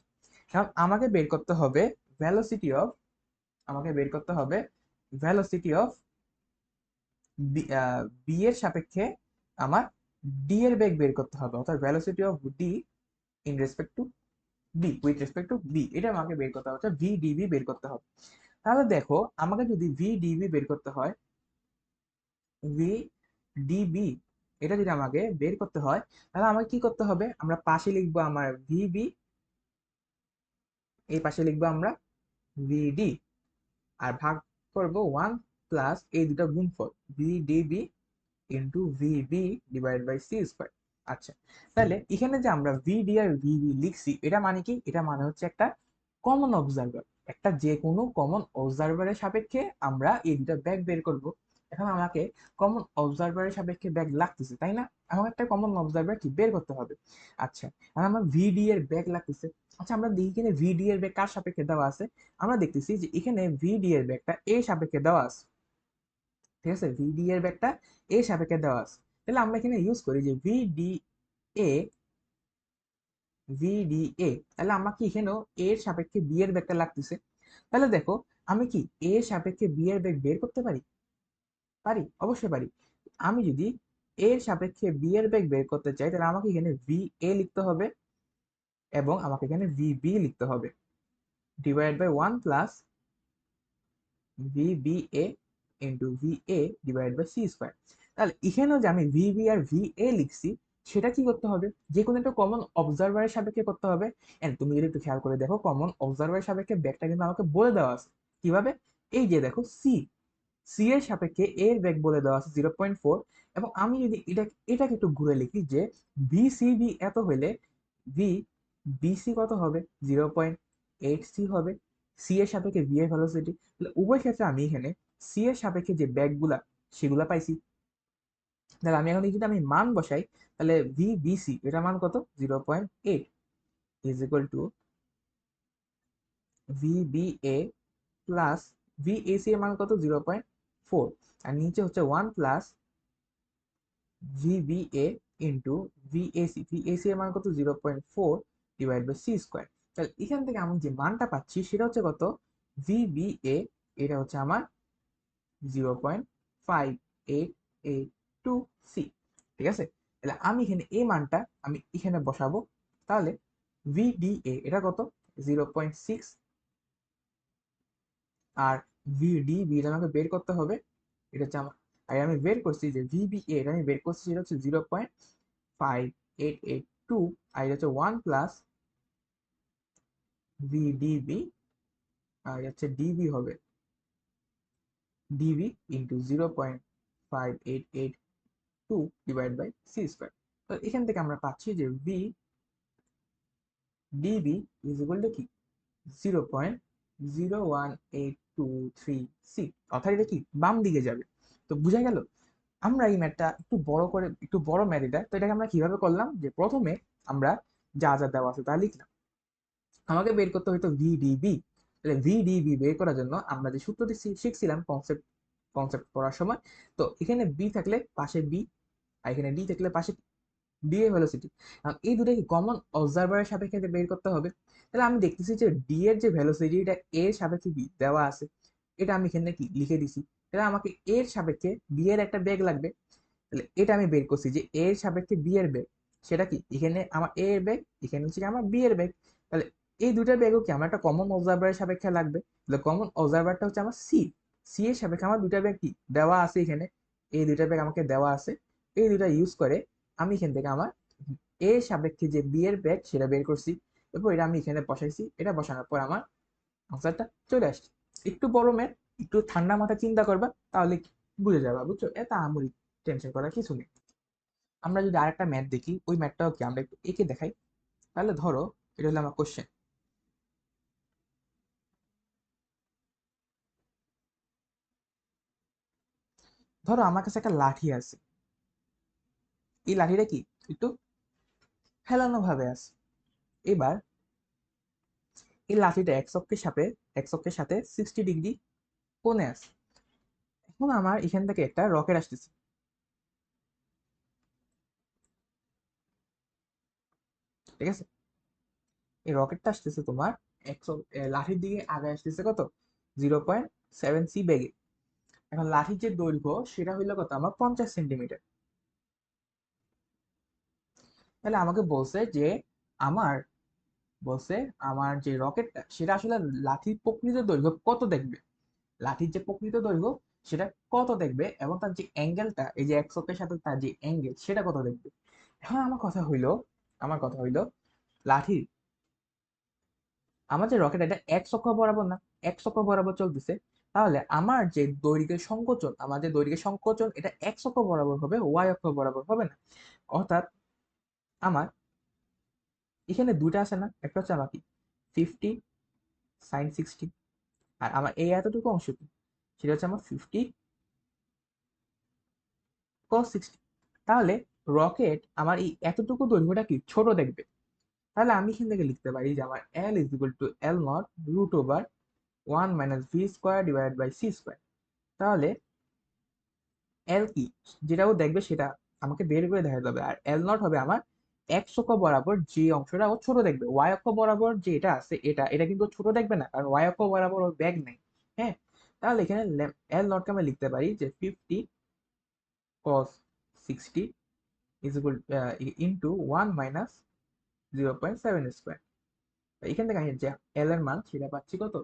এখন আমাকে বের করতে হবে ভেলোসিটি অফ আমাকে বের করতে হবে ভেলোসিটি অফ বি এর সাপেক্ষে আমার ডি এর বেগ বের করতে হবে, অর্থাৎ velocity of D in respect to B, with respect to B, এটা আমাকে বের করতে হবে, ভি ডিবি বের করতে হবে। তাহলে দেখো আমাকে যদি ভি ডিবি বের করতে হয়, ভি ডিবি এটা যদি আমাকে বের করতে হয়, তাহলে আমাকে কি করতে হবে, আমরা পাশে লিখবো আমার ভিবি, এই পাশে লিখবো আমরা ভিডি, আর ভাগ করব 1 প্লাস এই দুটা গুণফল VDB into VB divide by C square. আচ্ছা, তাহলে এখানে যে আমরা ভিডি আর ভিবি লিখছি এটা মানে কি, এটা মানে হচ্ছে একটা কমন অবজারভার। একটা যে কোনো কমন অবজারভারের সাপেক্ষে আমরা এই দুটা ব্যাগ বের করব। এখন আমাকে কমন অবজারভারের সাপেক্ষে ব্যাগ লাগতেছে, তাই না? আমাকে একটা কমন অবজারভার কি বের করতে হবে। আচ্ছা, আর আমার ভিডি এর ব্যাগ লাগতেছে। আচ্ছা, আমরা দেখি এখানে ভিডি এর ব্যাগ কার সাপেক্ষে দেওয়া আছে। আমরা দেখতেছি যে এখানে ভিডি এর ব্যাগটা এ সাপেক্ষে দেওয়া আছে। ঠিক আছে, ভিডি এর ব্যাগটা এ সাপেক্ষে দেওয়া আছে। তাহলে আমরা এখানে ইউজ করি যে এ ভিডিএ, তাহলে আমাকে এখানেও এ এর সাপেক্ষে বি এর ব্যাগটা লাগতেছে। তাহলে দেখো আমি কি এ এর সাপেক্ষে বি এর ব্যাগ বের করতে পারি? পারি, অবশ্যই পারি। আমি যদি এ এর সাপেক্ষে বি এর ব্যাগ বের করতে চাই, তাহলে আমাকে এখানে ভি এ লিখতে হবে এবং আমাকে এখানে ভি বি লিখতে হবে, divide by 1 plus V B A into V A divide by C square. তাহলে এখানেও যে আমি ভি বি আর ভি এ লিখছি, সেটা কি করতে হবে, যে কোনো একটা কমন অবজারভারের সাপেক্ষে করতে হবে। এন্ড তুমি যদি একটু খেয়াল করে দেখো কমন অবজারভারের সাপেক্ষে ব্যাগটা কিন্তু আমাকে বলে দেওয়া আছে কিভাবে। এই যে দেখো সি, সি এর সাপেক্ষে এ এর ব্যাগ বলে দেওয়া আছে 0.4, এবং আমি যদি এটাকে একটু ঘুরে লিখি যে ভি সি বি এত হলে ভি বিসি কত হবে, 0.8 সি হবে। সি এর সাপেক্ষে ভি এর ভেলোসিটি, তাহলে উভয় ক্ষেত্রে আমি এখানে সি এর সাপেক্ষে যে ব্যাগগুলা সেগুলা পাইছি। তাহলে আমি এখন যদি আমি মান বসাই, তাহলে ভি বিসি এটা মান কত, 0.8 is equal to V B A plus VAC এর মান কত 0.4, আর নিচে হচ্ছে 1 plus VBA into VAC, VAC এর মান কত 0.4 ডিভাইড বাই সি স্কোয়ার। তাহলে এখান থেকে আমি যে মানটা পাচ্ছি সেটা হচ্ছে কত, ভিবিএ, এটা হচ্ছে আমার 0.5882 সি। ঠিক আছে, তাহলে আমি এখানে এই মানটা আমি এখানে বসাবো। তাহলে ভিডিএ এটা কত 0.6, আর ভিডিবি এটা আমাকে বের করতে হবে, এটা হচ্ছে আমার, আর আমি বের করছি যে ভিবিএ এটা আমি বের করছি সেটা হচ্ছে 0.5882, আর এটা হচ্ছে 1 প্লাস ভিডিবি, আর এটা হচ্ছে ডিবি হবে DB into 0.5882 divide by C square. তো এখান থেকে আমরা পাচ্ছি যে V DB is equal to কি 0.01823 সি, অর্থাৎ এটা কি বাম দিকে যাবে। তো বুঝা গেল। আমরা এই ম্যাথটা একটু বড় করে, একটু বড় ম্যাথ এটা, তো এটাকে আমরা কিভাবে করলাম, যে প্রথমে আমরা যা যা দেওয়া আছে তা লিখলাম। আমাকে বের করতে হইতো ভিডিবি, তাহলে ভিডিবি বের করার জন্য আমরা যে সূত্রটি শিখছিলাম কনসেপ্ট কনসেপ্ট পড়ার সময়, তো এখানে বি থাকলে পাশে বি, আর এখানে ডি থাকলে পাশে ডি এর ভেলোসিটি, এই দুটাকে কমন অবজারভারের সাপেক্ষে বের করতে হবে। তাহলে আমি দেখতেছি যে ডি এর যে ভেলোসিটি এটা এর সাপেক্ষে কি দেওয়া আছে, এটা আমি এখানে কি লিখে দিছি। তাহলে আমাকে এর সাপেক্ষে বি এর একটা বেগ লাগবে, তাহলে এটা আমি বের করছি যে এর সাপেক্ষে বি এর বেগ, সেটা কি এখানে আমার এ এর বেগ, এখানে হচ্ছে আমার বি এর বেগ। তাহলে এই দুইটার বেগও কি আমার একটা কমন অবজারভারের সাপেক্ষে লাগবে, তাহলে কমন অবজারভারটা হচ্ছে আমার সি, সি এর সাপেক্ষে আমার দুইটা বেগ কি দেওয়া আছে এখানে, এই দুইটা বেগ আমাকে দেওয়া আছে। এই দুইটা ইউজ করে আমি এখান থেকে আমার এর সাপেক্ষে যে বি এর বেগ সেটা বের করছি, এরপর এটা আমি এখানে বসাইছি, এটা বসানোর পর আমার আনসারটা চলে আসছে। একটু বড় ম্যাথ, একটু ঠান্ডা মাথায় চিন্তা করবা, তাহলে বুঝে যাবা, বুঝছো, এত আমরি টেনশন করার কিছু নেই। আমরা যদি আরেকটা ম্যাথ দেখি, ওই ম্যাথটাও কি আমরা একটু এঁকে দেখাই। তাহলে ধরো এটা হলো আমার কোশ্চেন, ধরো আমার কাছে একটা লাঠি আছে, এই লাঠিটা কি একটু হেলানো ভাবে আছে। এবার এই লাঠিটা এক অক্ষের সাথে 60 ডিগ্রি কোণে আছে। এখন আমার এখান থেকে একটা রকেট আসতেছে, ঠিক আছে, এই রকেটটা আসতেছে তোমার একশো, লাঠির দিকে আগে আসতেছে কত 0.7 সি বেগে। এখন লাঠির যে দৈর্ঘ্য সেটা হইলো কত আমার 50 সেন্টিমিটার। তাহলে আমাকে বলছে যে আমার বলছে আমার যে রকেটটা সেটা আসলে লাঠির প্রকৃত দৈর্ঘ্য কত দেখবে, লাঠির যে প্রকৃত দৈর্ঘ্য সেটা কত দেখবে, এবং তার যে অ্যাঙ্গেলটা এই যে এক্সকের সাথে তার যে অ্যাঙ্গেল সেটা কত দেখবে। এখন আমার কথা হইলো লাঠির, আমার যে রকেট এটা এক্স অক্ষ বরাবর না, এক্স অক্ষ বরাবর চলতেছে, তাহলে আমার যে দৈর্ঘ্যের সংকোচন, আমার যে দৈর্ঘ্যের সংকোচন এটা এক্স অক্ষ বরাবর হবে, ওয়াই অক্ষ বরাবর হবে না। অর্থাৎ আমার এখানে দুইটা আছে না, একটা হচ্ছে আমার কি 50 sin 60, আর আমার এই এতটুকু অংশ কি সেটা হচ্ছে আমার 50 cos 60। তাহলে রকেট আমার এই এতটুকু দৈর্ঘ্যটা কি ছোট দেখবে। তাহলে আমি এখান থেকে লিখতে পারি যে আমার এল is equal to L naught root over 1 - v² divide by C square. তাহলে এল কি যেটাও দেখবে সেটা আমাকে বের করে দেখাতে হবে, আর এল নট হবে আমার এক্স অক্ষ বরাবর যে অংশটা ও ছোট দেখবে, ওয়াই অক্ষ বরাবর যে এটা আছে এটা এটা কিন্তু ছোট দেখবে না, কারণ ওয়াই অক্ষ বরাবর ওর ব্যাগ নেই। হ্যাঁ, তাহলে এখানে এল নটকে আমরা লিখতে পারি যে 50 cos 60 is equal into 1 - 0.7 square. এখান থেকে আমি যে এল এর মান সেটা পাচ্ছি কত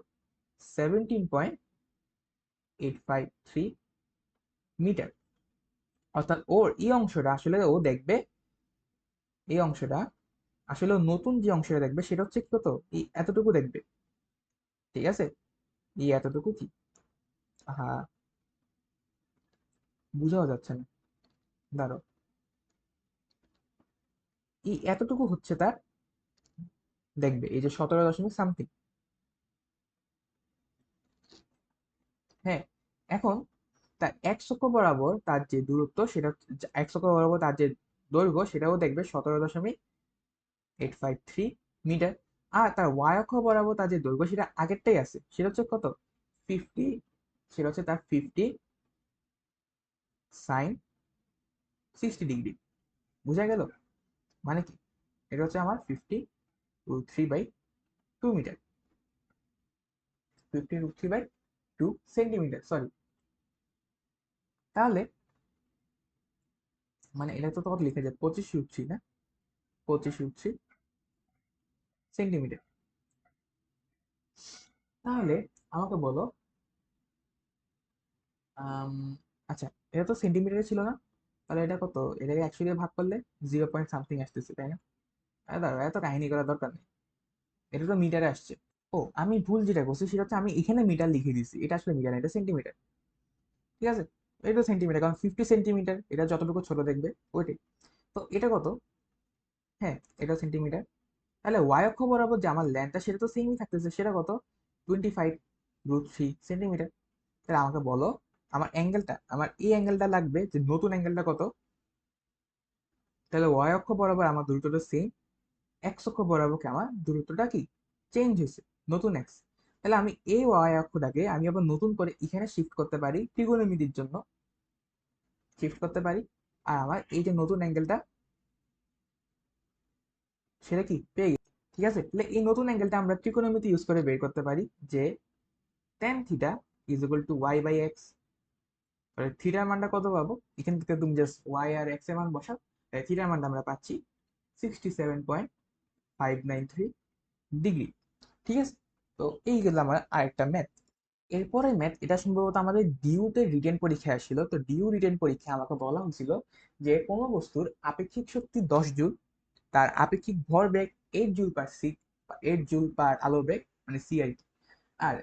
17.853 মিটার। অর্থাৎ ওর এই অংশটা আসলে ও দেখবে, এই অংশটা আসলে ও নতুন যে অংশটা দেখবে সেটা হচ্ছে কত এই এতটুকু দেখবে। ঠিক আছে, এই এতটুকু কি, হ্যাঁ, বুঝাও যাচ্ছে না, দাঁড়ো, এই এতটুকু হচ্ছে তার দেখবে, এই যে 17.সামথিং। হ্যাঁ, এখন তার এক্স অক্ষ বরাবর তার যে দূরত্ব সেটা এক্স অক্ষ বরাবর তার যে দৈর্ঘ্য সেটাও দেখবে 17.853 মিটার। আর তার ওয়াই অক্ষ বরাবর তার যে দৈর্ঘ্য সেটা আগেরটাই আছে, সেটা হচ্ছে কত 50, সেটা হচ্ছে তার 50 সাইন 60 ডিগ্রি। বুঝা গেল? মানে কি, এটা হচ্ছে আমার 50√3/2 মিটার, 50√3/2 সেন্টিমিটার, সরি। তাহলে মানে এটা তো তোমার লিখে যায় 25√3, না, 25√3 সেন্টিমিটার। তাহলে আমাকে বলো, আম, আচ্ছা, এটা তো সেন্টিমিটারে ছিল না, তাহলে এটা কত? এটাকে 100 দিয়ে ভাগ করলে 0 পয়েন্ট সামথিং আসতেছে, তাই না? দাঁড়াও, এত কাহিনী করার দরকার নেই, এটা তো মিটারে আসছে। ও, আমি ভুল যেটা করছি সেটা হচ্ছে আমি এখানে মিটার লিখে দিছি, এটা আসলে মিটার না, এটা সেন্টিমিটার। ঠিক আছে, এটা সেন্টিমিটার, কারণ 50 সেন্টিমিটার, এটা যতটুকু ছোট দেখবে ওইটাই। তো এটা কত? হ্যাঁ, এটা সেন্টিমিটার। তাহলে ওয়াই অক্ষ বরাবর যে আমার ল্যান্ডটা সেটা তো সেমই থাকতেছে, সেটা কত? 25√3 সেন্টিমিটার। তাহলে আমাকে বলো, আমার অ্যাঙ্গেলটা, আমার এই অ্যাঙ্গেলটা লাগবে, যে নতুন অ্যাঙ্গেলটা কত? তাহলে ওয়াই অক্ষ বরাবর আমার দূরত্বটা সেম, এক্স অক্ষ বরাবর কি আমার দূরত্বটা কি চেঞ্জ হয়েছে, নতুন এক্স। তাহলে আমি এই ওয়াই অক্ষটাকে আমি আবার নতুন করে এখানে শিফট করতে পারি, ত্রিকোণমিতির জন্য শিফট করতে পারি। আর আমার এই যে নতুন অ্যাঙ্গেলটা, সেটা কি পেয়ে গেছি। ঠিক আছে, তাহলে এই নতুন অ্যাঙ্গেলটা আমরা ত্রিকোণমিতি ইউজ করে বের করতে পারি, যে tan theta is equal to Y by X. থিটার মানটা কত পাবো? এখান থেকে তুমি জাস্ট ওয়াই আর এক্স এর মান বসাও, থিটার মানটা আমরা পাচ্ছি 67.593 ডিগ্রি। ঠিক আছে, তো এই গেল আমার আরেকটা ম্যাথ। এরপরে ম্যাথ, এটা সম্ভবত আমাদের ডিউতে রিটেন পরীক্ষায় আসছিল। তো ডিউ রিটেন পরীক্ষায় আমাকে বলা হয়েছিল যে কোনো বস্তুর আপেক্ষিক শক্তি 10 জুল, তার আপেক্ষিক ভরবেগ 8 জুল/সিক, 8 জুল/আলোর বেগ, মানে সি আর কি। আর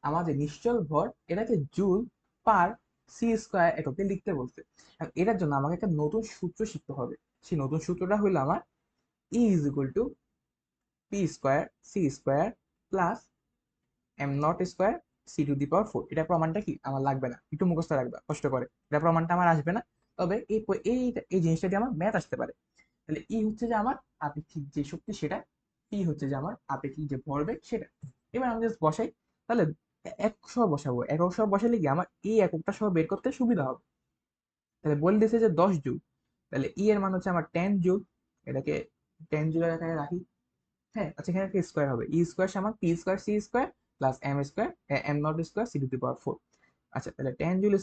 আমাদের নিশ্চল ভর, এটাকে জুল/সি² এককে লিখতে বলছে। আর এটার জন্য আমাকে একটা নতুন সূত্র শিখতে হবে। সেই নতুন সূত্রটা হলো আমার e is equal to P²C² plus m0² C⁴। এটা প্রমাণটা কি আমার লাগবে না, একটু মুখস্থ রাখবা কষ্ট করে, এটা প্রমাণটা আমার আসবে না। তবে এই এই জিনিসটা দিয়ে আমার ম্যাথ আসতে পারে। তাহলে ই হচ্ছে যে আমার আপেক্ষিক যে শক্তি সেটা, পি হচ্ছে যে আমার আপেক্ষিক যে ভরবেগ সেটা। এবার আমি জাস্ট বসাই। তাহলে একক সহ বসাবো, একক সহ বসালে কি আমার এই এককটা সহ বের করতে সুবিধা হবে। তাহলে বলে দিয়েছে যে 10 জুল, তাহলে ই এর মান হচ্ছে আমার 10 জুল। এটাকে 10 জুলের আকারে রাখি। হ্যাঁ, আচ্ছা, এখানে একটা স্কোয়ার হবে, ই² সমান P²C² প্লাস m0² C⁴। আচ্ছা, তাহলে 10 জুল²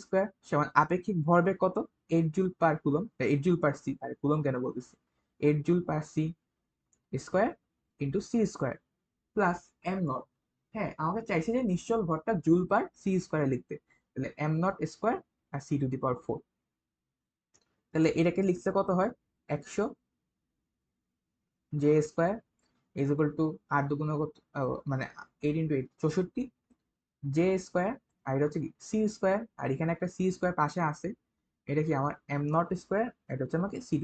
সমান আপেক্ষিক ভরবেগ কত? 8 জুল/কুলম, 8 জুল/সি, আরে কুলম কেন বলতেছি, 8 জুল/সি² ইন্টু সি² প্লাস m0। হ্যাঁ, আমাকে চাইছে যে নিশ্চল ভরটা জুল/সি² লিখতে, তাহলে m0² আর C⁴। তাহলে এটাকে লিখতে কত হয়? 100 J² ইজ ইকুয়াল টু 8 দুগুণ কত, মানে 8 × 8 64 J²। আর এটা হচ্ছে কি C², আর এখানে একটা C² পাশে আছে, এটা কি আমার m0², এটা হচ্ছে আমাকে C⁴।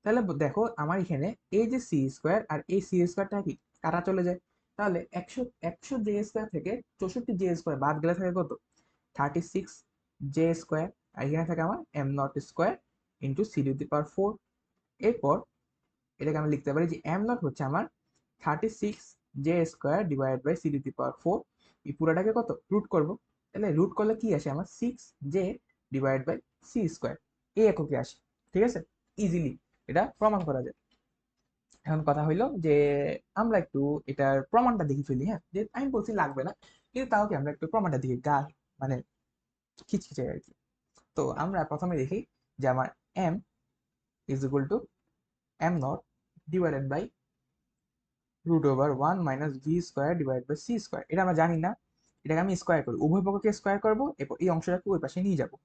তাহলে দেখো আমার এখানে এই যে C² আর এই C²টা কি কাটা চলে যায়। তাহলে 100 J² থেকে 64 J² বাদ গেলে থাকে কত? 36 J²। আর এখানে থাকে আমার m0² ইন্টু C⁴। এরপর এটাকে আমি লিখতে পারি যে m0 হচ্ছে আমার 36 J² ডিভাইড বাই C⁴। এই পুরোটাকে কত রুট করব। তাহলে রুট করলে কি আসে আমার? 6J ডিভাইড বাই C², এই এককে আসে। ঠিক আছে, ইজিলি এটা প্রমাণ করা যায়। এখন কথা হইলো যে আমরা একটু এটার প্রমাণটা দেখে ফেলি। হ্যাঁ, যে আমি বলছি লাগবে না, কিন্তু তাও কি আমরা একটু প্রমাণটা দেখি, মানে খিচখিচে আর কি। তো আমরা প্রথমে দেখি যে আমার m is equal to m0 divided by √1 - v² divide by C²। এটা আমরা জানি না, এটাকে আমি স্কোয়ার করি, উভয় পক্ষকে স্কোয়ার করবো, এরপর এই অংশটাকে ওই পাশে নিয়ে যাবো।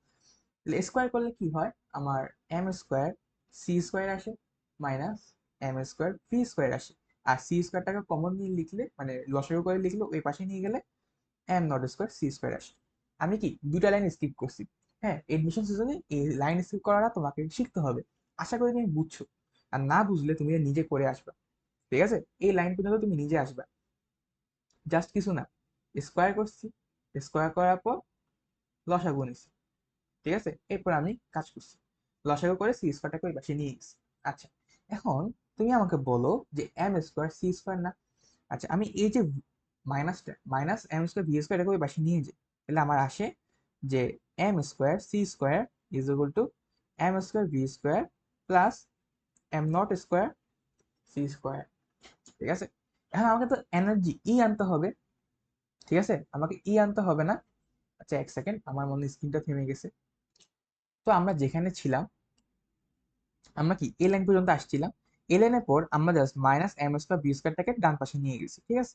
তাহলে স্কোয়ার করলে কি হয়? আমার m²C² আসে মাইনাস m²V² আসে। আর C²টাকে কমন নিয়ে লিখলে, মানে লসাগু করে লিখলে, ওই পাশে নিয়ে গেলে m0²C² আসে। আমি কি দুটা লাইন স্কিপ করছি। হ্যাঁ, এডমিশন সিজনে এই লাইন স্কিপ করাটা তোমাকে শিখতে হবে। আশা করি তুমি বুঝছো, আর না বুঝলে তুমি এটা নিজে করে আসবে। ঠিক আছে, এই লাইন পর্যন্ত তুমি নিজে আসবে, জাস্ট কিছু না, স্কোয়ার করছি, স্কোয়ার করার পর লসাগু নিছি। ঠিক আছে, এরপর আমি কাজ করছি, লসাগু করে C²টাকে ওই পাশে নিয়ে গেছি। আচ্ছা, এখন তুমি আমাকে বলো যে m² C² না। আচ্ছা, আমি এই যে minus M square V square এটাকে ওই পাশে নিয়ে যাই, তাহলে আমার আসে যে M square C square is equal to M square V square plus M naught square C square. ঠিক আছে, এখন আমাকে তো এনার্জি ই আনতে হবে। ঠিক আছে, আমাকে ই আনতে হবে না? আচ্ছা এক সেকেন্ড, আমার মনে স্ক্রিনটা থেমে গেছে। তো আমরা যেখানে ছিলাম, আমরা কি এ লাইন পর্যন্ত আসছিলাম, এ লাইনের পর আমরা just minus M square b স্কোয়ারটাকে ডান পাশে নিয়ে গেছি। ঠিক আছে,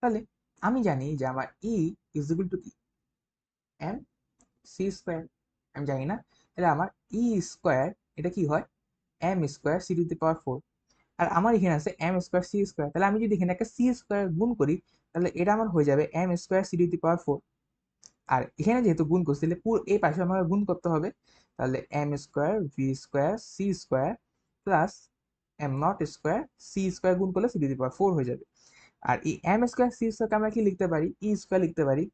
তাহলে আমি জানি যে আমার ই ইজ ইকুয়াল টু কি এম সি স্কোয়ার, আমি জানি না, তাহলে আমার ই স্কোয়ার এটা কি হয় m square C to the power four. আর আমার এখানে আছে এম স্কোয়ার সি স্কোয়ার, তাহলে আমি যদি এখানে একটা সি স্কোয়ার গুণ করি, তাহলে এটা আমার হয়ে যাবে m square C to the power four. আর এখানে যেহেতু গুণ করছি, তাহলে পুরো এই পাশে আমাকে গুণ করতে হবে, তাহলে M square V square C square plus M naught square C square গুণ করলে C to the power four হয়ে যাবে। আর এই এম স্কোয়ার সি স্কোয়ারকে আমরা কি লিখতে পারি, ই স্কোয়ার লিখতে পারি।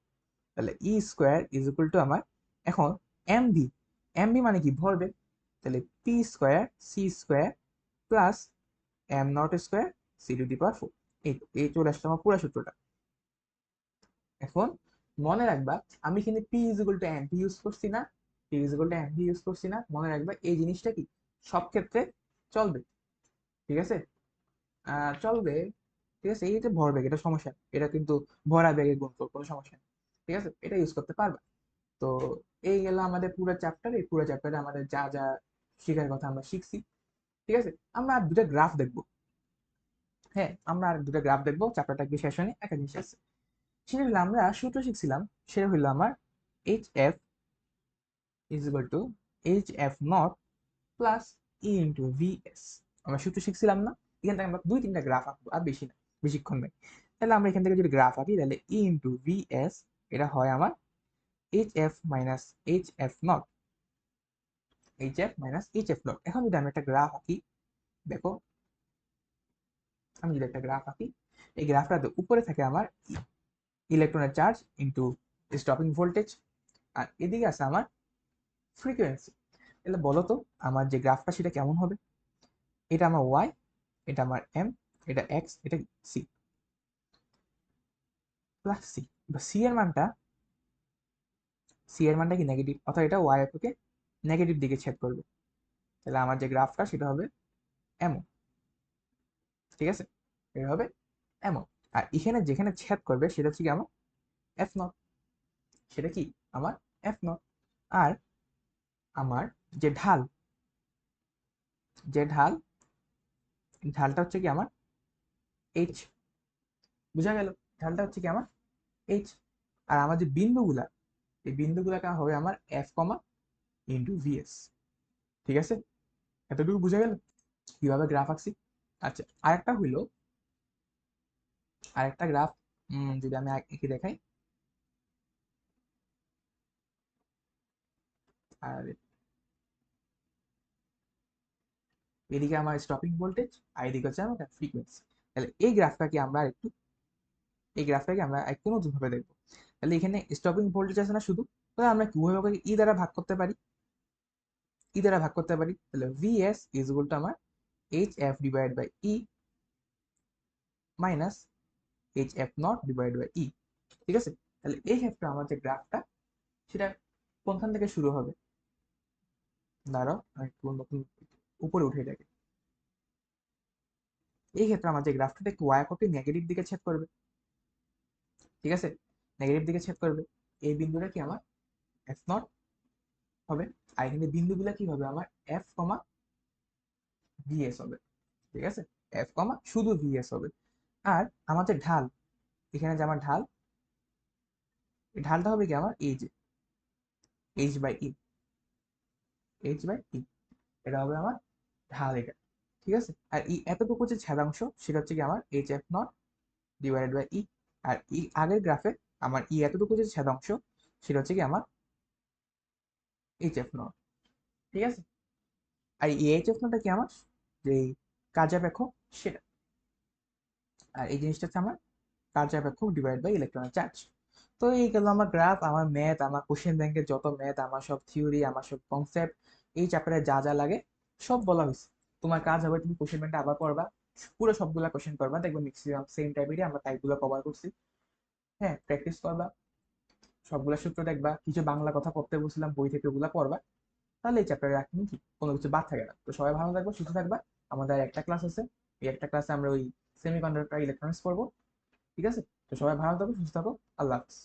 তাহলে ই স্কোয়ার ইজ ইকুয়াল টু আমার এখন এম ভি, এম ভি মানে কি ভরবেগ, তাহলে P square C square plus M naught square C to the power four. এই চলে আসছে আমার পুরো সূত্রটা। এখন মনে রাখবা আমি এখানে P is equal to M V use করছি না, P is equal to M V use করছি না, মনে রাখবা এই জিনিসটা কি সব ক্ষেত্রে চলবে। ঠিক আছে, চলবে। ঠিক আছে, এই যে ভরবেগ এটা সমস্যা না, এটা কিন্তু ভরা বেগে গুণফল, কোনো সমস্যা নেই। ঠিক আছে, এটা ইউজ করতে পারবা। তো এই গেল আমাদের পুরো চ্যাপ্টার, এই পুরো চ্যাপ্টারে আমাদের যা যা শেখার কথা আমরা শিখছি। ঠিক আছে, আমরা আর দুটা গ্রাফ দেখবো। হ্যাঁ, আমরা আর দুটা গ্রাফ দেখবো, চ্যাপ্টারটা কি শেষ হয়নি, একটা জিনিস আছে। সেটা হলো আমরা সূত্র শিখছিলাম, সেটা হলো আমার h F is equal to H F naught plus E into V S. আমরা সূত্র শিখছিলাম না, এখান থেকে আমরা দুই তিনটা গ্রাফ আঁকবো, আর বেশি না, বেশিক্ষণ নেই। তাহলে আমরা এখান থেকে যদি গ্রাফ আঁকি, তাহলে ই ইন্টু ভি এস এটা হয় আমার h F minus h F not, H F minus h F not. এখন যদি আমি একটা গ্রাফ আঁকি, দেখো আমি যদি একটা গ্রাফ আঁকি, এই গ্রাফটাতে উপরে থাকে আমার ইলেকট্রনের চার্জ ইন্টু স্টপিং ভোল্টেজ, আর এদিকে আছে আমার ফ্রিকোয়েন্সি। তাহলে বলো তো আমার যে গ্রাফটা সেটা কেমন হবে? এটা আমার ওয়াই, এটা আমার এম, এটা এক্স, এটা সি প্লাস সি। সি এর মানটা, সি এর মানটা কি নেগেটিভ, অর্থাৎ এটা ওয়াই অক্ষকে নেগেটিভ দিকে ছেদ করবে। তাহলে আমার যে গ্রাফটা সেটা হবে এমন। ঠিক আছে, এটা হবে এমন। আর এখানে যেখানে ছেদ করবে সেটা হচ্ছে কি আমার এফ নট, সেটা কি আমার এফ নট। আর আমার যে ঢাল, যে ঢাল, ঢালটা হচ্ছে কি আমার এইচ। বুঝা গেল, ঢালটা হচ্ছে কি আমার এইচ। আর আমার যে বিন্দুগুলা, এই বিন্দুগুলা হবে আমার এফ কমা ইন্টু ভিএস। ঠিক আছে, এতটুকু বুঝা গেল কিভাবে গ্রাফ আঁকছি। আচ্ছা আরেকটা হইলো, আরেকটা গ্রাফ যদি আমি এঁকে দেখাই, আর এদিকে আমার স্টপিং ভোল্টেজ, আর এদিকে হচ্ছে আমার ফ্রিকোয়েন্সি। তাহলে এই গ্রাফটাকে আমরা একটু, এই গ্রাফটাকে আমরা একটু নতুন ভাবে দেখবো। তাহলে এখানে স্টপিং ভোল্টেজ আছে না শুধু, তাহলে আমরা কিভাবে ই দ্বারা ভাগ করতে পারি, ই দ্বারা ভাগ করতে পারি। তাহলে ভিএস ইজ ইকুয়াল টু আমার h f divide by e minus h F naught divide by e. ঠিক আছে, তাহলে এই ক্ষেত্রে আমার যে গ্রাফটা সেটা কোনখান থেকে শুরু হবে, দাঁড়াও আমি একটু নতুন উপরে উঠে যাবে। এই ক্ষেত্রে আমার যে গ্রাফটা একটু ওয়াই অক্ষকে নেগেটিভ দিকে ছেদ করবে। ঠিক আছে, নেগেটিভ দিকে ছেদ করবে। এই বিন্দুটা কি আমার এফ নট হবে, আর এখানে বিন্দুগুলো কি হবে আমার এফ কমা ভিএস হবে। ঠিক আছে, এফ কমা শুধু ভিএস হবে। আর আমার যে ঢাল, এখানে যে আমার ঢাল, এই ঢালটা হবে কি আমার এই যে h by e, h by e, এটা হবে আমার ঢাল এটা। ঠিক আছে, আর ই এতটুকু যে ছেদাংশ সেটা হচ্ছে কি আমার h F naught divided by e. আর ই আগের গ্রাফে আমার ই এতটুকু যে ছেদাংশ সেটা হচ্ছে কি আমার এইচ এফ নট। ঠিক আছে, আর এই এইচ এফ নটটা কি আমার যে কার্যাপেক্ষক সেটা। আর এই জিনিসটা হচ্ছে আমার কার্যাপেক্ষক ডিভাইড বাই ইলেকট্রনের চার্জ। তো এই গেল আমার গ্রাফ, আমার ম্যাথ, আমার কোশ্চেন ব্যাংকের যত ম্যাথ, আমার সব থিওরি, আমার সব কনসেপ্ট, এই চ্যাপ্টারে যা যা লাগে সব বলা হয়েছে। তোমার কাজ হবে তুমি কোশ্চেন ব্যাংকটা আবার পড়বা, পুরো সবগুলা কোশ্চেন করবা, দেখবে ম্যাক্সিমাম সেম টাইপেরই আমরা টাইপগুলো কভার করছি। হ্যাঁ, প্র্যাকটিস করবা, সবগুলা সূত্র দেখবা, কিছু বাংলা কথা পড়তে বলছিলাম বই থেকে, ওগুলা পড়বা। তাহলে এই চ্যাপ্টারে রাখবেন কি কোনো কিছু বাদ থাকে না। তো সবাই ভালো থাকবে, সুস্থ থাকবা। আমাদের একটা ক্লাস আছে, এই একটা ক্লাসে আমরা ওই সেমিকন্ডাক্টর ইলেকট্রনিক্স পড়বো। ঠিক আছে? তো সবাই ভালো থাকো, সুস্থ থাকো। আল্লাহ হাফিজ।